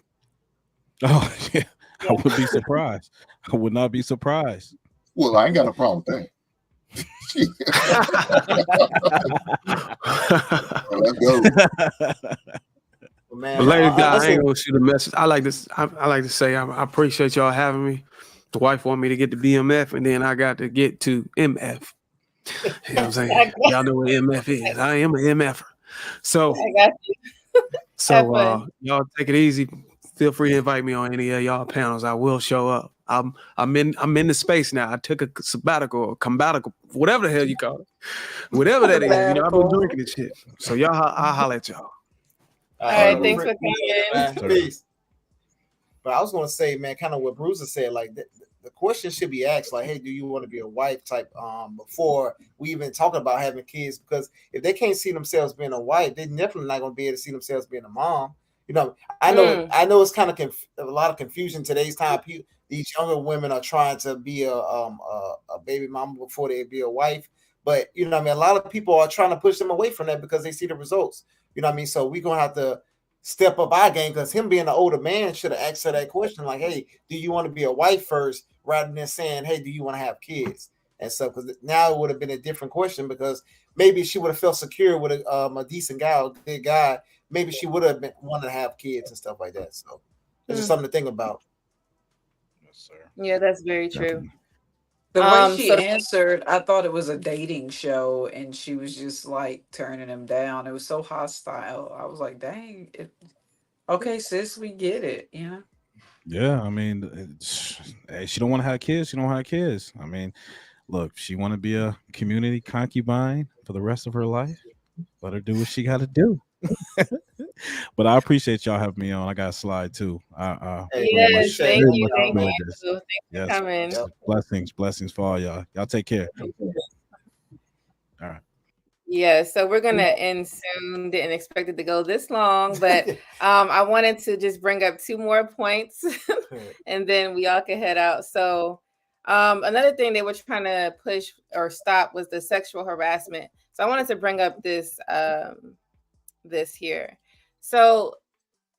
Oh yeah, I would be surprised. I would not be surprised. Well, I ain't got a problem with that. Let's go. Man, but ladies, I ain't gonna shoot a message. I like to say I appreciate y'all having me. The wife want me to get to BMF, and then I got to get to MF. You know what I'm saying? Y'all know what MF is. I am an MFer. So I got you. Y'all take it easy. Feel free to invite me on any of y'all panels. I will show up. I'm in the space now. I took a sabbatical or combatical, whatever the hell you call it. Whatever that is. You know, I've been drinking this shit. So y'all, I'll holler at y'all. All right, thanks for coming. Peace. But I was going to say, man, kind of what Bruiser said, like the question should be asked like, hey, do you want to be a wife type before we even talk about having kids? Because if they can't see themselves being a wife, they're definitely not going to be able to see themselves being a mom. You know, I know it's kind of a lot of confusion today's time. These younger women are trying to be a baby mama before they be a wife. But, you know what I mean? A lot of people are trying to push them away from that because they see the results. You know what I mean? So we're going to have to step up our game, because him being an older man should have asked her that question like, hey, do you want to be a wife first, rather than saying, hey, do you want to have kids? And so, because now it would have been a different question, because maybe she would have felt secure with a decent guy, a good guy. Maybe she would have wanted to have kids and stuff like that. So it's just something to think about. Yes, sir. Yeah, that's very true. The way she answered, I thought it was a dating show, and she was just like turning him down. It was so hostile. I was like, dang. Okay, sis, we get it. You know? Yeah, I mean, hey, she don't want to have kids. She don't have kids. I mean, look, she want to be a community concubine for the rest of her life. Let her do what she got to do. But I appreciate y'all having me on. I got a slide too. Yes, thank you. Thank you. Thanks yes, for coming. blessings for all y'all. Y'all take care. All right. Yeah, so we're gonna end soon. Didn't expect it to go this long, but I wanted to just bring up 2 more points, and then we all can head out. So another thing they were trying to push or stop was the sexual harassment. So I wanted to bring up this this here. So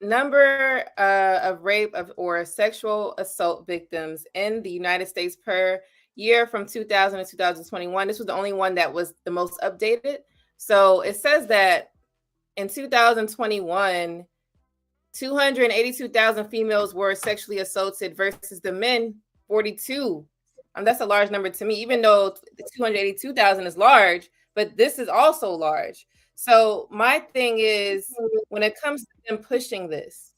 number of rape or sexual assault victims in the United States per year from 2000 to 2021. This was the only one that was the most updated. So it says that in 2021, 282,000 females were sexually assaulted versus the men 42. That's a large number to me, even though 282,000 is large, but this is also large. So my thing is, when it comes to them pushing this,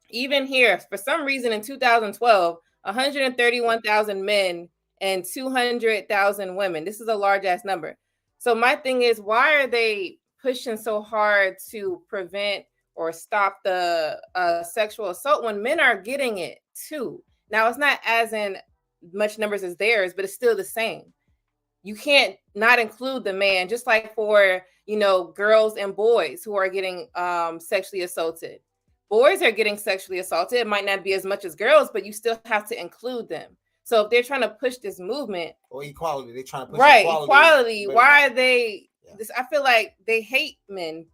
even here, for some reason in 2012, 131,000 men and 200,000 women. This is a large ass number. So my thing is, why are they pushing so hard to prevent or stop the sexual assault when men are getting it too? Now, it's not as in much numbers as theirs, but it's still the same. You can't not include the man, just like for, you know, girls and boys who are getting sexually assaulted. Boys are getting sexually assaulted. It might not be as much as girls, but you still have to include them. So if they're trying to push this movement or equality, they're trying to push equality. Why are they? This, I feel like they hate men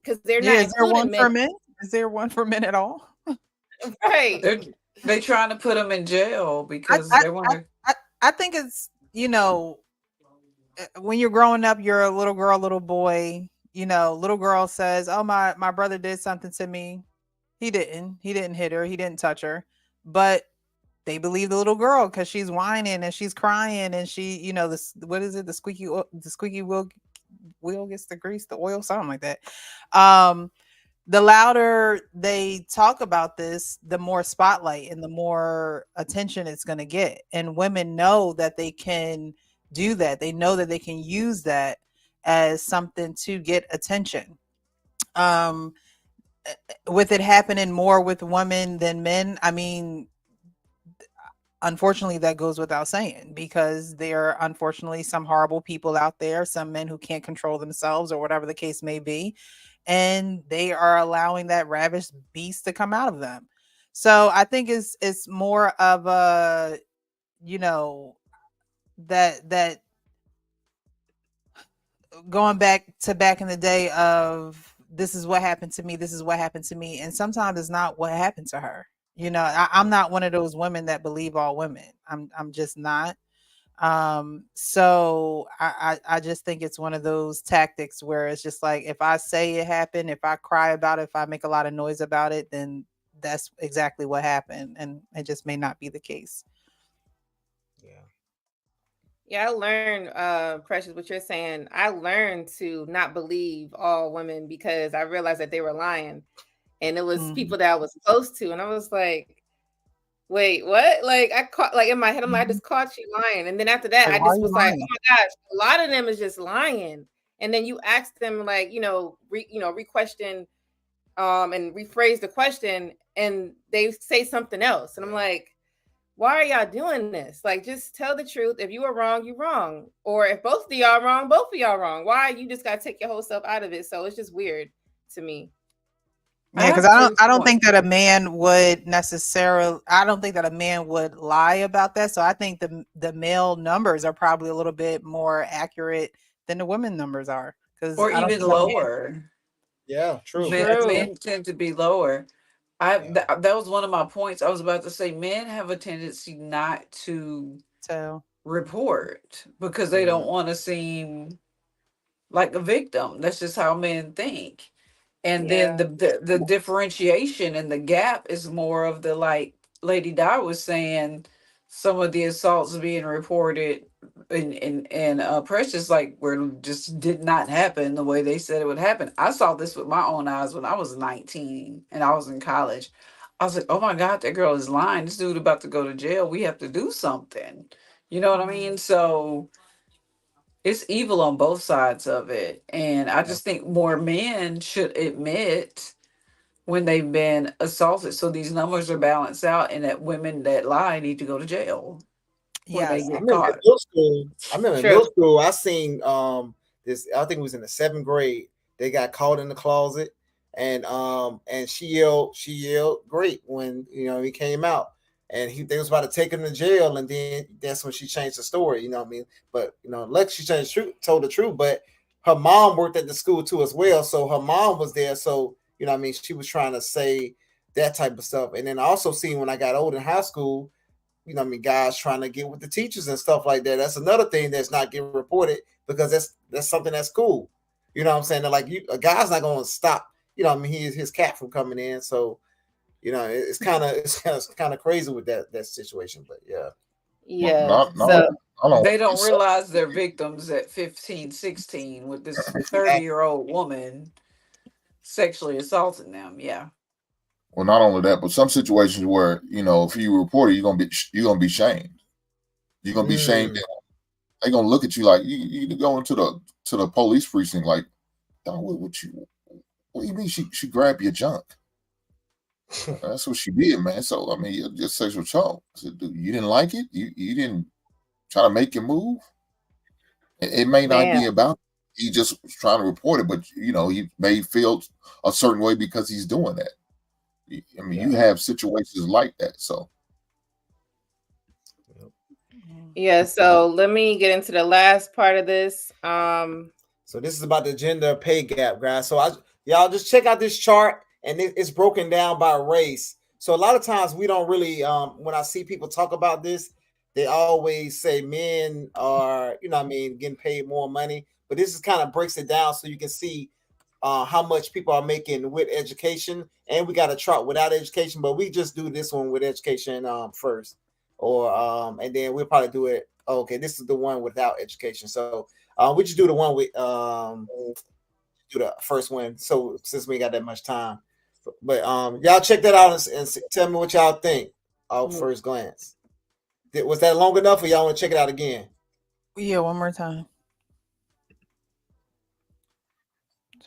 because they're not. Is there one for men? Is there one for men at all? Right. They're trying to put them in jail because they want to. I think it's, you know, when you're growing up, you're a little girl, little boy. You know, little girl says, "Oh, my brother did something to me." He didn't hit her. He didn't touch her. But they believe the little girl because she's whining and she's crying and she, you know, this, what is it? The squeaky wheel gets the grease, the oil, something like that. The louder they talk about this, the more spotlight and the more attention it's going to get. And women know that they can do that. They know that they can use that as something to get attention. With it happening more with women than men, I mean, unfortunately, that goes without saying, because there are unfortunately some horrible people out there, some men who can't control themselves or whatever the case may be, and they are allowing that ravished beast to come out of them. So I think it's more of a, you know, that going back in the day of, this is what happened to me, this is what happened to me, and sometimes it's not what happened to her. You know, I'm not one of those women that believe all women. I'm just not. So I just think it's one of those tactics where it's just like, if I say it happened, if I cry about it, if I make a lot of noise about it, then that's exactly what happened, and it just may not be the case. Yeah, I learned, Precious, what you're saying. I learned to not believe all women because I realized that they were lying. And it was people that I was close to. And I was like, wait, what? Like, I caught, like, in my head, I'm like, I just caught you lying. And then after that, I just was like, oh my gosh, a lot of them is just lying. And then you ask them, like, re-question and rephrase the question, and they say something else. And I'm like, why are y'all doing this? Like, just tell the truth. If you are wrong, you're wrong. Or if both of y'all wrong, both of y'all wrong. Why you just gotta take your whole self out of it? So it's just weird to me. Yeah, because I don't think that a man would necessarily. I don't think that a man would lie about that. So I think the male numbers are probably a little bit more accurate than the women numbers are. Or even lower. Yeah, true. Men tend to be lower. That was one of my points. I was about to say men have a tendency not to report because they don't want to seem like a victim. That's just how men think. And then the differentiation and the gap is more of the, like Lady Di was saying, some of the assaults being reported in Precious, like, where just did not happen the way they said it would happen. I saw this with my own eyes when I was 19 and I was in college. I was like, oh my God, that girl is lying. This dude about to go to jail. We have to do something. You know what I mean? So it's evil on both sides of it. And I just think more men should admit when they've been assaulted, so these numbers are balanced out, and that women that lie need to go to jail when they I get remember in caught. middle school. I remember in middle school, I seen this. I think it was in the 7th grade. They got caught in the closet, and she yelled "great" when he came out, and they was about to take him to jail, and then that's when she changed the story. You know what I mean? But luckily she told the truth. But her mom worked at the school too as well, so her mom was there. So what I mean, she was trying to say that type of stuff. And then I also seen when I got old in high school, what I mean, guys trying to get with the teachers and stuff like that. That's another thing that's not getting reported because that's something that's cool. You know what I'm saying? That, like, a guy's not going to stop. What I mean, his cat from coming in. So it's kind of crazy with that situation. But yeah. They don't realize they're victims at 15, 16 with this 30-year-old woman sexually assaulting them. Yeah. Well, not only that, but some situations where if you report it, you're gonna be shamed. You're gonna be shamed. They're gonna look at you like you go into the police precinct like, what do you mean she grabbed your junk? That's what she did, man. So I mean, just sexual assault. So, you didn't like it. You didn't try to make your move. It may not be about. He just was trying to report it, but he may feel a certain way because he's doing that. I mean, you have situations like that. So so let me get into the last part of this. So this is about the gender pay gap, guys. So y'all just check out this chart, and it's broken down by race. So a lot of times we don't really when I see people talk about this, they always say men are, getting paid more money. But this is kind of breaks it down so you can see how much people are making with education. And we got a chart without education, but we just do this one with education first. Or and then we'll probably do it. Okay, this is the one without education. So we just do the one with do the first one. So since we ain't got that much time. But y'all check that out and tell me what y'all think off first glance. Was that long enough, or y'all want to check it out again? Yeah, one more time.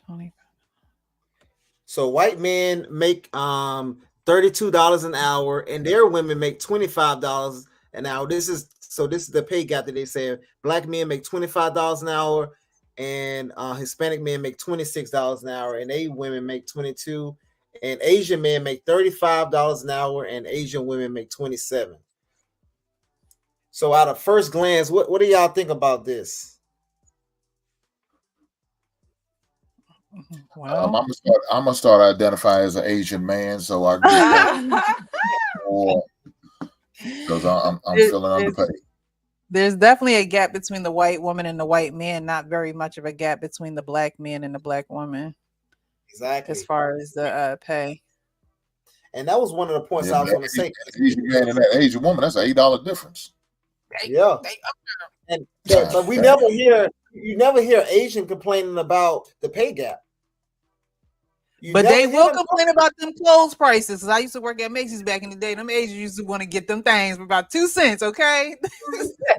20. So white men make $32 an hour, and their women make $25 an hour. This is the pay gap that they say. Black men make $25 an hour, and Hispanic men make $26 an hour, and women make $22. And Asian men make $35 an hour, and Asian women make $27. So out of first glance, what do y'all think about this? I'm gonna start identifying as an Asian man, so I because I'm feeling underpaid. There's definitely a gap between the white woman and the white man. Not very much of a gap between the black man and the black woman. Exactly. As far as the pay. And that was one of the points I was going to say. Asian man and that Asian woman, that's an $8 difference. Yeah. But we never hear Asian complaining about the pay gap. But they will complain about them clothes prices. I used to work at Macy's back in the day. Them Asians used to want to get them things for about 2 cents. Okay,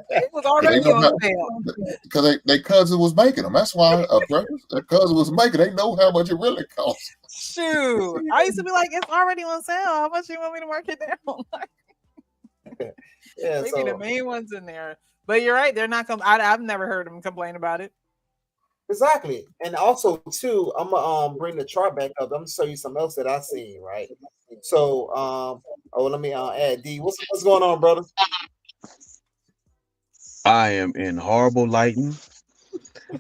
it was already on sale because they cousin was making them. That's why their cousin was making. They know how much it really costs. Shoot, I used to be like, it's already on sale. How much do you want me to mark it down? Yeah, Maybe the main ones in there. But you're right. They're not. I've never heard them complain about it. Exactly. And also too, I'm gonna bring the chart back up. I'm gonna show you something else that I seen, right? So let me add D. What's going on, brother? I am in horrible lighting.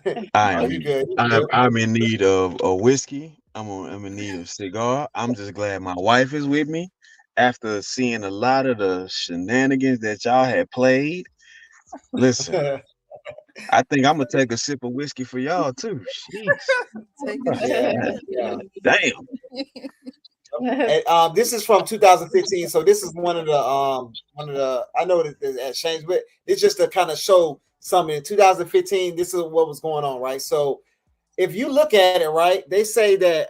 You good. I'm in need of a whiskey. I'm in need of a cigar. I'm just glad my wife is with me after seeing a lot of the shenanigans that y'all had played. Listen, I think I'm gonna take a sip of whiskey for y'all too. Jeez. Take a Damn. And, this is from 2015, so this is one of the I know that it changed, but it's just to kind of show something. In 2015, this is what was going on, right? So if you look at it, right, they say that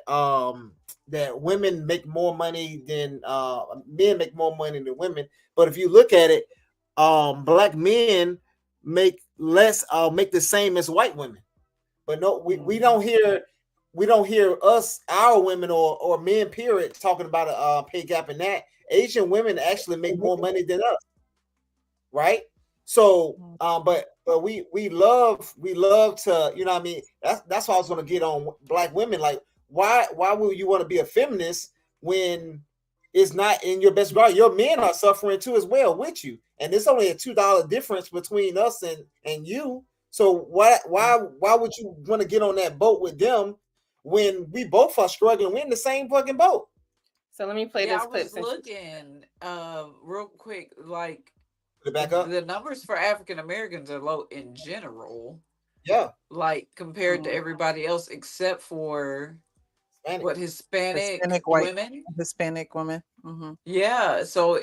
that women make more money than men make more money than women, but if you look at it, black men make less, make the same as white women. But no, we don't hear our women or men period talking about a pay gap in that. Asian women actually make more money than us, right? So but we love to, you know what I mean, that's why I was going to get on black women. Like, why would you want to be a feminist when it's not in your best regard? Your men are suffering too as well with you, and it's only a $2 difference between us and you. So why would you want to get on that boat with them when we both are struggling? We're in the same fucking boat. So let me play this clip. I was looking real quick, like back up. The numbers for African Americans are low in general. Yeah. Like compared to everybody else except for Hispanic women. Hispanic women. Mm-hmm. Yeah, so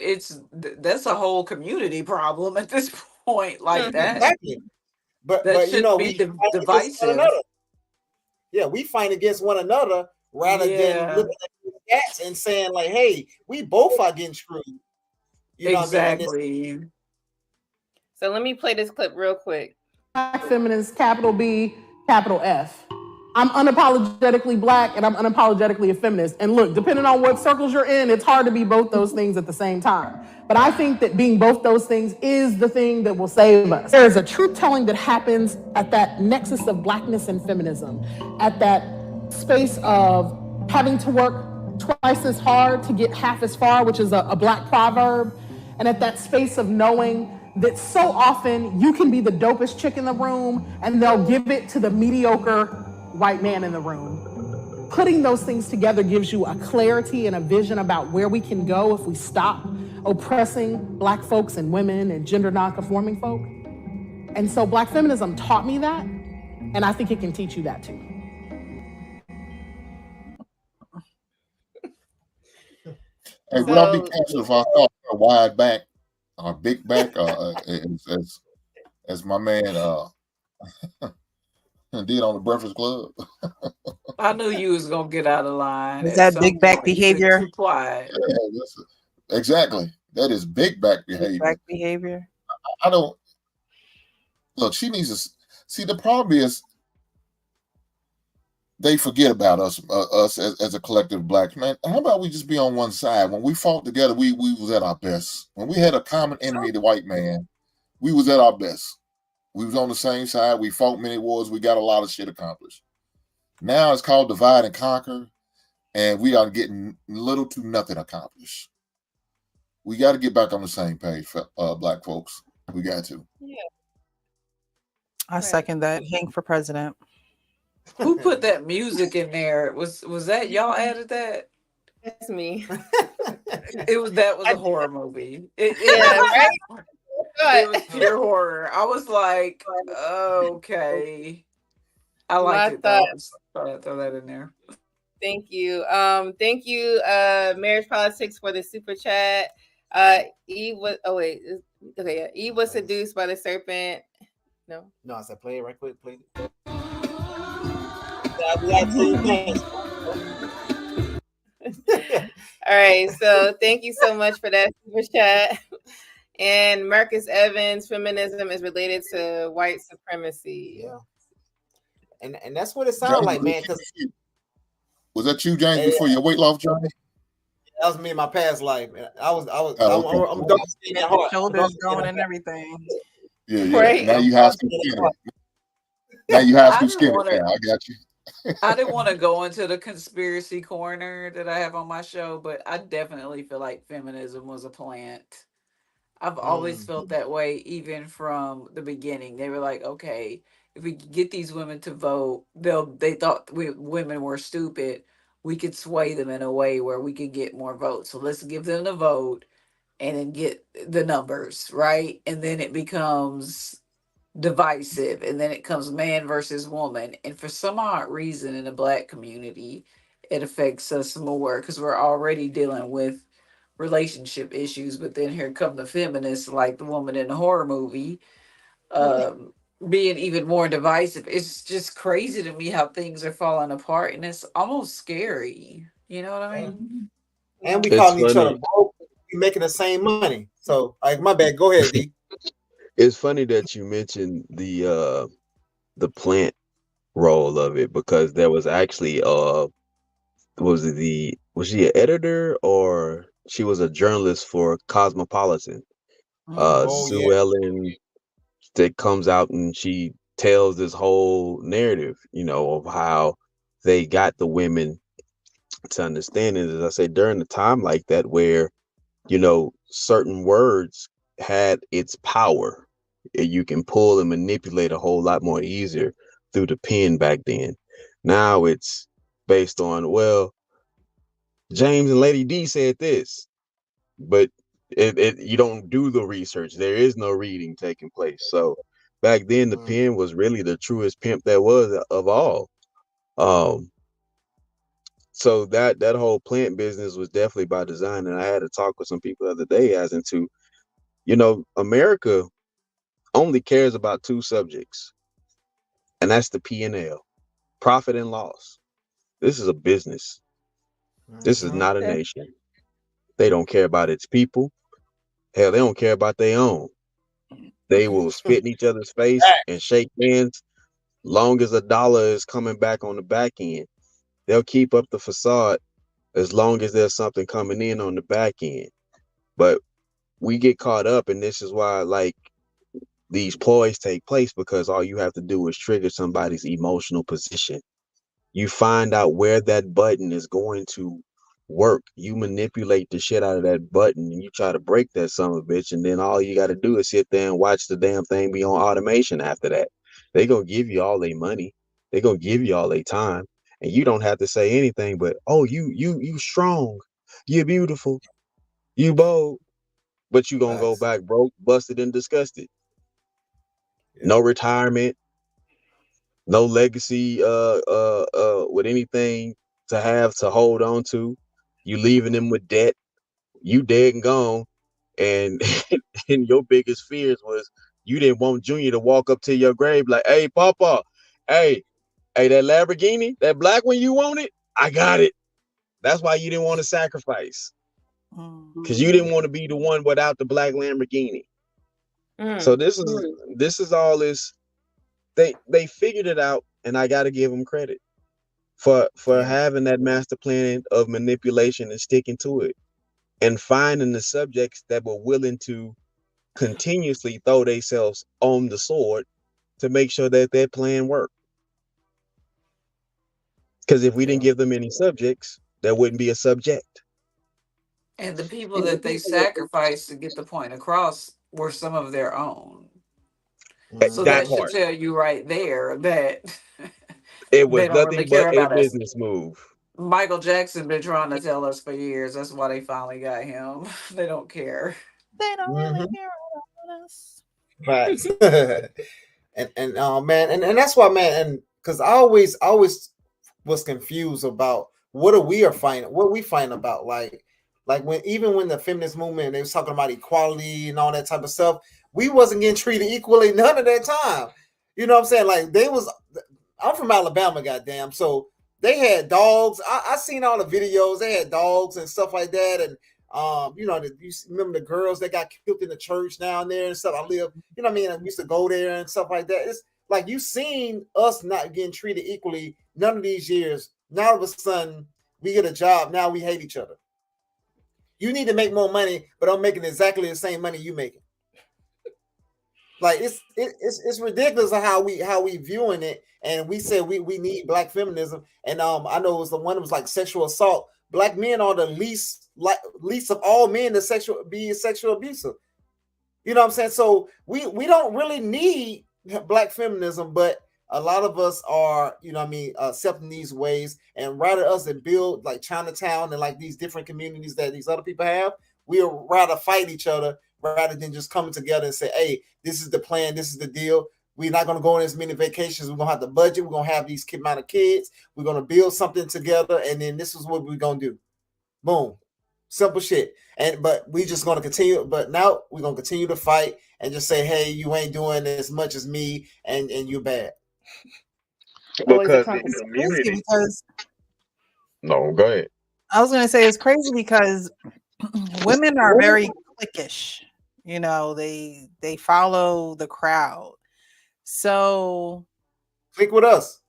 that's a whole community problem at this point, like that. Exactly. But you know, we divisive. Yeah, we fight against one another rather than looking at the stats and saying like, "Hey, we both are getting screwed." You know exactly. What I mean? So let me play this clip real quick. Black feminist, capital B, capital F. I'm unapologetically black and I'm unapologetically a feminist. And look, depending on what circles you're in, it's hard to be both those things at the same time. But I think that being both those things is the thing that will save us. There is a truth telling that happens at that nexus of blackness and feminism, at that space of having to work twice as hard to get half as far, which is a black proverb, and at that space of knowing that so often you can be the dopest chick in the room and they'll give it to the mediocre white man in the room. Putting those things together gives you a clarity and a vision about where we can go if we stop oppressing black folks and women and gender non-conforming folk. And so black feminism taught me that, and I think it can teach you that too. Hey, would I be careful if I thought a wide back or big back, as my man did on the Breakfast Club? I knew you was gonna get out of line. Is that big back behavior? Too quiet. Yeah, exactly. That is big back behavior. Big back behavior. I don't look. She needs to see. The problem is they forget about us as a collective black man. How about we just be on one side? When we fought together, we was at our best. When we had a common enemy, the white man, we was at our best. We was on the same side. We fought many wars. We got a lot of shit accomplished. Now it's called divide and conquer, and we are getting little to nothing accomplished. We got to get back on the same page, for black folks. We got to. Yeah. I second that. Hank for president. Who put that music in there? Was that y'all added that? That's me. That was a horror movie. It was pure horror. I was like, okay. I liked it though. Thought I'd throw that in there. Thank you. Thank you, Marriage Politics, for the super chat. Eve was Eve was seduced by the serpent. No, I said play it right quick, please. All right, so thank you so much for that super chat. And Marcus Evans, feminism is related to white supremacy. Yeah, and that's what it sounds like, man. Was that you, James, before your weight loss journey? That was me in my past life. I'm Okay. dark skinned at heart. Shoulders going and everything. Yeah. Right. Now you have some skin. Now you have I some didn't skin. want to. Now I got you. I didn't want to go into the conspiracy corner that I have on my show, but I definitely feel like feminism was a plant. I've always felt that way, even from the beginning. They were like, okay, if we could get these women to vote, they thought women were stupid. We could sway them in a way where we could get more votes. So let's give them the vote and then get the numbers, right? And then it becomes divisive, and then it comes man versus woman. And for some odd reason in the Black community, it affects us more because we're already dealing with relationship issues. But then here come the feminists, like the woman in the horror movie, um being even more divisive. It's just crazy to me how things are falling apart, and it's almost scary, you know what I mean? And we It's calling each other funny. broke. We making the same money. So, like, my bad. Go ahead, D. It's funny that you mentioned the plant role of it, because there was actually was she an editor, or she was a journalist for Cosmopolitan? Oh yeah. Sue Ellen, that comes out and she tells this whole narrative, of how they got the women to understand it. As I say, during a time like that where, certain words had its power. You can pull and manipulate a whole lot more easier through the pen back then. Now it's based on, well, James and Lady D said this, but you don't do the research. There is no reading taking place. So back then, the pen was really the truest pimp there was of all. So that whole plant business was definitely by design. And I had to talk with some people the other day as into, America only cares about two subjects, and that's the P&L, profit and loss. This is a business. This is not a nation. They don't care about its people. Hell, they don't care about their own. They will spit in each other's face and shake hands long as a dollar is coming back on the back end. They'll keep up the facade as long as there's something coming in on the back end. But we get caught up, and this is why, like, these ploys take place, because all you have to do is trigger somebody's emotional position. You find out where that button is going to work. You manipulate the shit out of that button, and you try to break that son of a bitch, and then all you got to do is sit there and watch the damn thing be on automation after that. They gonna give you all their money. They gonna give you all their time, and you don't have to say anything but, oh, you strong, you beautiful, you bold, but you gonna go back broke, busted, and disgusted. No retirement, no legacy with anything to have to hold on to. You leaving them with debt. You dead and gone. And and your biggest fears was you didn't want Junior to walk up to your grave like, hey, Papa, hey, that Lamborghini, that black one you wanted, I got it. That's why you didn't want to sacrifice. Because you didn't want to be the one without the black Lamborghini. So this is all this. They figured it out, and I got to give them credit for having that master plan of manipulation and sticking to it, and finding the subjects that were willing to continuously throw themselves on the sword to make sure that their plan worked. Because if we didn't give them any subjects, there wouldn't be a subject. And the people that they sacrificed to get the point across were some of their own. So that should tell you right there that it was they don't really nothing but care a about us. business move. Michael Jackson been trying to tell us for years. That's why they finally got him. They don't care. They don't really care about us. Right. and man, and that's why, man, and because I always was confused about what we fighting about. Like when the feminist movement, they was talking about equality and all that type of stuff, we wasn't getting treated equally none of that time. You know what I'm saying? Like I'm from Alabama, goddamn. So they had dogs. I seen all the videos. They had dogs and stuff like that. And you remember the girls that got killed in the church down there and stuff. I used to go there and stuff like that. It's like you seen us not getting treated equally none of these years. Now all of a sudden we get a job. Now we hate each other. You need to make more money, but I'm making exactly the same money you making. Like it's ridiculous how we viewing it, and we say we need black feminism. And I know it was the one that was like sexual assault. Black men are the least of all men to sexual abusive. You know what I'm saying? So we don't really need black feminism, but a lot of us are, you know what I mean, accepting these ways, and rather us that build like Chinatown and like these different communities that these other people have, we'll rather fight each other rather than just coming together and say, hey, this is the plan, this is the deal. We're not going to go on as many vacations. We're going to have the budget. We're going to have these amount of kids. We're going to build something together, and then this is what we're going to do. Boom. Simple shit. But we just going to continue. But now we're going to continue to fight and just say, hey, you ain't doing as much as me, and you're bad. Because in community, because no, go ahead. I was going to say it's crazy because women are very cliquish. You know, they follow the crowd. So click with us.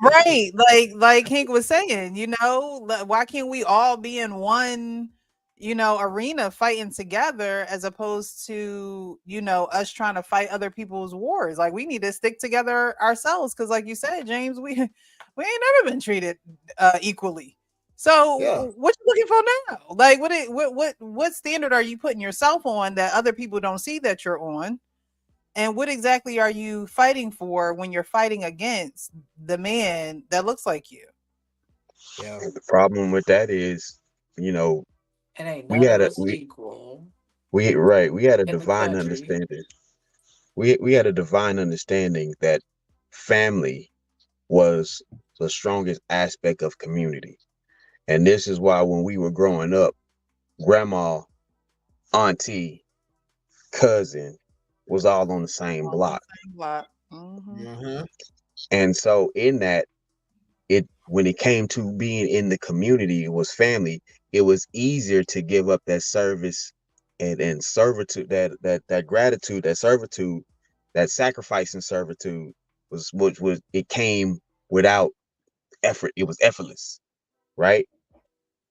Right. Like Hank was saying, you know, why can't we all be in one, you know, arena fighting together as opposed to, you know, us trying to fight other people's wars? Like we need to stick together ourselves. Cause like you said, James, we ain't never been treated equally. So what you looking for now? Like what standard are you putting yourself on that other people don't see that you're on? And what exactly are you fighting for when you're fighting against the man that looks like you? Yeah. The problem with that is, you know, It ain't we none had of a us equal. we had a in the divine country. understanding. We had a divine understanding that family was the strongest aspect of community. And this is why when we were growing up, grandma, auntie, cousin was all on the same block. Mm-hmm. And so in that, when it came to being in the community, it was family, it was easier to give up that service and servitude, that gratitude, that servitude, that sacrifice and servitude it came without effort. It was effortless, right?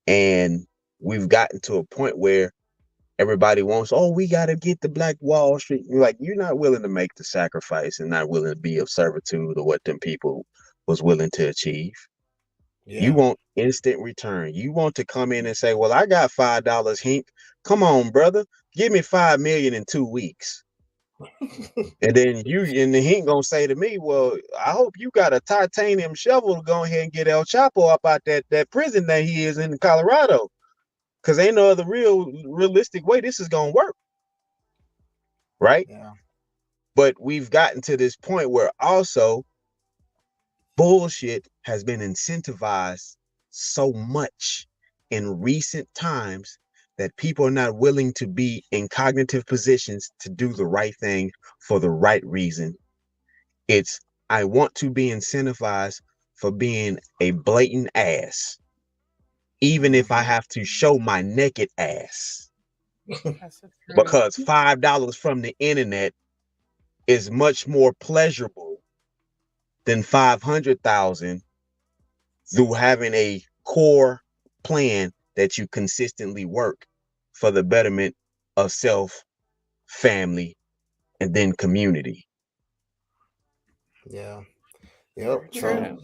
And we've gotten to a point where everybody wants, oh, we got to get the Black Wall Street. You're like, you're not willing to make the sacrifice and not willing to be of servitude or what them people was willing to achieve. Yeah. You want instant return. You want to come in and say, well, I got $5, Hink. Come on, brother. Give me $5 million in 2 weeks. And then the Hink gonna say to me, well, I hope you got a titanium shovel to go ahead and get El Chapo up out that prison that he is in Colorado. Because ain't no other realistic way this is gonna work. Right? Yeah. But we've gotten to this point where also bullshit has been incentivized so much in recent times that people are not willing to be in cognitive positions to do the right thing for the right reason. It's, I want to be incentivized for being a blatant ass, even if I have to show my naked ass. Because $5 from the internet is much more pleasurable than 500,000 through having a core plan that you consistently work for the betterment of self, family, and then community. Yeah. Yep. So,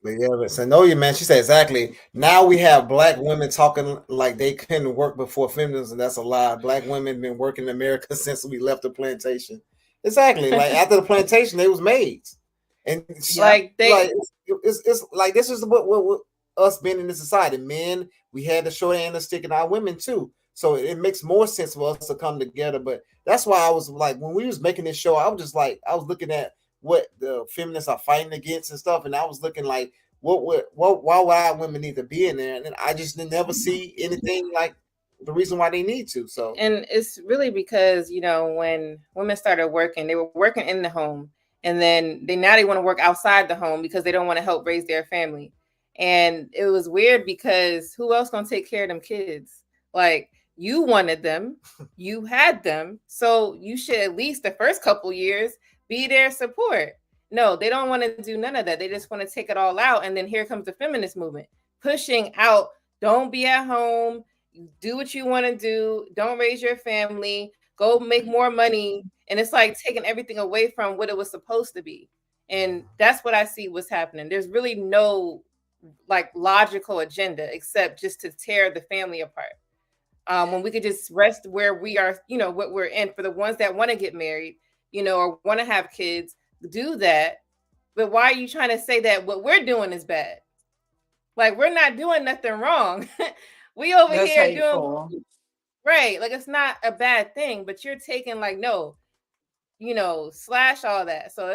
but yeah, but Sanoya, man, she said exactly. Now we have black women talking like they couldn't work before feminism. That's a lie. Black women been working in America since we left the plantation. Exactly. Like after the plantation, they was maids. And it's like this is what us being in this society. Men, we had the short end of stick, and our women too. So it makes more sense for us to come together. But that's why I was like, when we was making this show, I was just like, I was looking at what the feminists are fighting against and stuff, and I was looking like, why would our women need to be in there? And then I just never see anything like the reason why they need to. So, and it's really because, you know, when women started working, they were working in the home, and then they want to work outside the home because they don't want to help raise their family. And it was weird because who else gonna take care of them kids? Like, you wanted them, you had them, so you should at least the first couple years be their support. No, they don't want to do none of that. They just want to take it all out. And then here comes the feminist movement pushing out, don't be at home You do what you want to do. Don't raise your family. Go make more money. And it's like taking everything away from what it was supposed to be. And that's what I see what's happening. There's really no like logical agenda except just to tear the family apart. When we could just rest where we are, you know, what we're in. For the ones that want to get married, you know, or want to have kids, do that. But why are you trying to say that what we're doing is bad? Like, we're not doing nothing wrong. We over That's here hateful. doing right. Like, it's not a bad thing, but you're taking like, no, you know, slash all that. So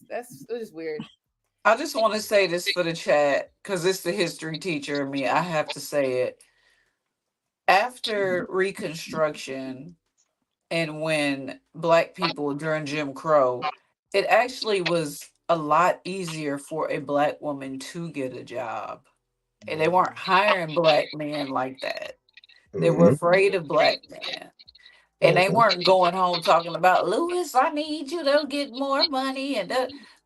that's just weird. I just want to say this for the chat because it's the history teacher in me. I have to say it. After Reconstruction and when Black people during Jim Crow, it actually was a lot easier for a Black woman to get a job. And they weren't hiring Black men like that. They were afraid of Black men. And they weren't going home talking about, Lewis, I need you to get more money. And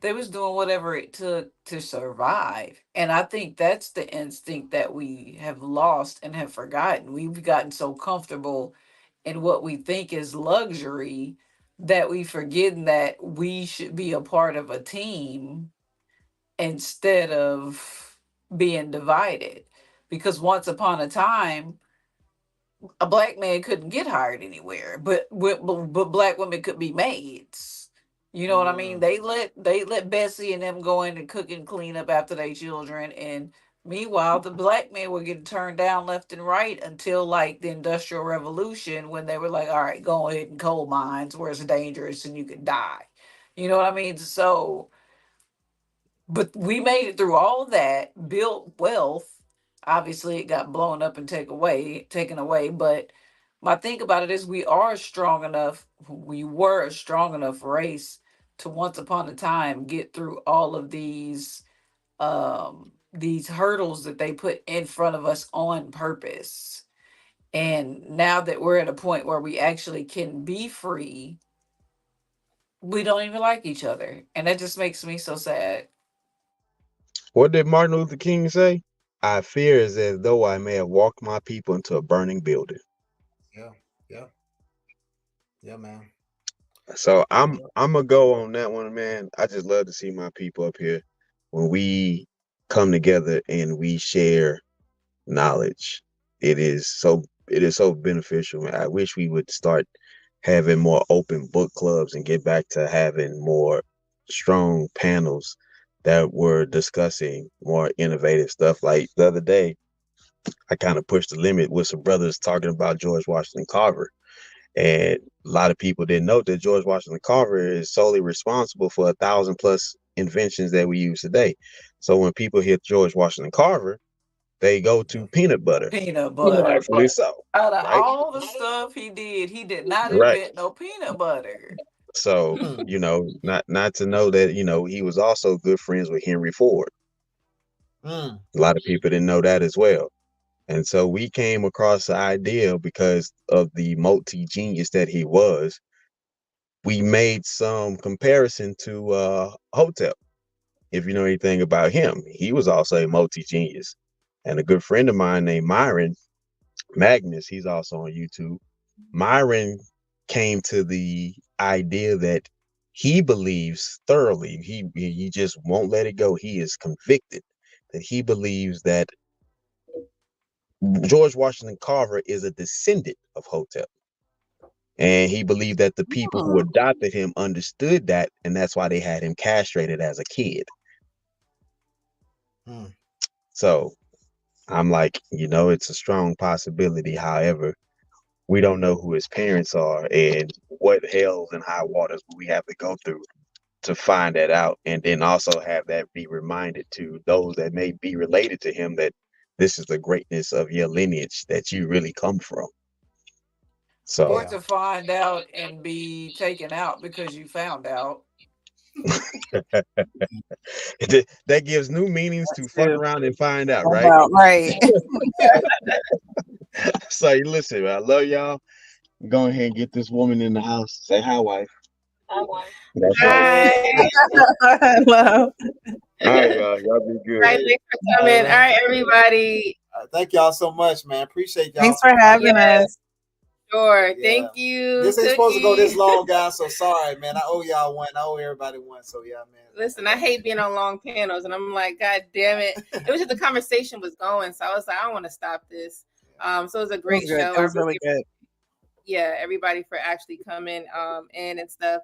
they was doing whatever it took to survive. And I think that's the instinct that we have lost and have forgotten. We've gotten so comfortable in what we think is luxury that we forget that we should be a part of a team instead of being divided. Because once upon a time, a Black man couldn't get hired anywhere, but Black women could be maids. You know what I mean? They let Bessie and them go in and cook and clean up after their children, and meanwhile the Black men were getting turned down left and right until like the Industrial Revolution, when they were like, all right, go ahead in coal mines where it's dangerous and you could die. You know what I mean? So, but we made it through all that, built wealth. Obviously, it got blown up and taken away. But my think about it is, we were a strong enough race to once upon a time get through all of these hurdles that they put in front of us on purpose. And now that we're at a point where we actually can be free, we don't even like each other, and that just makes me so sad. What did Martin Luther King say? I fear is as though I may have walked my people into a burning building. Yeah, man. So I'm gonna go on that one, man. I just love to see my people up here when we come together and we share knowledge. It is so beneficial. I wish we would start having more open book clubs and get back to having more strong panels that were discussing more innovative stuff. Like the other day, I kind of pushed the limit with some brothers talking about George Washington Carver. And a lot of people didn't know that George Washington Carver is solely responsible for 1,000+ inventions that we use today. So when people hear George Washington Carver, they go to peanut butter. Peanut butter. Rightfully so. Out of Right? all the stuff he did not Right. invent no peanut butter. So, you know, not to know that, you know, he was also good friends with Henry Ford. A lot of people didn't know that as well. And so we came across the idea, because of the multi-genius that he was, we made some comparison to Hotep. If you know anything about him, he was also a multi-genius. And a good friend of mine named Myron Magnus, he's also on YouTube. Myron came to the idea that he believes thoroughly, he just won't let it go. He is convicted that he believes that George Washington Carver is a descendant of Hotep. And he believed that the people who adopted him understood that, and that's why they had him castrated as a kid. So I'm like, you know, it's a strong possibility. However, we don't know who his parents are and what hells and high waters we have to go through to find that out. And then also have that be reminded to those that may be related to him that this is the greatness of your lineage that you really come from. So, or to find out and be taken out because you found out. that gives new meanings to fuck around and find out, right? Right. So listen, man, I love y'all. Go ahead and get this woman in the house. Say hi, wife. Hi, wife. That's right. Hello. All right, y'all. Y'all be good. All right, thanks for coming. All right, everybody. Thank y'all so much, man. Appreciate y'all. Thanks for having us. Sure. Thank you. This ain't supposed to go this long, guys. So sorry, man. I owe y'all one. I owe everybody one. So yeah, man. Listen, I hate being on long panels, and I'm like, God damn it. It was just the conversation was going, so I was like, I don't want to stop this. So it was a great show. It was really good. Yeah, everybody for actually coming in and stuff.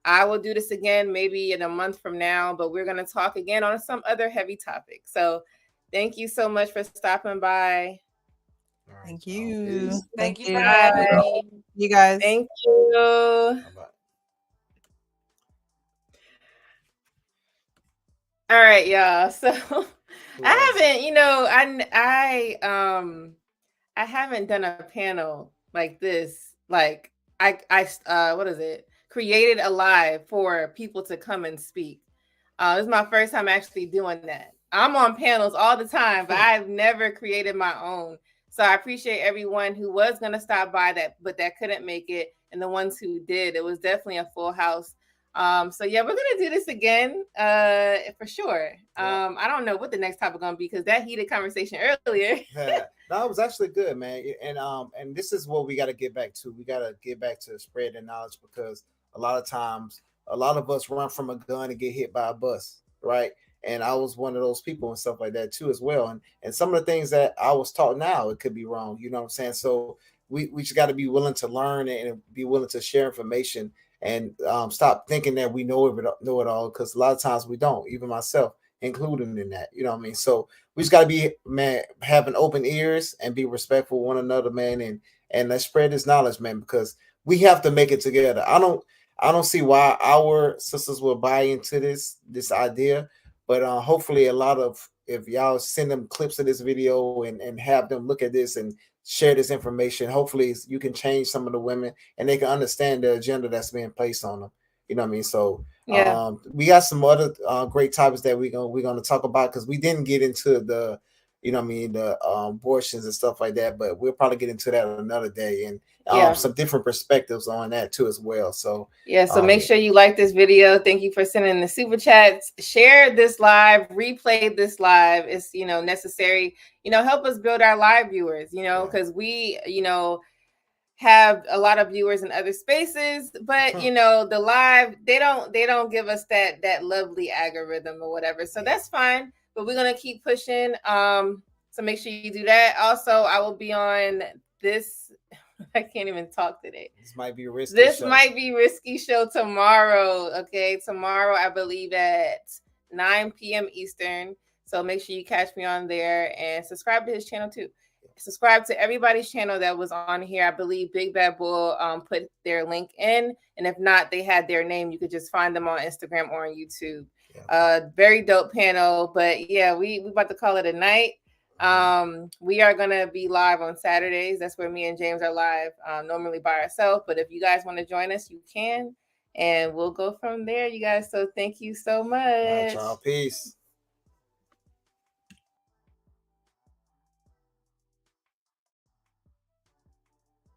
I will do this again maybe in a month from now, but we're going to talk again on some other heavy topic. So thank you so much for stopping by. Thank you. Thank you for having me. You guys. Thank you. All right, y'all. So I haven't, you know, I haven't done a panel like this. Like I what is it? Created a live for people to come and speak. This is my first time actually doing that. I'm on panels all the time, but I've never created my own. So I appreciate everyone who was going to stop by but that couldn't make it, and the ones who did. It was definitely a full house. So yeah, we're gonna do this again for sure. I don't know what the next topic gonna be because that heated conversation earlier. No, it was actually good, man. And this is what we got to get back to. We got to get back to spreading knowledge, because a lot of times, a lot of us run from a gun and get hit by a bus, right? And I was one of those people and stuff like that too, as well. And some of the things that I was taught now, it could be wrong. You know what I'm saying? So we just got to be willing to learn and be willing to share information, and stop thinking that we know it all, because a lot of times we don't, even myself included in that. You know what I mean? So we just got to be, man, having open ears and be respectful of one another, man, and let's spread this knowledge, man, because we have to make it together. I don't see why our sisters will buy into this idea, but hopefully a lot of, if y'all send them clips of this video and have them look at this and share this information, hopefully you can change some of the women and they can understand the agenda that's being placed on them. You know what I mean? So yeah, we got some other great topics that we're gonna talk about, because we didn't get into the, you know what I mean, the abortions and stuff like that, but we'll probably get into that another day, and some different perspectives on that too as well. So yeah, so make sure you like this video. Thank you for sending the super chats. Share this live, replay this live. It's, you know, necessary. You know, help us build our live viewers, you know, because we, you know, have a lot of viewers in other spaces, but you know, the live, they don't give us that lovely algorithm or whatever. So that's fine, but we're gonna keep pushing. So make sure you do that. Also, I will be on this. I can't even talk today. This might be risky. This might be risky show tomorrow. Okay, tomorrow I believe at 9 p.m. Eastern. So make sure you catch me on there and subscribe to his channel too. Subscribe to everybody's channel that was on here. I believe Big Bad Bull put their link in, and if not, they had their name. You could just find them on Instagram or on YouTube. Very dope panel, but yeah, we about to call it a night. We are gonna be live on Saturdays. That's where me and James are live, normally by ourselves. But if you guys want to join us, you can, and we'll go from there, you guys. So thank you so much. All right, y'all. Peace.